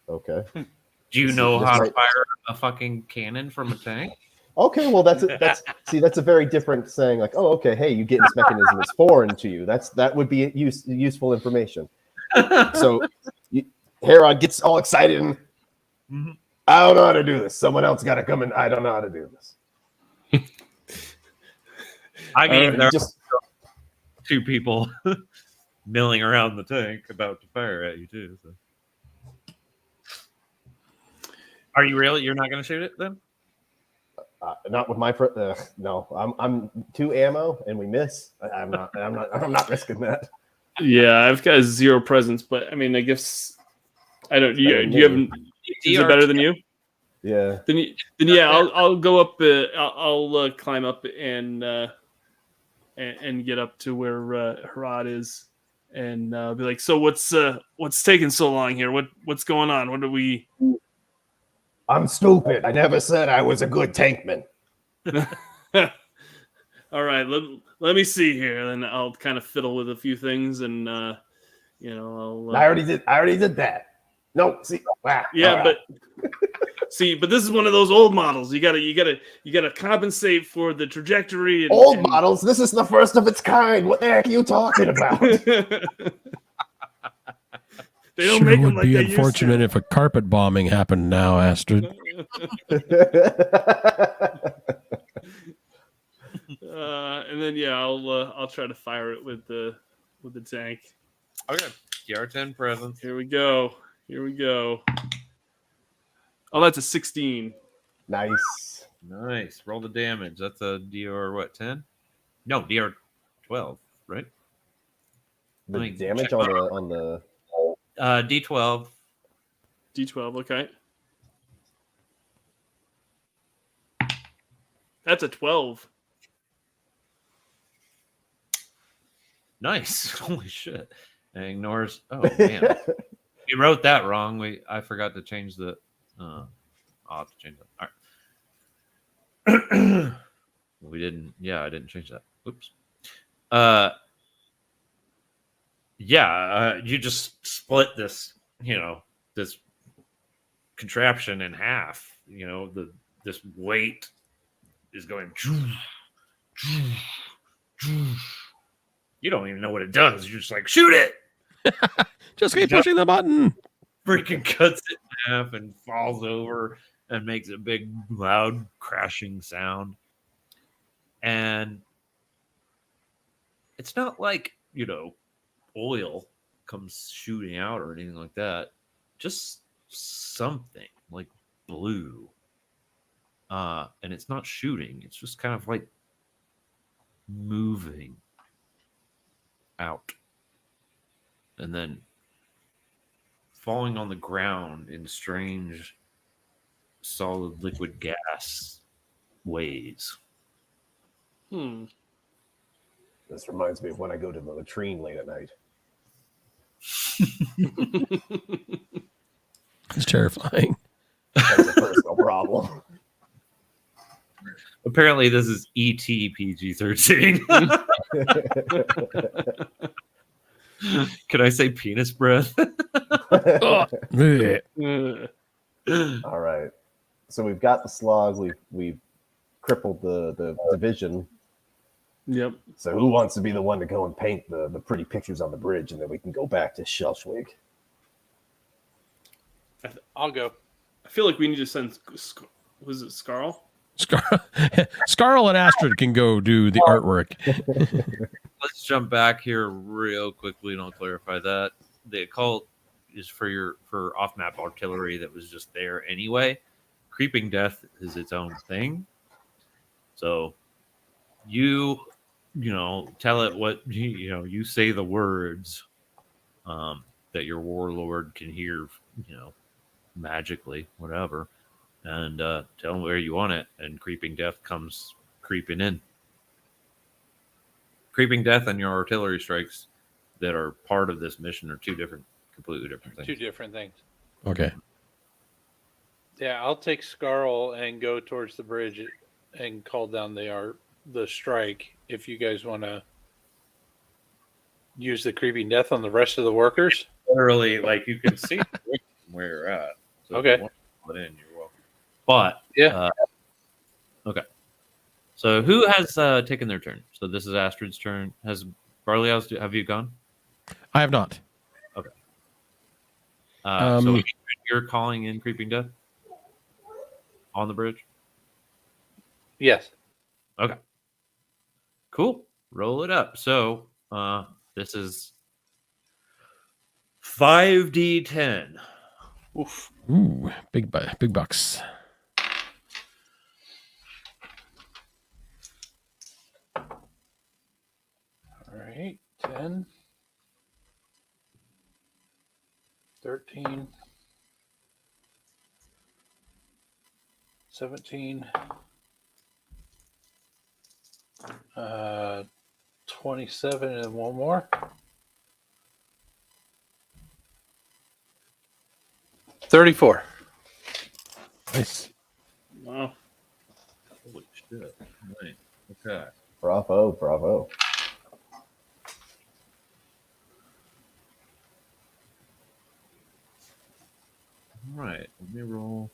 S3: okay?
S2: Do you
S3: This
S2: know
S3: this
S2: how to
S3: might-
S2: fire a fucking cannon from a tank?
S3: Okay, well that's a very different saying. Like, oh, okay, hey, you get this mechanism is foreign to you. That would be useful information. So Herod gets all excited and
S2: Mhm.
S3: I don't know how to do this. Someone else got to come in. I don't know how to do this.
S2: I mean, there
S3: Just
S2: are two people milling around the tank about to fire at you too. So. Are you really? You're not going to shoot it then?
S3: not with my no. I'm 2 ammo and we miss. I'm not risking that.
S1: Yeah, I've got 0 presence, but I mean, I guess I don't. Do you have? Is it better than you?
S3: Yeah.
S1: Then yeah, I'll go up. I'll climb up and get up to where Herod is, and be like, so what's taking so long here? What's going on? What do we?
S3: I'm stupid. I never said I was a good tankman.
S1: All right, let me see here. Then I'll kind of fiddle with a few things, and I'll.
S3: I already did that. No, see,
S1: Yeah, but see, but this is one of those old models. You gotta compensate for the trajectory.
S3: Old models. This is the first of its kind. What the heck are you talking about?
S1: They don't
S4: Sure
S1: make them
S4: would
S1: like
S4: be
S1: they used
S4: unfortunate
S1: to.
S4: if a carpet bombing happened now, Astrid.
S1: And then yeah, I'll try to fire it with the tank.
S2: Okay. DR10 presence.
S1: Here we go. Oh, that's a 16.
S3: Nice.
S2: Nice. Roll the damage. That's a DR what? 10? No, DR 12, right?
S3: The
S2: Let me
S3: damage
S2: check
S3: on the
S2: D12.
S1: D12. Okay. That's a 12.
S2: Nice. Holy shit. And ignores. Oh man. You wrote that wrong. I forgot to change the. I'll have to change that. All right. We didn't. Yeah, I didn't change that. Oops. Yeah. You just split this. This contraption in half. This weight is going. You don't even know what it does. You're just like, shoot it.
S4: Just keep pushing the button.
S2: Freaking cuts it in half and falls over and makes a big, loud, crashing sound. And it's not like, oil comes shooting out or anything like that. Just something like blue. And it's not shooting. It's just kind of like moving out. And then falling on the ground in strange solid liquid gas ways.
S3: This reminds me of when I go to the latrine late at night.
S4: It's terrifying.
S3: That's a personal problem.
S2: Apparently, this is ET PG-13. Can I say penis breath?
S4: Blech.
S3: All right. So we've got the slugs. We've crippled the division.
S1: Yep.
S3: So who wants to be the one to go and paint the pretty pictures on the bridge, and then we can go back to Schleswig?
S5: I'll go.
S1: I feel like we need to send. Was it Scarl?
S4: Scarl and Astrid can go do the artwork.
S2: Let's jump back here real quickly and I'll clarify that. The occult is for off-map artillery that was just there anyway. Creeping Death is its own thing. So you tell it what, you say the words that your warlord can hear, magically, whatever. And tell them where you want it, and Creeping Death comes creeping in. Creeping Death and your artillery strikes that are part of this mission are completely different things.
S5: Two different things.
S4: Okay.
S5: Yeah, I'll take Scarl and go towards the bridge and call down the strike. If you guys want to use the Creeping Death on the rest of the workers.
S2: Literally, like you can see where you're at. So
S5: Okay.
S2: if you want to put it in, you're welcome. But
S5: Yeah.
S2: okay. So who has taken their turn? So this is Astrid's turn. Has Barleyhouse? Have you gone?
S4: I have not.
S2: Okay. So you're calling in Creeping Death on the bridge.
S5: Yes.
S2: Okay. Cool. Roll it up. So this is 5d10.
S5: Oof.
S4: Ooh, big bucks.
S5: All right. 10, 13, 17, 27, and one more. 34.
S4: Nice.
S2: Wow. Holy shit. Right. Okay.
S3: Bravo.
S2: All right. Let me roll.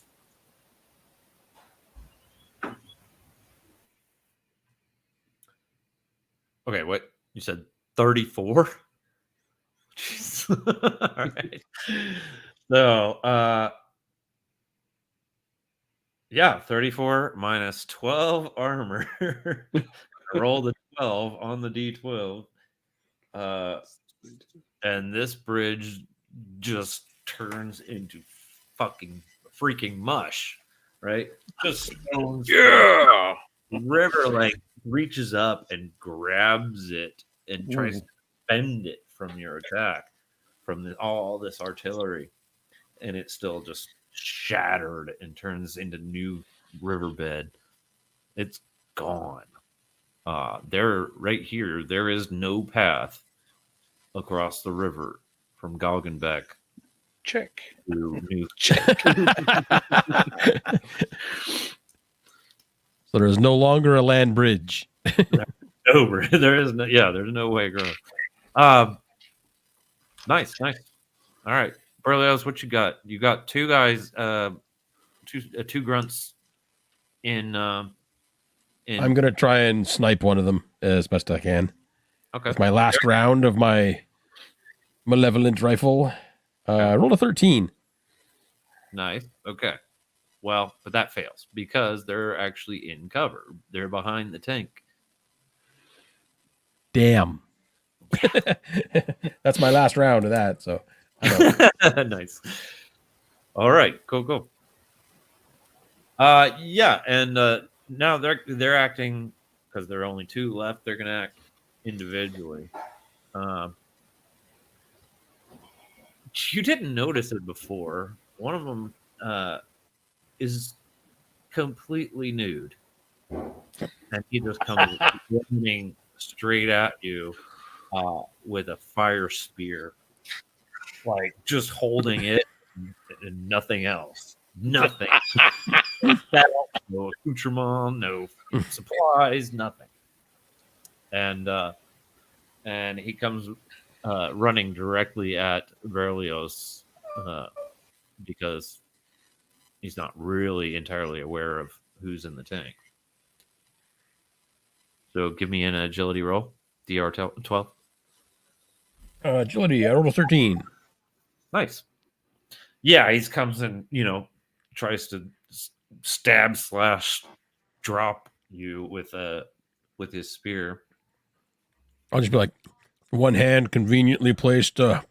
S2: Okay, what? You said 34? Jeez. All right. So, yeah, 34 minus 12 armor. I rolled a 12 on the D12. And this bridge just turns into freaking mush, right? Just stones.
S1: Yeah.
S2: River like reaches up and grabs it and tries to bend it from your attack, from all this artillery, and it's still just shattered and turns into new riverbed. It's gone. There, right here, there is no path across the river from Galgenbeck
S5: Check.
S2: to New.
S4: So there is no longer a land bridge.
S2: Over. There's no way across. Nice. All right. Burleos, what you got? You got two guys, two grunts in
S4: I'm gonna try and snipe one of them as best I can.
S2: Okay.
S4: With my last round of my malevolent rifle. I rolled a 13.
S2: Nice. Okay. Well, but that fails because they're actually in cover. They're behind the tank.
S4: Damn. That's my last round of that. So
S2: Nice. All right. Cool. Yeah, and now they're acting because there are only two left. They're gonna act individually. You didn't notice it before. One of them is completely nude, and he just comes running straight at you with a fire spear, like just holding it and nothing else. Nothing. No accoutrement, no supplies, nothing. And he comes running directly at Berlioz because he's not really entirely aware of who's in the tank. So give me an agility roll, DR 12.
S4: agility, I rolled a 13.
S2: Nice. Yeah, he comes and, tries to stab / drop you with his spear.
S4: I'll just be like, one hand conveniently placed, over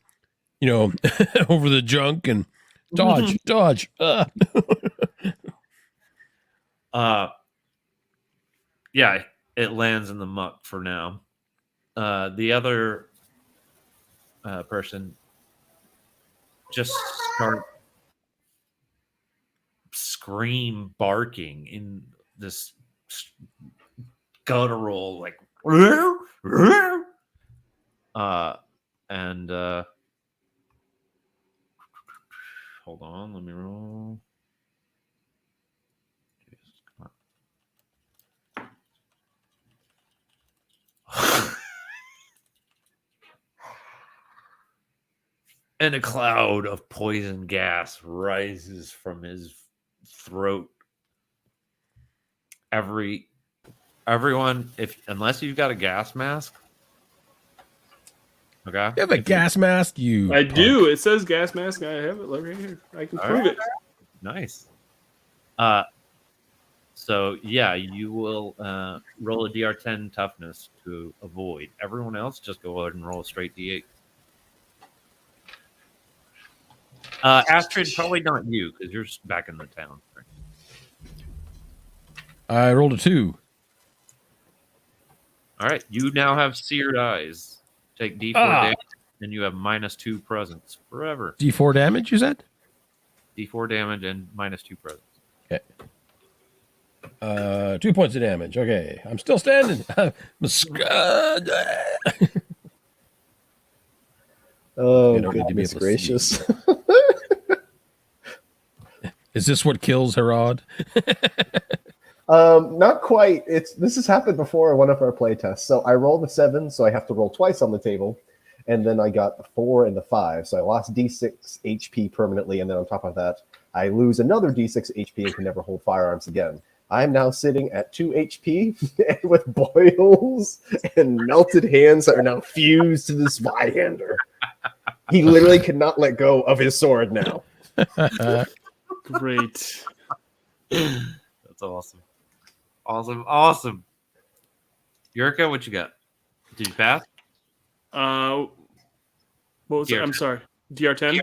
S4: the junk and dodge.
S2: Yeah, it lands in the muck for now. The other person just start barking in this guttural, like, And hold on, let me roll. Jeez, come on. And a cloud of poison gas rises from his throat. Everyone, unless you've got a gas mask, okay.
S4: You have a gas mask, you.
S1: I
S4: punk.
S1: do. It says gas mask. I have it right here. I can prove it.
S2: Nice. So yeah, you will roll a DR10 toughness to avoid. Everyone else, just go ahead and roll a straight D8. Astrid, probably not you because you're back in the town.
S4: I rolled a 2.
S2: All right, you now have seared eyes. Take D4 damage, and you have -2 presence forever.
S4: D4 damage, you said?
S2: D4 damage and -2 presence.
S4: Okay. 2 points of damage. Okay, I'm still standing.
S3: Oh,
S4: You don't need to be
S3: goodness
S4: able to
S3: gracious.
S4: Is this what kills Herod?
S3: Not quite. This has happened before in one of our play tests. So I rolled a 7, so I have to roll twice on the table. And then I got the 4 and the 5. So I lost D6 HP permanently. And then on top of that, I lose another D6 HP and can never hold firearms again. I'm now sitting at 2 HP with boils and melted hands that are now fused to this Zweihander. He literally cannot let go of his sword now.
S1: Great.
S2: That's awesome. Awesome. Yurka, what you got? Did you pass?
S1: What was it?
S2: DR10.
S1: I'm sorry. DR10?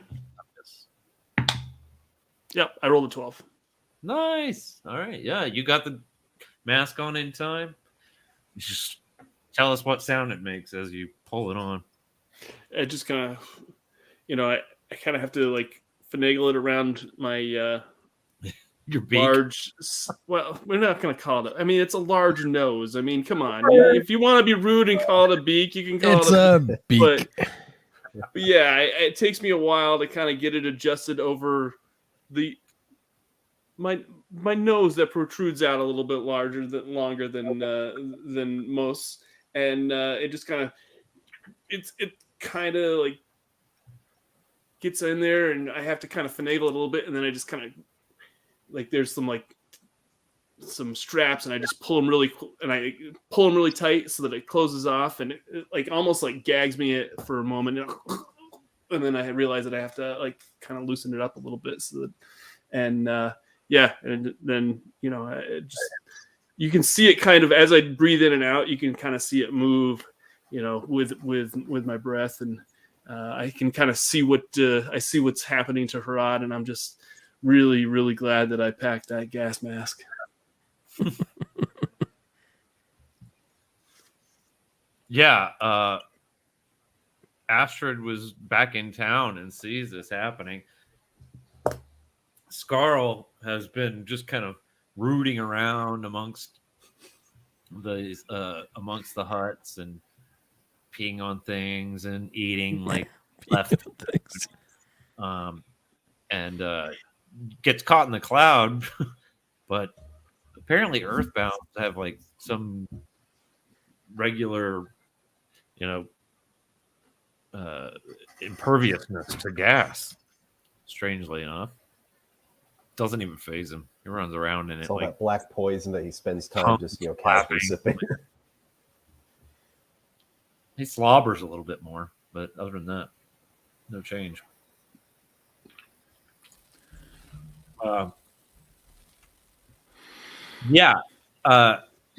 S1: Yep, I rolled a 12.
S2: Nice. All right. Yeah, you got the mask on in time. You just tell us what sound it makes as you pull it on.
S1: I just kind of, I kind of have to like finagle it around my
S2: Your beak.
S1: large. Well, we're not going to call it. I mean, it's a large nose. I mean, come on. If you want to be rude and call it a beak, you can call
S4: It's
S1: it
S4: a beak.
S1: But yeah, it takes me a while to kind of get it adjusted over my nose that protrudes out a little bit longer than most, and it just kind of it kind of like gets in there, and I have to kind of finagle it a little bit, and then I just kind of like there's some straps, and I just pull them really tight so that it closes off, and it like almost like gags me for a moment, and then I realize that I have to like kind of loosen it up a little bit so that and then it just you can see it kind of as I breathe in and out. You can kind of see it move, with my breath, and I can kind of see what's happening to Harad, and I'm just really, really glad that I packed that gas mask.
S2: Yeah, Astrid was back in town and sees this happening. Scarl has been just kind of rooting around amongst the huts and peeing on things and eating like left
S4: things.
S2: And gets caught in the cloud, but apparently Earthbound have like some regular, imperviousness to gas. Strangely enough, doesn't even phase him. He runs around in
S3: It's
S2: it
S3: all
S2: like
S3: that black poison that he spends time just casually sipping.
S2: he slobbers a little bit more, but other than that, no change.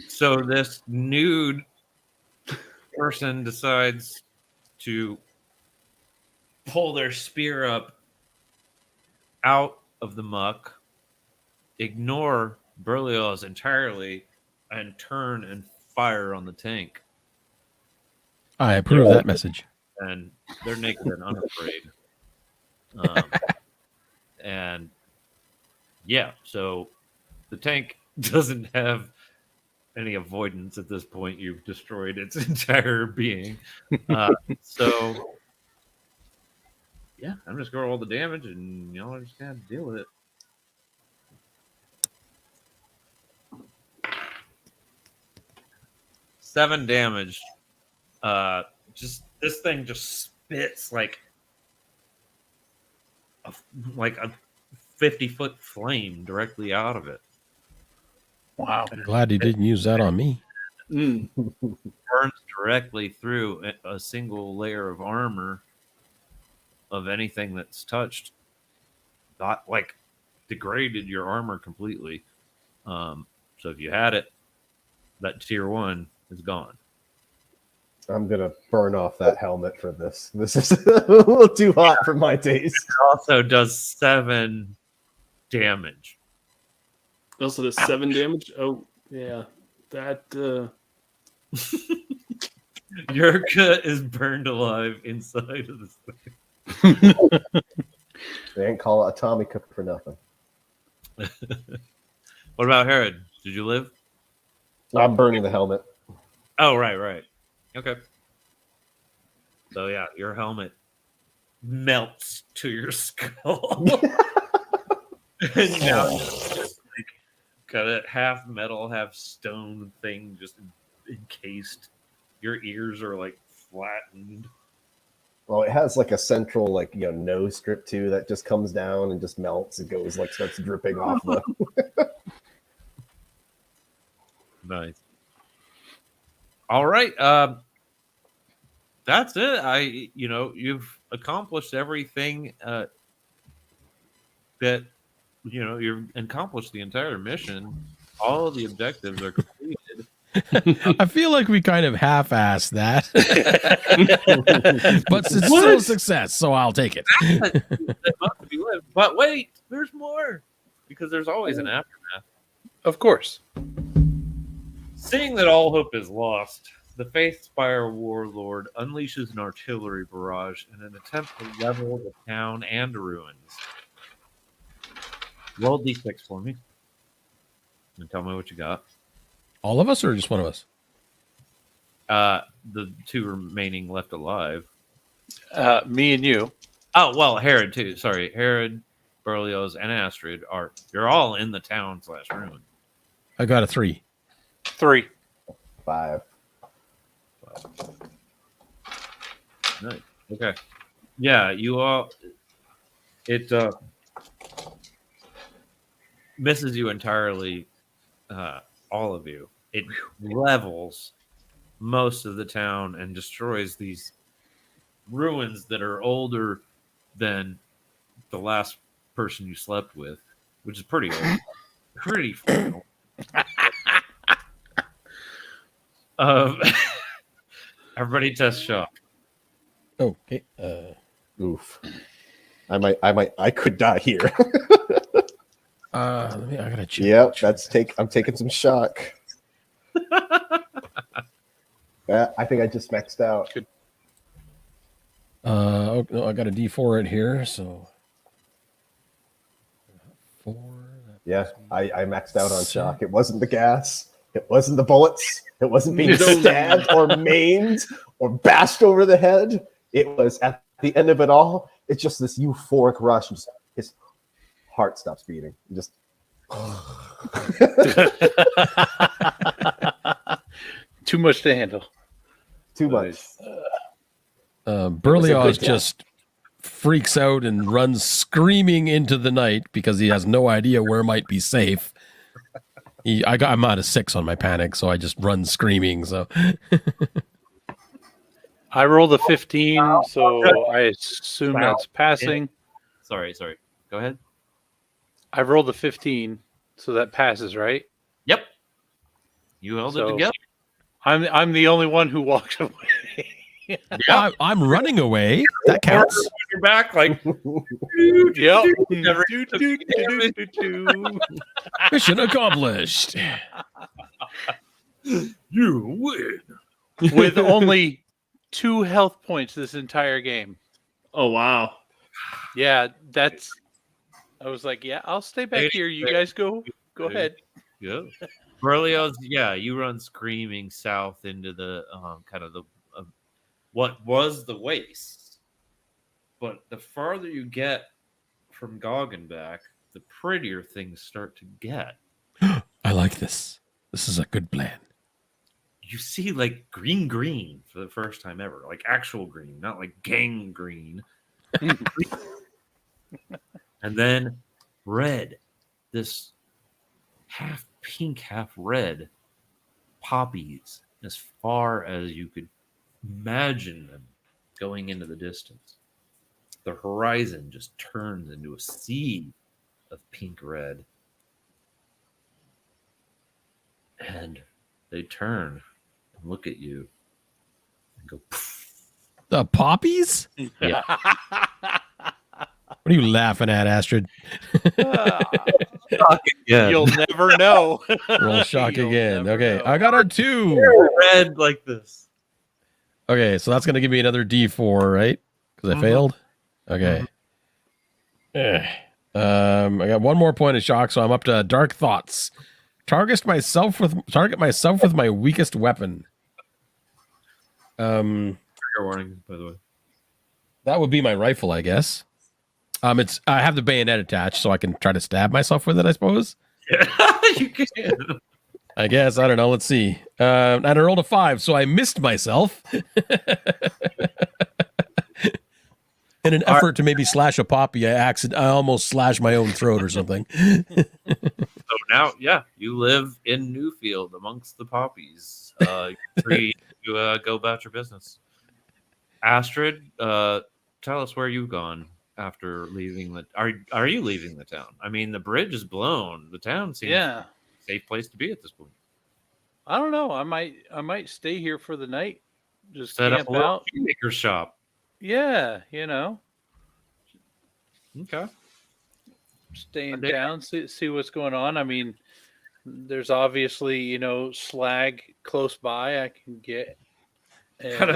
S2: So this nude person decides to pull their spear up out of the muck, ignore Berlioz entirely, and turn and fire on the tank.
S4: I approve that message.
S2: And they're naked and unafraid. And yeah, so the tank doesn't have any avoidance at this point. You've destroyed its entire being. So, yeah, I'm just going to roll the damage, and y'all are just going to deal with it. Seven damage. Just this thing just spits like a 50-foot flame directly out of it.
S5: Wow.
S4: I'm glad he didn't use that on me.
S1: Mm.
S2: Burns directly through a single layer of armor of anything that's touched. Not like degraded your armor completely. So if you had it, that tier 1 is gone.
S3: I'm gonna burn off that helmet for this. This is a little too hot for my taste.
S2: It also does 7 damage.
S1: Also does 7 damage. Oh yeah, that.
S2: Yurka is burned alive inside of this thing.
S3: They ain't call it a Tommy cook for nothing.
S2: What about Herod? Did you live?
S3: I'm burning the helmet.
S2: Oh, right. Okay. So yeah, your helmet melts to your skull. And now it's just like got a half metal, half stone thing just encased. Your ears are like flattened.
S3: Well, it has like a central, like, nose strip too that just comes down and just melts. It goes like starts dripping off the.
S2: Nice. All right. That's it. You've accomplished everything that you've accomplished the entire mission. All of the objectives are completed.
S4: I feel like we kind of half-assed that, but it's still a success, so I'll take it.
S2: That must be lived. But wait, there's more, because there's always an aftermath.
S5: Of course.
S2: Seeing that all hope is lost, the Faithspire warlord unleashes an artillery barrage in an attempt to level the town and the ruins. Roll d6 for me and tell me what you got.
S4: All of us, or just one of us?
S2: The 2 remaining left alive.
S5: Me and you.
S2: Oh, well, Herod too. Sorry, Herod, Berlioz, and Astrid you're all in the town/ruin.
S4: I got a 3.
S5: 3.
S3: 5.
S2: Nice. Okay. Yeah, you all. It misses you entirely. All of you. It levels most of the town and destroys these ruins that are older than the last person you slept with, which is pretty old. Pretty old. Everybody test shock.
S4: Okay.
S3: Oof. I could die here.
S4: I gotta check.
S3: Yep, I'm taking some shock. I think I just maxed out.
S4: No, I got a D4 right here, so 4.
S3: Yeah, I maxed out on shock. It wasn't the gas. It wasn't the bullets. It wasn't being stabbed or maimed or bashed over the head. It was at the end of it all. It's just this euphoric rush. Just his heart stops beating. Just
S5: Too much to handle.
S3: too much.
S4: Berlioz just freaks out and runs screaming into the night because he has no idea where might be safe. I'm out of 6 on my panic, so I just run screaming. So
S5: I rolled a 15, so I assume that's passing.
S2: Sorry. Go ahead.
S5: I rolled a 15, so that passes, right?
S2: Yep. You held it together.
S5: I'm the only one who walked away.
S2: Yeah.
S4: I'm running away. That counts.
S2: You're back like
S5: Yep.
S4: Mission accomplished.
S2: You win.
S5: With only 2 health points this entire game.
S1: Oh wow.
S5: Yeah, I was like, yeah, I'll stay back here. You guys go ahead.
S2: Yeah. Berlioz, yeah, you run screaming south into the kind of the what was the waste. But the farther you get from Goggenback, the prettier things start to get.
S4: I like this. This is a good plan.
S2: You see like green for the first time ever, like actual green, not like gang green. And then red, this half pink, half red poppies as far as you could imagine them going into the distance. The horizon just turns into a sea of pink red. And they turn and look at you and go, poof.
S4: The poppies?
S2: Yeah.
S4: What are you laughing at, Astrid?
S5: You'll never know.
S4: Roll shock
S5: You'll
S4: again.
S5: never
S4: Okay,
S5: know.
S4: I got a 2.
S2: Red like this.
S4: Okay, so that's going to give me another D4, right? Because I failed? Okay. I got one more point of shock, so I'm up to dark thoughts. Target myself with my weakest weapon.
S2: Trigger warning, by the way.
S4: That would be my rifle, I guess. I have the bayonet attached, so I can try to stab myself with it, I suppose.
S2: You can.
S4: I guess. I don't know. Let's see. And I rolled a 5, so I missed myself. In an effort to maybe slash a poppy, I almost slashed my own throat or something.
S2: So now, yeah, you live in Newfield amongst the poppies. Free to go about your business. Astrid, tell us where you've gone after leaving the. Are you leaving the town? I mean, the bridge is blown. The town seems a safe place to be at this point.
S5: I don't know. I might stay here for the night. Just
S2: Set
S5: camp
S2: up a little
S5: out.
S2: maker shop.
S5: Yeah, you know,
S2: Okay.
S5: stay in town, see what's going on. I mean, there's obviously, you know, slag close by I can get. And,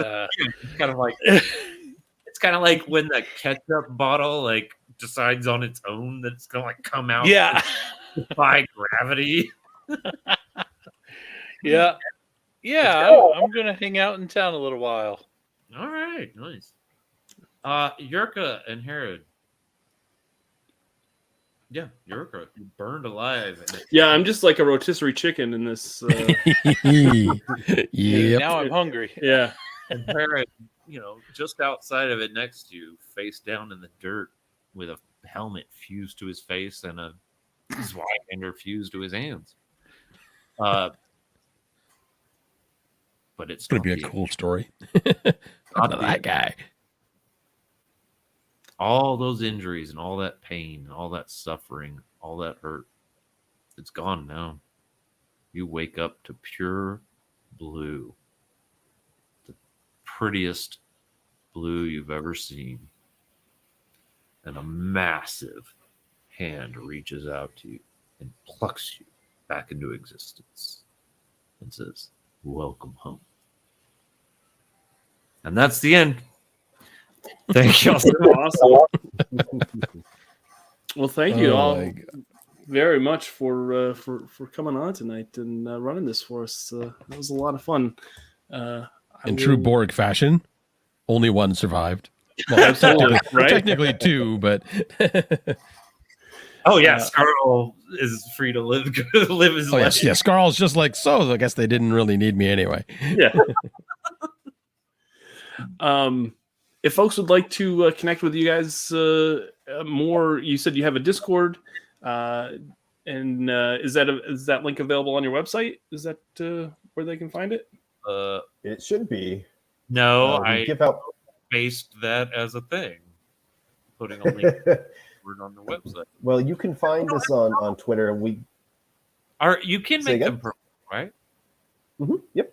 S2: Kind of like it's kind of like when the ketchup bottle like decides on its own that it's gonna like come out.
S5: yeah,
S2: By gravity.
S5: yeah, I'm gonna hang out in town a little while.
S2: All right, nice. Yurka and Herod. Yeah, Yurka, you burned alive.
S1: Yeah, I'm just like a rotisserie chicken in this.
S4: Yep.
S5: Now I'm hungry.
S1: Yeah.
S2: And Herod, just outside of it next to you, face down in the dirt with a helmet fused to his face and a Zweihander fused to his hands. But it's
S4: Going to be a cool story. Not that guy.
S2: All those injuries and all that pain, all that suffering, all that hurt, it's gone now. You wake up to pure blue. The prettiest blue you've ever seen. And a massive hand reaches out to you and plucks you back into existence and says, "Welcome home." And that's the end. Thank you all so
S1: Awesome. Well, thank you all
S4: my God.
S1: very much for coming on tonight and running this for us. That was a lot of fun.
S4: In true Borg fashion, only one survived. Well,
S1: Absolutely, right?
S4: technically 2, but
S2: Oh yeah, Scarl is free to live his life.
S4: yes. Carl's just like, so I guess they didn't really need me anyway.
S1: Yeah. If folks would like to connect with you guys more, you said you have a Discord, and is that link available on your website? Is that where they can find it?
S3: It should be.
S2: No,
S3: We
S2: I
S3: give out.
S2: based that as a thing, putting a link on the website.
S3: Well, you can find us on Twitter.
S2: You can
S3: Say
S2: make
S3: again?
S2: them permanent, right?
S3: Yep.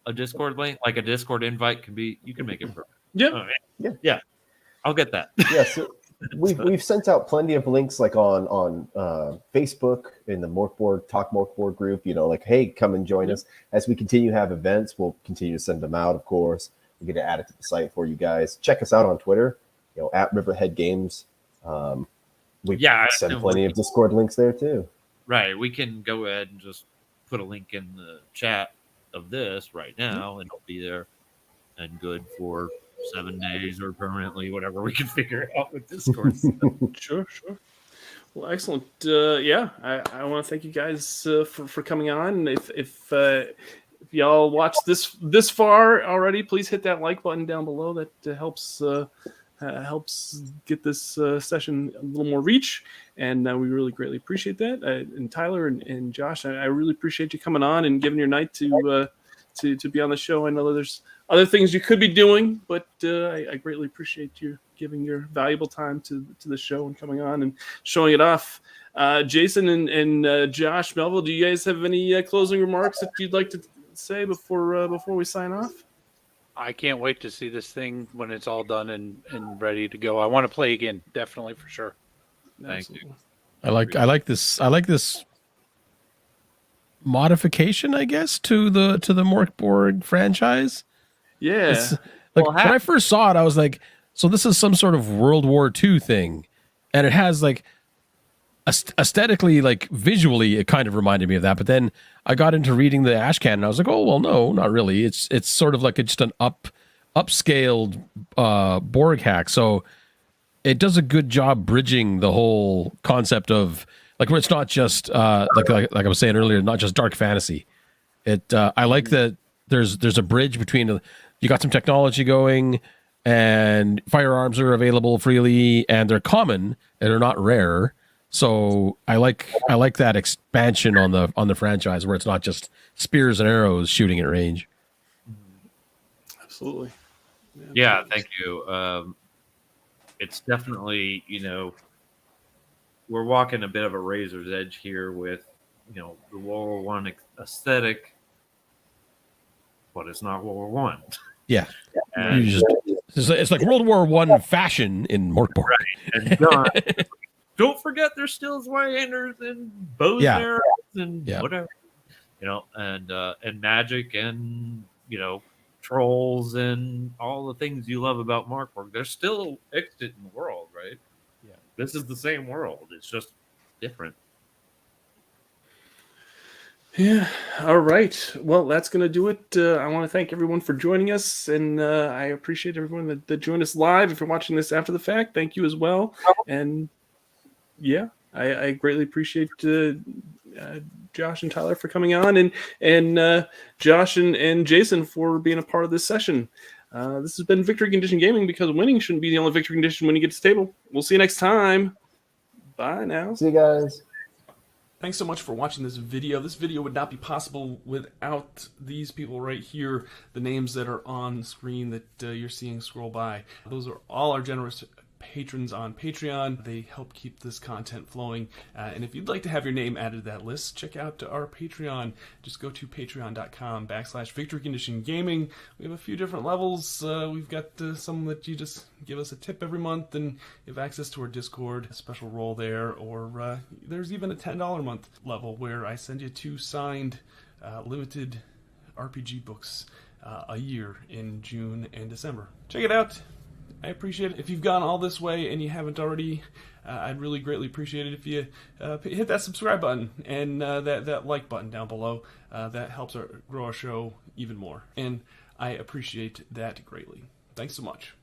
S2: A Discord link, like a Discord invite, you can make it permanent.
S1: Yeah.
S2: Oh, yeah. I'll get that.
S3: Yeah. So we've sent out plenty of links, like on Facebook in the Mork Borg Talk Mork Borg group. Like, hey, come and join us as we continue to have events. We'll continue to send them out, of course. We'll get it added to the site for you guys. Check us out on Twitter, at Rivethead Games. We send plenty of Discord links there too.
S2: Right. We can go ahead and just put a link in the chat of this right now, and it'll be there and good for 7 days or permanently, whatever we can figure out with Discord.
S1: Sure. Well, excellent. I want to thank you guys for coming on. If y'all watched this far already, please hit that like button down below. That helps get this session a little more reach, and we really greatly appreciate that. And Tyler and Josh, I really appreciate you coming on and giving your night to be on the show. I know there's other things you could be doing, but I greatly appreciate you giving your valuable time to the show and coming on and showing it off. Jason and Josh Melville, do you guys have any closing remarks that you'd like to say before we sign off?
S5: I can't wait to see this thing when it's all done and ready to go. I want to play again, definitely, for sure.
S2: Thank you.
S4: I like this modification, I guess, to the Mork Borg franchise.
S1: Yeah.
S4: It's, like, when I first saw it, I was like, so this is some sort of World War II thing, and it has like aesthetically, like visually, it kind of reminded me of that. But then I got into reading the Ash Can, and I was like, oh well, no, not really. It's sort of like just an upscaled Borg hack. So it does a good job bridging the whole concept of like where it's not just like I was saying earlier, not just dark fantasy. I like that there's a bridge between you got some technology going, and firearms are available freely, and they're common and they're not rare. So I like that expansion on the franchise where it's not just spears and arrows shooting at range.
S1: Absolutely.
S2: Yeah, thank you. It's definitely, we're walking a bit of a razor's edge here with, the World War One aesthetic, but it's not World War One.
S4: Yeah, it's like World War One fashion in Mork Borg.
S2: Right. And don't forget there's still Zweihanders and bows and arrows and whatever, and magic and trolls and all the things you love about Mork Borg. They're still existent in the world, right? Yeah, this is the same world. It's just different.
S1: Yeah. All right. Well, that's going to do it. I want to thank everyone for joining us, and I appreciate everyone that joined us live. If you're watching this after the fact, thank you as well. And yeah, I greatly appreciate Josh and Tyler for coming on, and Josh and Jason for being a part of this session. This has been Victory Condition Gaming, because winning shouldn't be the only victory condition when you get to the table. We'll see you next time. Bye now.
S3: See you guys.
S1: Thanks so much for watching this video. This video would not be possible without these people right here, the names that are on screen that you're seeing scroll by. Those are all our generous patrons on Patreon. They help keep this content flowing. And if you'd like to have your name added to that list, check out our Patreon. Just go to patreon.com/Victory Condition Gaming. We have a few different levels. We've got some that you just give us a tip every month, and you have access to our Discord, a special role there, or there's even a $10 a month level where I send you 2 signed limited RPG books a year in June and December. Check it out. I appreciate it. If you've gone all this way and you haven't already, I'd really greatly appreciate it if you hit that subscribe button and that like button down below. That helps grow our show even more. And I appreciate that greatly. Thanks so much.